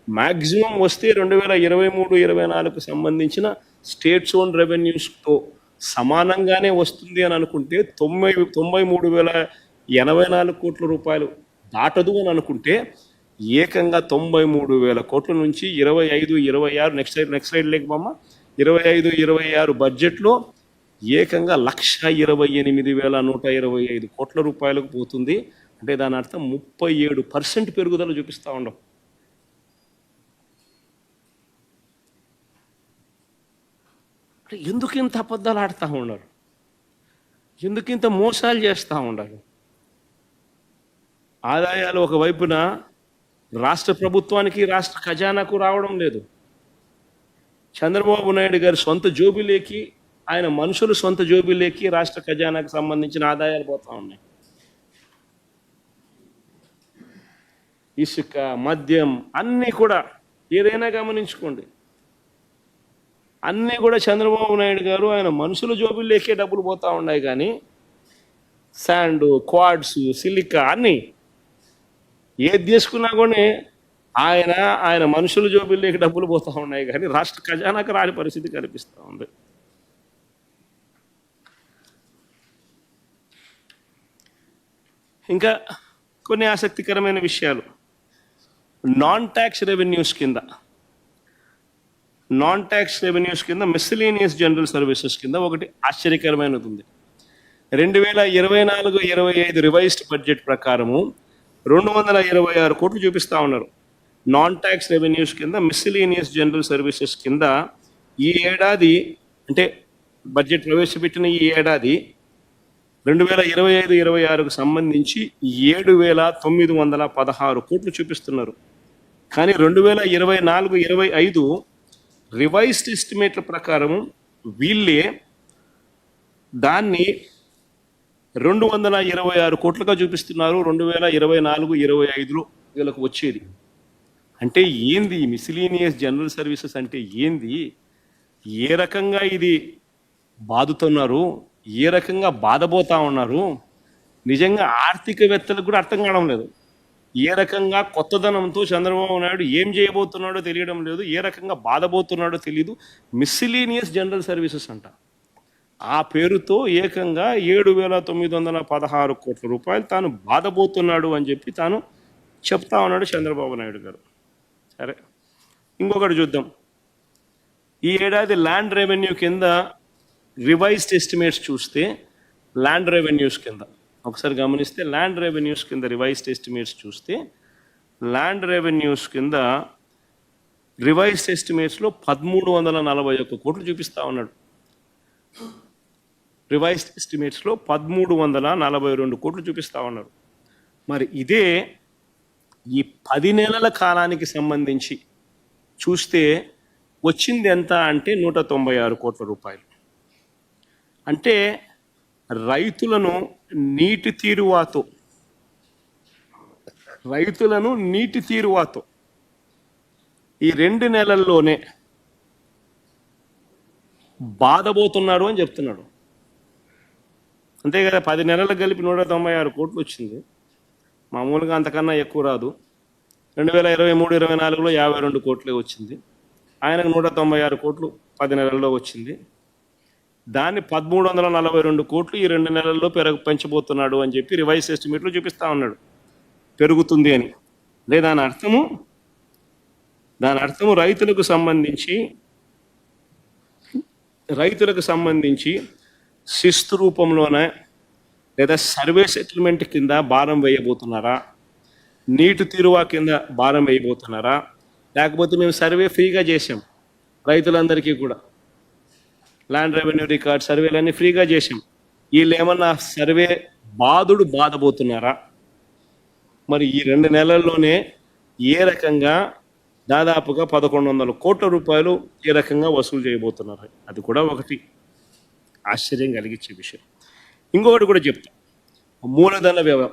మ్యాక్సిమం వస్తే 2023-24కు సంబంధించిన స్టేట్స్ ఓన్ రెవెన్యూస్తో సమానంగానే వస్తుంది అని అనుకుంటే 93,084 కోట్ల రూపాయలు దాటదు అని అనుకుంటే ఏకంగా 93,000 కోట్ల నుంచి 25-26 నెక్స్ట్ స్లైడ్ లేకపోమ్మా 25-26 బడ్జెట్లో ఏకంగా 128,125 కోట్ల రూపాయలకు పోతుంది. అంటే దాని అర్థం 37% పెరుగుదల చూపిస్తూ ఉండవు. అంటే ఎందుకు ఇంత అబద్ధాలు ఆడుతూ ఉన్నారు, ఎందుకు ఇంత మోసాలు చేస్తూ ఉండాలి? ఆదాయాలు ఒకవైపున రాష్ట్ర ప్రభుత్వానికి రాష్ట్ర ఖజానాకు రావడం లేదు. చంద్రబాబు నాయుడు గారి సొంత జోబిలేకి, ఆయన మనుషులు సొంత జోబిలేకి రాష్ట్ర ఖజానాకు సంబంధించిన ఆదాయాలు పోతా ఉన్నాయి. ఇసుక, మద్యం అన్నీ కూడా ఏదైనా గమనించుకోండి, అన్నీ కూడా చంద్రబాబు నాయుడు గారు ఆయన మనుషుల జోబిలేకే డబ్బులు పోతా ఉన్నాయి. కానీ శాండ్, క్వాడ్స్, సిలికా అన్నీ ఏది తీసుకున్నా కూడా ఆయన మనుషుల జోబిల్లోకి డబ్బులు పోతూ ఉన్నాయి. కానీ రాష్ట్ర ఖజానాకు రాని పరిస్థితి కనిపిస్తూ ఉంది. ఇంకా కొన్ని ఆసక్తికరమైన విషయాలు నాన్ ట్యాక్స్ రెవెన్యూస్ కింద మిస్సిలీనియస్ జనరల్ సర్వీసెస్ కింద ఒకటి ఆశ్చర్యకరమైనది ఉంది. 2024-25 రివైజ్డ్ బడ్జెట్ ప్రకారము 226 కోట్లు చూపిస్తా ఉన్నారు. నాన్ ట్యాక్స్ రెవెన్యూస్ కింద మిస్సిలీనియస్ జనరల్ సర్వీసెస్ కింద ఈ ఏడాది, అంటే బడ్జెట్ ప్రవేశపెట్టిన ఈ ఏడాది 2025-26కు సంబంధించి 7,916 కోట్లు చూపిస్తున్నారు. కానీ 2024-25 రివైజ్డ్ ఎస్టిమేట్ల ప్రకారము వీళ్ళే దాన్ని 226 కోట్లుగా చూపిస్తున్నారు 2024-25లో వీళ్ళకు వచ్చేది. అంటే ఏంది మిస్సిలీనియస్ జనరల్ సర్వీసెస్ అంటే ఏంది? ఏ రకంగా ఇది బాదుతున్నారు, ఏ రకంగా బాధపోతా ఉన్నారు? నిజంగా ఆర్థికవేత్తలకు కూడా అర్థం కావడం లేదు. ఏ రకంగా కొత్తదనంతో చంద్రబాబు నాయుడు ఏం చేయబోతున్నాడో తెలియడం లేదు, ఏ రకంగా బాధపోతున్నాడో తెలియదు. మిస్సిలీనియస్ జనరల్ సర్వీసెస్ అంట. ఆ పేరుతో ఏకంగా 7,916 కోట్ల రూపాయలు తాను బాధపోతున్నాడు అని చెప్పి తాను చెప్తా ఉన్నాడు చంద్రబాబు నాయుడు గారు. సరే, ఇంకొకటి చూద్దాం. ఈ ఏడాది ల్యాండ్ రెవెన్యూ కింద రివైజ్డ్ ఎస్టిమేట్స్ చూస్తే ల్యాండ్ రెవెన్యూస్ కింద ఒకసారి గమనిస్తే ల్యాండ్ రెవెన్యూస్ కింద రివైజ్డ్ ఎస్టిమేట్స్ చూస్తే ల్యాండ్ రెవెన్యూస్ కింద రివైజ్డ్ ఎస్టిమేట్స్లో 1,341 కోట్లు చూపిస్తా ఉన్నాడు. రివైజ్డ్ ఎస్టిమేట్స్లో 1,342 కోట్లు చూపిస్తా ఉన్నారు. మరి ఇదే ఈ 10 నెలల కాలానికి సంబంధించి చూస్తే వచ్చింది ఎంత అంటే 196 కోట్ల రూపాయలు. అంటే రైతులను నీటి తీరువాతో ఈ 2 నెలల్లోనే బాధపోతున్నారు అని చెప్తున్నాడు. అంతే కదా, 10 నెలలకు కలిపి 196 కోట్లు వచ్చింది. మామూలుగా అంతకన్నా ఎక్కువ రాదు. 2023-24లో 52 కోట్లే వచ్చింది. ఆయనకు 196 కోట్లు 10 నెలల్లో వచ్చింది. దాన్ని 1,342 కోట్లు ఈ 2 నెలల్లో పెంచబోతున్నాడు అని చెప్పి రివైజ్ ఎస్టిమేట్లో చూపిస్తా ఉన్నాడు పెరుగుతుంది అని. దాని అర్థము రైతులకు సంబంధించి శిస్తు రూపంలోనే లేదా సర్వే సెటిల్మెంట్ కింద భారం వేయబోతున్నారా, నీటి తీరువా కింద భారం వేయబోతున్నారా, లేకపోతే మేము సర్వే ఫ్రీగా చేసాం రైతులందరికీ కూడా, ల్యాండ్ రెవెన్యూ రికార్డ్ సర్వేలన్నీ ఫ్రీగా చేసాం, వీళ్ళు ఏమన్నా సర్వే బాధపోతున్నారా? మరి ఈ 2 నెలల్లోనే ఏ రకంగా దాదాపుగా 1,100 కోట్ల రూపాయలు ఏ రకంగా వసూలు చేయబోతున్నారు, అది కూడా ఒకటి ఆశ్చర్యం కలిగించే విషయం. ఇంకొకటి కూడా చెప్తా, మూలధన వ్యయం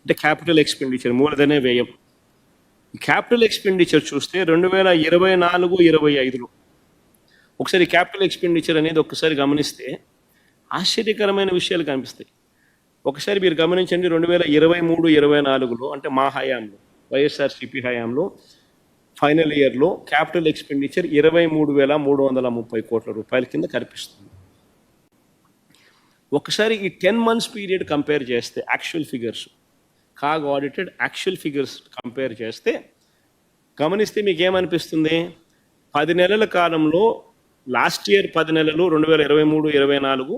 అంటే క్యాపిటల్ ఎక్స్పెండిచర్, మూలధన వ్యయం. క్యాపిటల్ ఎక్స్పెండిచర్ చూస్తే 2024-25లో ఒకసారి క్యాపిటల్ ఎక్స్పెండిచర్ అనేది ఒకసారి గమనిస్తే ఆశ్చర్యకరమైన విషయాలు కనిపిస్తాయి. ఒకసారి మీరు గమనించండి, 2023-24లో అంటే మా హయాంలో, వైఎస్ఆర్సీపీ హయాంలో ఫైనల్ ఇయర్లో క్యాపిటల్ ఎక్స్పెండిచర్ 23,330 కోట్ల రూపాయల కింద కనిపిస్తుంది. ఒకసారి ఈ 10 months పీరియడ్ కంపేర్ చేస్తే actual figures, CAG audited actual figures compare చేస్తే గమనిస్తే మీకు ఏమనిపిస్తుంది? 10 నెలల కాలంలో లాస్ట్ ఇయర్ 10 నెలలు 2023-24,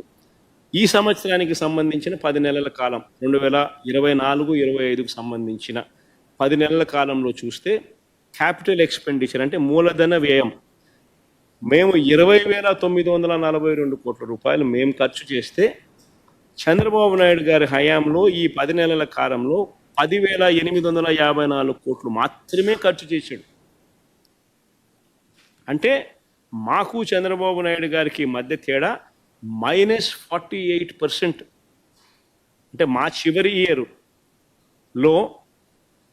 ఈ సంవత్సరానికి సంబంధించిన 10 నెలల కాలం 2024-25కు సంబంధించిన 10 నెలల కాలంలో చూస్తే క్యాపిటల్ ఎక్స్పెండిచర్ అంటే మూలధన వ్యయం మేము 20,942 కోట్ల రూపాయలు మేము ఖర్చు చేస్తే చంద్రబాబు నాయుడు గారి హయాంలో ఈ 10 నెలల కాలంలో 10,854 కోట్లు మాత్రమే ఖర్చు చేశాడు. అంటే మాకు చంద్రబాబు నాయుడు గారికి మధ్య తేడా -48%. అంటే మా చివరి ఇయర్లో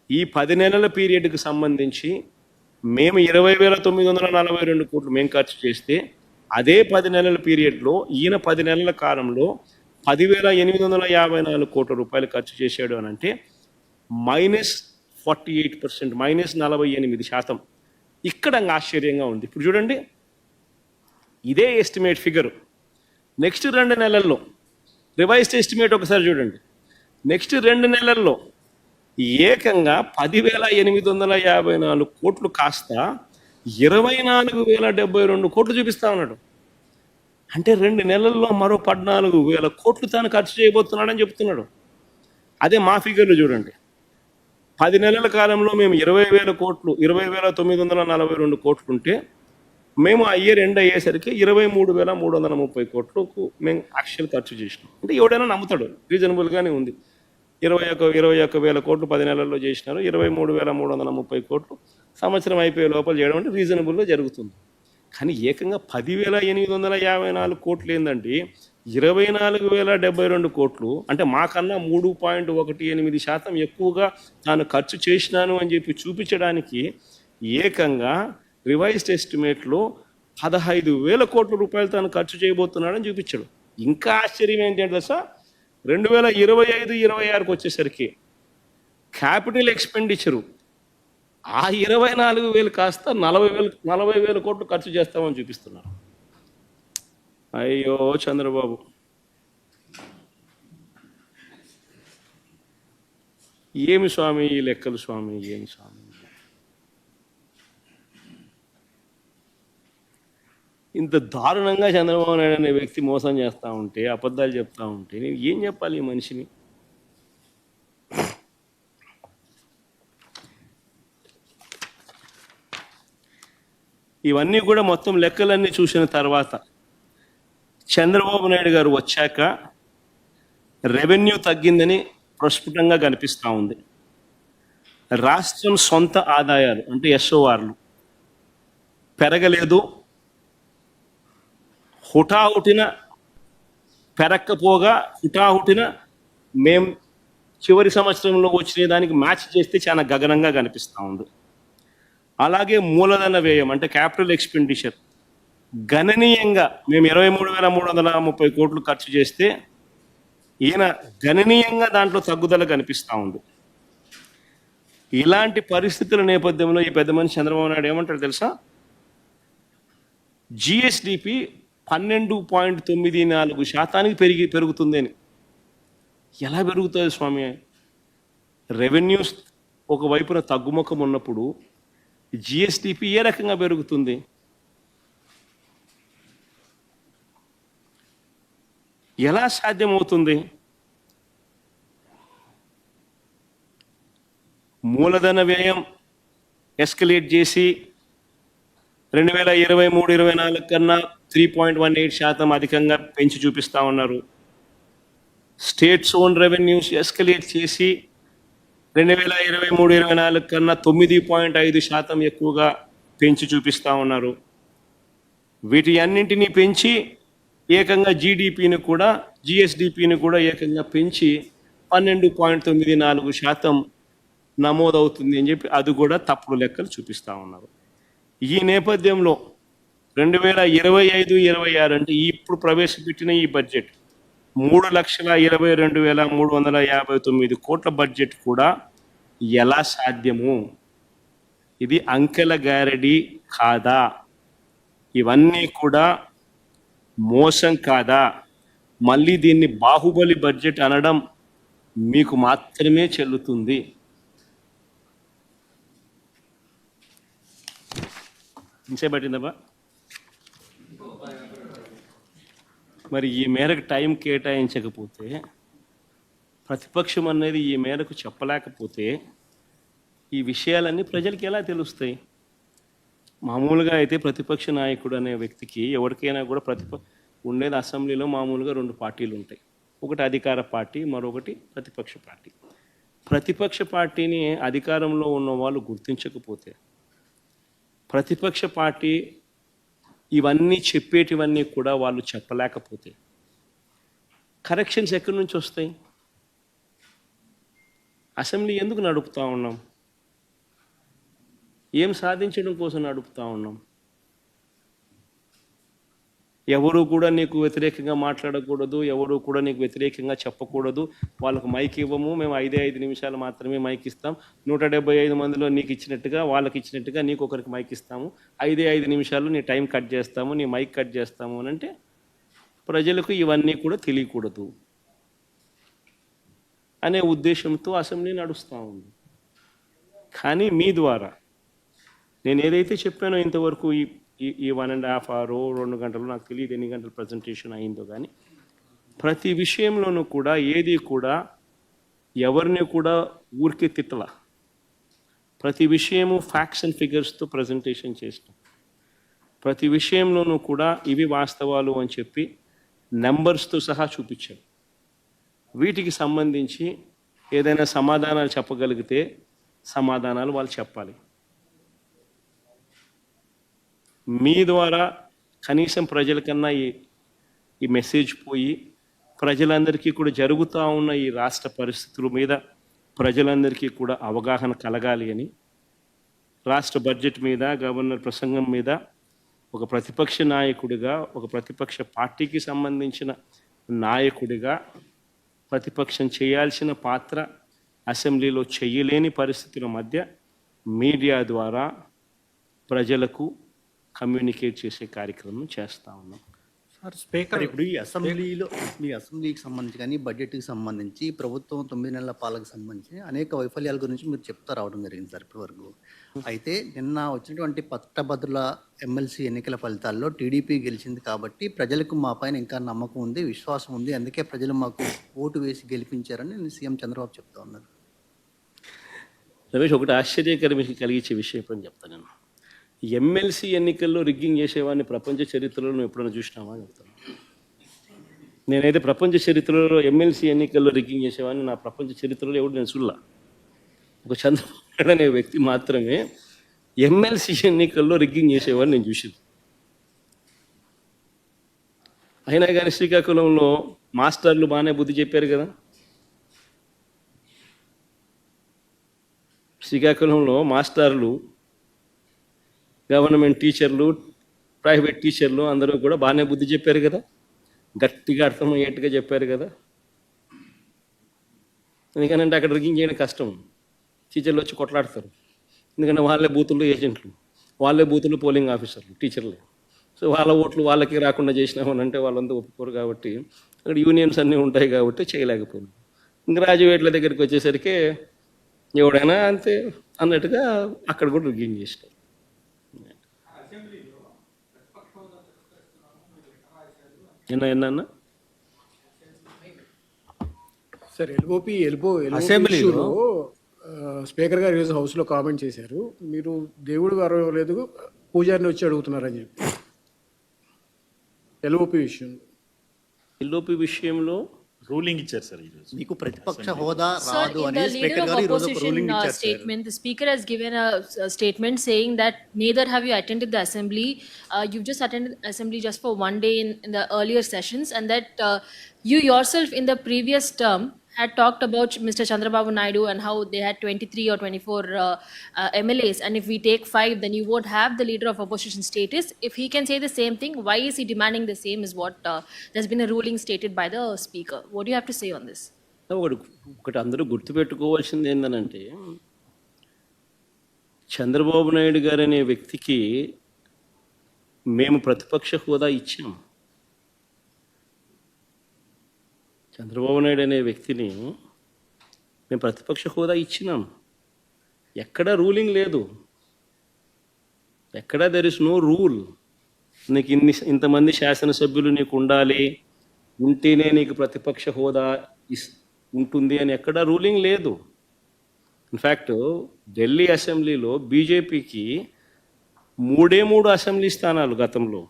ఈ 10 నెలల పీరియడ్కి సంబంధించి మేము 20,942 కోట్లు మేము ఖర్చు చేస్తే అదే 10 నెలల పీరియడ్లో ఈయన 10 నెలల కాలంలో 10,854 కోట్ల రూపాయలు ఖర్చు చేశాడు అని అంటే -48%, -48%. ఇక్కడ ఆశ్చర్యంగా ఉంది. ఇప్పుడు చూడండి, ఇదే ఎస్టిమేట్ ఫిగర్ నెక్స్ట్ 2 నెలల్లో రివైజ్డ్ ఎస్టిమేట్ ఒకసారి చూడండి. నెక్స్ట్ 2 నెలల్లో ఏకంగా 10,854 కోట్లు కాస్త 24,072 కోట్లు చూపిస్తా ఉన్నాడు. అంటే 2 నెలల్లో మరో 14,000 కోట్లు తాను ఖర్చు చేయబోతున్నాడని చెప్తున్నాడు. అదే మా ఫిగర్లు చూడండి, 10 నెలల కాలంలో మేము 20,000 కోట్లు 20,942 కోట్లు ఉంటే మేము ఆ ఇయర్ ఎండ్ అయ్యేసరికి 23,330 కోట్లకు మేము యాక్చువల్ ఖర్చు చేసినాం. అంటే ఎవడైనా నమ్ముతాడు, రీజనబుల్గానే ఉంది. 21,000 కోట్లు 10 నెలల్లో చేసినారు, 23,330 కోట్లు సంవత్సరం అయిపోయే లోపల చేయడం అంటే రీజనబుల్గా జరుగుతుంది. కానీ ఏకంగా 10,854 కోట్లు ఏందండి, 24,072 కోట్లు అంటే మాకన్నా 3.18% ఎక్కువగా తాను ఖర్చు చేసినాను అని చెప్పి చూపించడానికి ఏకంగా రివైజ్డ్ ఎస్టిమేట్లో 15,000 కోట్ల రూపాయలు తాను ఖర్చు చేయబోతున్నాడని చూపించాడు. ఇంకా ఆశ్చర్యం ఏంటంటే సార్, 2025-26కు వచ్చేసరికి క్యాపిటల్ ఎక్స్పెండిచరు ఆ 24,000 కాస్త 40,000 కోట్లు ఖర్చు చేస్తామని చూపిస్తున్నారు. అయ్యో చంద్రబాబు, ఏమి స్వామి ఈ లెక్కలు స్వామి, ఏమి స్వామి? ఇంత దారుణంగా చంద్రబాబు నాయుడు అనే వ్యక్తి మోసం చేస్తూ ఉంటే, అబద్ధాలు చెప్తా ఉంటే నేను ఏం చెప్పాలి ఈ మనిషిని? ఇవన్నీ కూడా మొత్తం లెక్కలన్నీ చూసిన తర్వాత చంద్రబాబు నాయుడు గారు వచ్చాక రెవెన్యూ తగ్గిందని ప్రస్ఫుటంగా కనిపిస్తూ ఉంది. రాష్ట్రం సొంత ఆదాయాలు అంటే ఎస్ఓఆర్లు పెరగలేదు, హుటాహుటిన పెరక్కపోగా హుటాహుటిన మేం చివరి సంవత్సరంలో వచ్చిన దానికి మ్యాచ్ చేస్తే చాలా గగనంగా కనిపిస్తూ ఉంది. అలాగే మూలధన వ్యయం అంటే క్యాపిటల్ ఎక్స్పెండిచర్ గణనీయంగా మేము 23,330 కోట్లు ఖర్చు చేస్తే ఈయన గణనీయంగా దాంట్లో తగ్గుదల కనిపిస్తూ ఉంది. ఇలాంటి పరిస్థితుల నేపథ్యంలో ఈ పెద్ద మనిషి చంద్రబాబు నాయుడు ఏమంటారు తెలుసా? జిఎస్డిపి 12.94% పెరుగుతుంది అని. ఎలా పెరుగుతుంది స్వామి? రెవెన్యూస్ ఒకవైపున తగ్గుముఖం ఉన్నప్పుడు జిఎస్డిపి ఏ రకంగా పెరుగుతుంది? ఎలా సాధ్యమవుతుంది? మూలధన వ్యయం ఎస్కలేట్ చేసి 2023-24 కన్నా 3.18% అధికంగా పెంచి చూపిస్తా ఉన్నారు. స్టేట్స్ ఓన్ రెవెన్యూస్ ఎస్కలేట్ చేసి 2023-24 కన్నా 9.5% ఎక్కువగా పెంచి చూపిస్తా ఉన్నారు. వీటి అన్నింటినీ పెంచి ఏకంగా జీడిపిని కూడా జిఎస్డిపిని కూడా ఏకంగా పెంచి 12.94% నమోదవుతుంది అని చెప్పి అది కూడా తప్పుడు లెక్కలు చూపిస్తూ ఉన్నారు. ఈ నేపథ్యంలో 2025-26 అంటే ఇప్పుడు ప్రవేశపెట్టిన ఈ బడ్జెట్ 3,22,359 కోట్ల బడ్జెట్ కూడా ఎలా సాధ్యము? ఇది అంకెల గారడి కాదా? ఇవన్నీ కూడా మోసం కాదా? మళ్ళీ దీన్ని బాహుబలి బడ్జెట్ అనడం మీకు మాత్రమే చెల్లుతుంది. ఇంచేపట్టిందబ్బా. మరి ఈ మేరకు టైం కేటాయించకపోతే, ప్రతిపక్షం అనేది ఈ మేరకు చెప్పలేకపోతే ఈ విషయాలన్నీ ప్రజలకి ఎలా తెలుస్తాయి? మామూలుగా అయితే ప్రతిపక్ష నాయకుడు అనే వ్యక్తికి ఎవరికైనా కూడా ఉండేది అసెంబ్లీలో మామూలుగా 2 పార్టీలు ఉంటాయి. ఒకటి అధికార పార్టీ, మరొకటి ప్రతిపక్ష పార్టీ. ప్రతిపక్ష పార్టీని అధికారంలో ఉన్న వాళ్ళు గుర్తించకపోతే, ప్రతిపక్ష పార్టీ ఇవన్నీ చెప్పేటివన్నీ కూడా వాళ్ళు చెప్పలేకపోతే కరెక్షన్స్ ఎక్కడి నుంచి వస్తాయి? అసెంబ్లీ ఎందుకు నడుపుతా ఉన్నాం? ఏం సాధించడం కోసం నడుపుతా ఉన్నాం? ఎవరు కూడా నీకు వ్యతిరేకంగా మాట్లాడకూడదు, ఎవరు కూడా నీకు వ్యతిరేకంగా చెప్పకూడదు. వాళ్ళకు మైక్ ఇవ్వము, మేము 5 నిమిషాలు మాత్రమే మైక్ ఇస్తాం. 175 మందిలో నీకు ఇచ్చినట్టుగా వాళ్ళకి ఇచ్చినట్టుగా నీకు ఒకరికి మైక్ ఇస్తాము. 5 నిమిషాలు నీ టైం కట్ చేస్తాము, నీ మైక్ కట్ చేస్తాము అని అంటే ప్రజలకు ఇవన్నీ కూడా తెలియకూడదు అనే ఉద్దేశంతో అసెంబ్లీ నడుస్తూ ఉంది. కానీ మీ ద్వారా నేను ఏదైతే చెప్పానో ఇంతవరకు ఈ 1.5 hour 2 గంటలు నాకు తెలియదు ఎన్ని గంటలు ప్రజెంటేషన్ అయిందో, కానీ ప్రతి విషయంలోనూ కూడా ఏది కూడా ఎవరిని కూడా ఊరికే తిట్టల. ప్రతి విషయము ఫ్యాక్ట్స్ అండ్ ఫిగర్స్తో ప్రజెంటేషన్ చేస్తాం. ప్రతి విషయంలోనూ కూడా ఇవి వాస్తవాలు అని చెప్పి నెంబర్స్తో సహా చూపించాం. వీటికి సంబంధించి ఏదైనా సమాధానాలు చెప్పగలిగితే సమాధానాలు వాళ్ళు చెప్పాలి. మీ ద్వారా కనీసం ప్రజలకన్నా ఈ మెసేజ్ పోయి ప్రజలందరికీ కూడా జరుగుతూ ఉన్న ఈ రాష్ట్ర పరిస్థితుల మీద ప్రజలందరికీ కూడా అవగాహన కలగాలి అని రాష్ట్ర బడ్జెట్ మీద, గవర్నర్ ప్రసంగం మీద ఒక ప్రతిపక్ష నాయకుడిగా, ఒక ప్రతిపక్ష పార్టీకి సంబంధించిన నాయకుడిగా ప్రతిపక్షం చేయాల్సిన పాత్ర అసెంబ్లీలో చేయలేని పరిస్థితుల మధ్య మీడియా ద్వారా ప్రజలకు కమ్యూనికేట్ చేసే కార్యక్రమం చేస్తూ ఉన్నాం. స్పీకర్ ఇప్పుడు ఈ అసెంబ్లీలో మీ అసెంబ్లీకి సంబంధించి కానీ బడ్జెట్కి సంబంధించి ప్రభుత్వం 9 నెలల పాలనకు సంబంధించి అనేక వైఫల్యాల గురించి మీరు చెప్తా రావడం జరిగింది సార్ ఇప్పటి వరకు. అయితే నిన్న వచ్చినటువంటి పట్టభద్రుల ఎమ్మెల్సీ ఎన్నికల ఫలితాల్లో టీడీపీ గెలిచింది కాబట్టి ప్రజలకు మా పైన ఇంకా నమ్మకం ఉంది, విశ్వాసం ఉంది, అందుకే ప్రజలు మాకు ఓటు వేసి గెలిపించారని సీఎం చంద్రబాబు చెప్తా ఉన్నారు. రమేష్, ఒకటి ఆశ్చర్యకరం కలిగించే విషయం ఎప్పుడని చెప్తాను. నేను ఎమ్మెల్సీ ఎన్నికల్లో రిగ్గింగ్ చేసేవాడిని ప్రపంచ చరిత్రలో నువ్వు ఎప్పుడైనా చూసినావా అని చెప్తాను. నేనైతే ప్రపంచ చరిత్రలో ఎమ్మెల్సీ ఎన్నికల్లో రిగ్గింగ్ చేసేవాడిని నా ప్రపంచ చరిత్రలో ఎవడు నేను చూడలా. ఒక చంద్రబాబు నాయుడు అనే వ్యక్తి మాత్రమే ఎమ్మెల్సీ ఎన్నికల్లో రిగ్గింగ్ చేసేవాడిని నేను చూసింది. అయినా కానీ శ్రీకాకుళంలో మాస్టర్లు బాగానే బుద్ధి చెప్పారు కదా. శ్రీకాకుళంలో మాస్టర్లు, గవర్నమెంట్ టీచర్లు, ప్రైవేట్ టీచర్లు అందరూ కూడా బాగానే బుద్ధి చెప్పారు కదా, గట్టిగా అర్థమయ్యేట్టుగా చెప్పారు కదా. ఎందుకంటే అక్కడ రిగ్గింగ్ చేయడం కష్టం. టీచర్లు వచ్చి కొట్లాడతారు, ఎందుకంటే వాళ్ళే బూతుల్లో ఏజెంట్లు, వాళ్ళే బూతుల్లో పోలింగ్ ఆఫీసర్లు, టీచర్లే. సో వాళ్ళ ఓట్లు వాళ్ళకి రాకుండా చేసినామని అంటే వాళ్ళంతా ఒప్పుకోరు. కాబట్టి అక్కడ యూనియన్స్ అన్నీ ఉంటాయి కాబట్టి చేయలేకపోయింది. గ్రాడ్యుయేట్ల దగ్గరికి వచ్చేసరికి ఎవడైనా అంతే అన్నట్టుగా అక్కడ కూడా రిగ్గింగ్ చేసినారు. ఎన్న సార్ ఎల్ఓ అసెంబ్లీలో స్పీకర్ గారు ఈరోజు హౌస్లో కామెంట్ చేశారు, మీరు దేవుడు గారు లేదు పూజారిని వచ్చి అడుగుతున్నారని చెప్పి ఎల్ఓపి విషయంలో రూలింగ్ ఇచ్చారు సార్ ఈరోజు. మీకు ప్రతిపక్ష హోదా రాదు in అని the స్పీకర్ leader గారు of ఈరోజు ఒక opposition రూలింగ్ ఇచ్చారు sir. statement, the speaker has given a statement saying that neither have you attended the assembly, you've just attended assembly just for one day in the earlier sessions, and that you yourself in the previous term had talked about Mr. Chandrababu Naidu and how they had 23 or 24 MLAs, and if we take 5, then you won't have the leader of opposition status. If he can say the same thing, why is he demanding the same is what there's been a ruling stated by the speaker. What do you have to say on this? ఒకటి అందరూ గుర్తుపెట్టుకోవాల్సింది ఏంటంటే, చంద్రబాబు నాయుడు గారు అనే వ్యక్తికి మేము ప్రతిపక్ష హోదా ఇచ్చాం. చంద్రబాబు నాయుడు అనే వ్యక్తిని మేము ప్రతిపక్ష హోదా ఇచ్చినాం. ఎక్కడా రూలింగ్ లేదు, ఎక్కడా దెర్ ఇస్ నో రూల్. నీకు ఇంతమంది శాసనసభ్యులు నీకు ఉండాలి, ఉంటేనే నీకు ప్రతిపక్ష హోదా ఉంటుంది అని ఎక్కడా రూలింగ్ లేదు. ఇన్ఫ్యాక్ట్ ఢిల్లీ అసెంబ్లీలో బీజేపీకి 3 అసెంబ్లీ స్థానాలు గతంలో,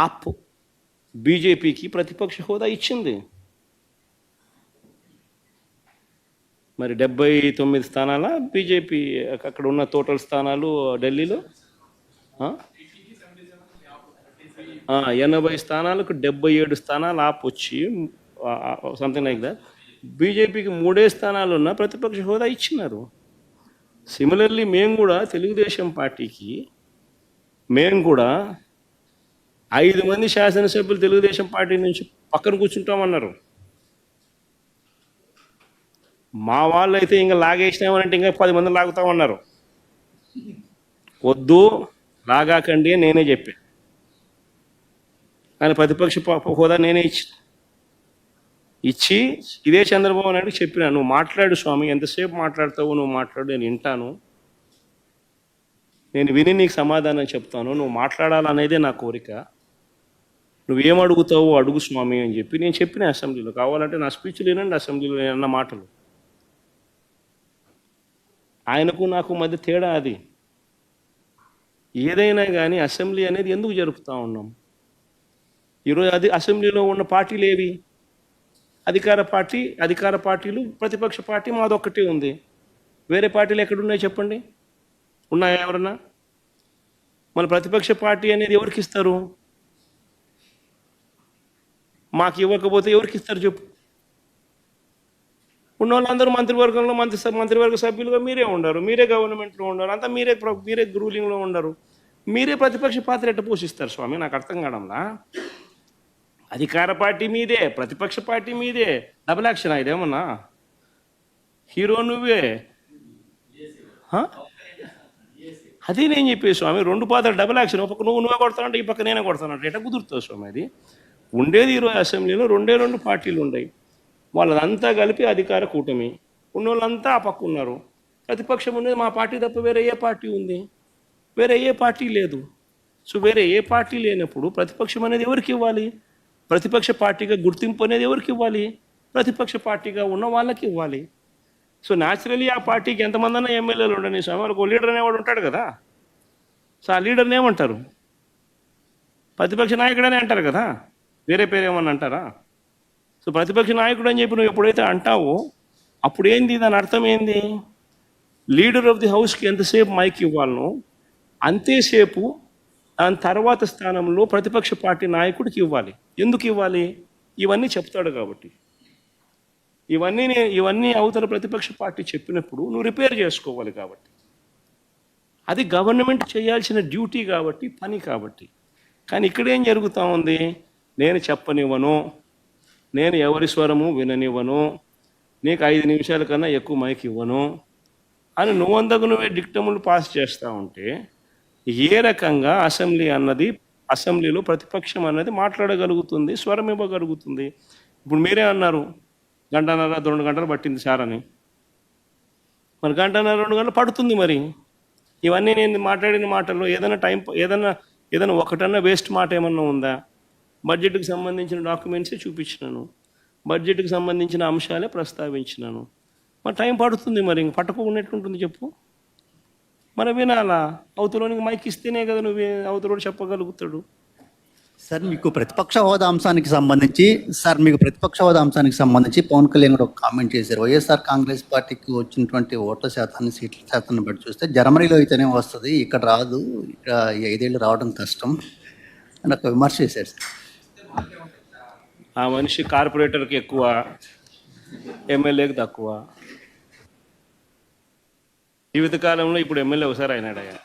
ఆప్ బీజేపీకి ప్రతిపక్ష హోదా ఇచ్చింది. మరి 79 స్థానాల బీజేపీ అక్కడ ఉన్న టోటల్ స్థానాలు ఢిల్లీలో 80 స్థానాలకు 77 స్థానాలు ఆప్ వచ్చి సంథింగ్ లైక్ దట్. బీజేపీకి 3 స్థానాలు ఉన్న ప్రతిపక్ష హోదా ఇచ్చినారు. సిమిలర్లీ మేము కూడా తెలుగుదేశం పార్టీకి మేము కూడా 5 మంది శాసనసభ్యులు తెలుగుదేశం పార్టీ నుంచి పక్కన కూర్చుంటామన్నారు. మా వాళ్ళు అయితే ఇంకా లాగేసినామనంటే ఇంకా 10 మంది లాగుతామన్నారు. వద్దు లాగాకండి నేనే చెప్పాను. ఆయన ప్రతిపక్ష హోదా నేనే ఇచ్చి ఇదే చంద్రబాబు నాయుడు చెప్పినా, నువ్వు మాట్లాడు స్వామి, ఎంతసేపు మాట్లాడతావు నువ్వు మాట్లాడు, నేను వింటాను, నేను విని నీకు సమాధానం చెప్తాను, నువ్వు మాట్లాడాలనేదే నా కోరిక, నువ్వేం అడుగుతావు అడుగు స్వామి అని చెప్పి నేను చెప్పిన అసెంబ్లీలో. కావాలంటే నా స్పీచ్లు వినండి, అసెంబ్లీలో నేను అన్న మాటలు. ఆయనకు నాకు మధ్య తేడా అది. ఏదైనా కానీ అసెంబ్లీ అనేది ఎందుకు జరుపుతూ ఉన్నాం? ఈరోజు అసెంబ్లీలో ఉన్న పార్టీలు ఏవి? అధికార పార్టీలు, ప్రతిపక్ష పార్టీ మాదొక్కటే ఉంది. వేరే పార్టీలు ఎక్కడున్నాయి చెప్పండి? ఉన్నాయా ఎవరన్నా? మన ప్రతిపక్ష పార్టీ అనేది ఎవరికి ఇస్తారు? మాకు ఇవ్వకపోతే ఎవరికి ఇస్తారు చెప్పు? ఉన్న వాళ్ళందరూ మంత్రివర్గంలో మంత్రివర్గ సభ్యులుగా మీరే ఉండరు, మీరే గవర్నమెంట్లో ఉండరు, అంతా మీరే రూలింగ్లో ఉండరు. మీరే ప్రతిపక్ష పాత్ర ఎట్ట పోషిస్తారు స్వామి? నాకు అర్థం కావడంలా. అధికార పార్టీ మీదే, ప్రతిపక్ష పార్టీ మీదే. డబుల్ యాక్షన్ ఇదేమన్నా? హీరో నువ్వే, అదే నేను చెప్పే స్వామి, రెండు పాత్ర డబుల్ యాక్షన్. ఒక పక్క నువ్వే కొడతానంటే ఈ పక్క నేనే కొడతానంటే ఎట్లా కుదురుతుంది స్వామి? అది ఉండేది ఈరోజు అసెంబ్లీలో రెండు పార్టీలు ఉన్నాయి, వాళ్ళంతా కలిపి అధికార కూటమి, ఉన్నోళ్ళంతా ఆ పక్క ఉన్నారు. ప్రతిపక్షం ఉన్నది మా పార్టీ తప్ప వేరే ఏ పార్టీ ఉంది? వేరే ఏ పార్టీ లేదు. సో వేరే ఏ పార్టీ లేనప్పుడు ప్రతిపక్షం అనేది ఎవరికి ఇవ్వాలి? ప్రతిపక్ష పార్టీగా గుర్తింపు అనేది ఎవరికి ఇవ్వాలి? ప్రతిపక్ష పార్టీగా ఉన్న వాళ్ళకి ఇవ్వాలి. సో న్యాచురలీ ఆ పార్టీకి ఎంతమంది అన్నా ఎమ్మెల్యేలు ఉండని స్వామి, వాళ్ళకు లీడర్ అనేవాడు ఉంటాడు కదా. సో ఆ లీడర్ని ఏమంటారు? ప్రతిపక్ష నాయకుడనే అంటారు కదా, వేరే పేరు ఏమన్నా అంటారా? సో ప్రతిపక్ష నాయకుడు అని చెప్పి నువ్వు ఎప్పుడైతే అంటావో అప్పుడు ఏంది, దాని అర్థం ఏంది? లీడర్ ఆఫ్ ది హౌస్కి ఎంతసేపు మైక్ ఇవ్వాలనో అంతేసేపు దాని తర్వాత స్థానంలో ప్రతిపక్ష పార్టీ నాయకుడికి ఇవ్వాలి. ఎందుకు ఇవ్వాలి? ఇవన్నీ చెప్తాడు కాబట్టి. ఇవన్నీ అవతల ప్రతిపక్ష పార్టీ చెప్పినప్పుడు నువ్వు రిపేర్ చేసుకోవాలి కాబట్టి. అది గవర్నమెంట్ చేయాల్సిన డ్యూటీ కాబట్టి, పని కాబట్టి. కానీ ఇక్కడ ఏం జరుగుతూ ఉంది? నేను చెప్పనివ్వను, నేను ఎవరి స్వరము విననివ్వను, నీకు 5 నిమిషాల కన్నా ఎక్కువ మైక్ ఇవ్వను అని నువ్వే డిక్టములు పాస్ చేస్తూ ఉంటే ఏ రకంగా అసెంబ్లీలో ప్రతిపక్షం అన్నది మాట్లాడగలుగుతుంది, స్వరం ఇవ్వగలుగుతుంది? ఇప్పుడు మీరే అన్నారు 1.5-2 గంటలు పట్టింది సార్ అని. మరి 1.5-2 గంటలు పడుతుంది. మరి ఇవన్నీ నేను మాట్లాడిన మాటల్లో ఏదైనా ఒకటన్నా వేస్ట్ మాట ఏమన్నా ఉందా? బడ్జెట్కి సంబంధించిన డాక్యుమెంట్సే చూపించినాను, బడ్జెట్కి సంబంధించిన అంశాలే ప్రస్తావించినాను. మరి టైం పడుతుంది. మరి ఇంక పట్టకపోయినట్లుంటుంది చెప్పు. మరి వినాలా? అవతలోనికి మైక్ ఇస్తేనే కదా నువ్వు అవతలోడు చెప్పగలుగుతాడు. సార్ మీకు ప్రతిపక్ష హోదా అంశానికి సంబంధించి పవన్ కళ్యాణ్ గారు ఒక కామెంట్ చేశారు. వైఎస్ఆర్ కాంగ్రెస్ పార్టీకి వచ్చినటువంటి ఓట్ల శాతాన్ని, సీట్ల శాతాన్ని బట్టి చూస్తే జర్మనీలో అయితేనే వస్తుంది, ఇక్కడ రాదు, ఇక్కడ 5 ఏళ్ళు రావడం కష్టం అని ఒక విమర్శ చేశారు సార్. ఆ మనిషి కార్పొరేటర్కి ఎక్కువ, ఎమ్మెల్యేకి తక్కువ. జీవితకాలంలో ఇప్పుడు ఎమ్మెల్యే ఒకసారి అయినాడయ్యా.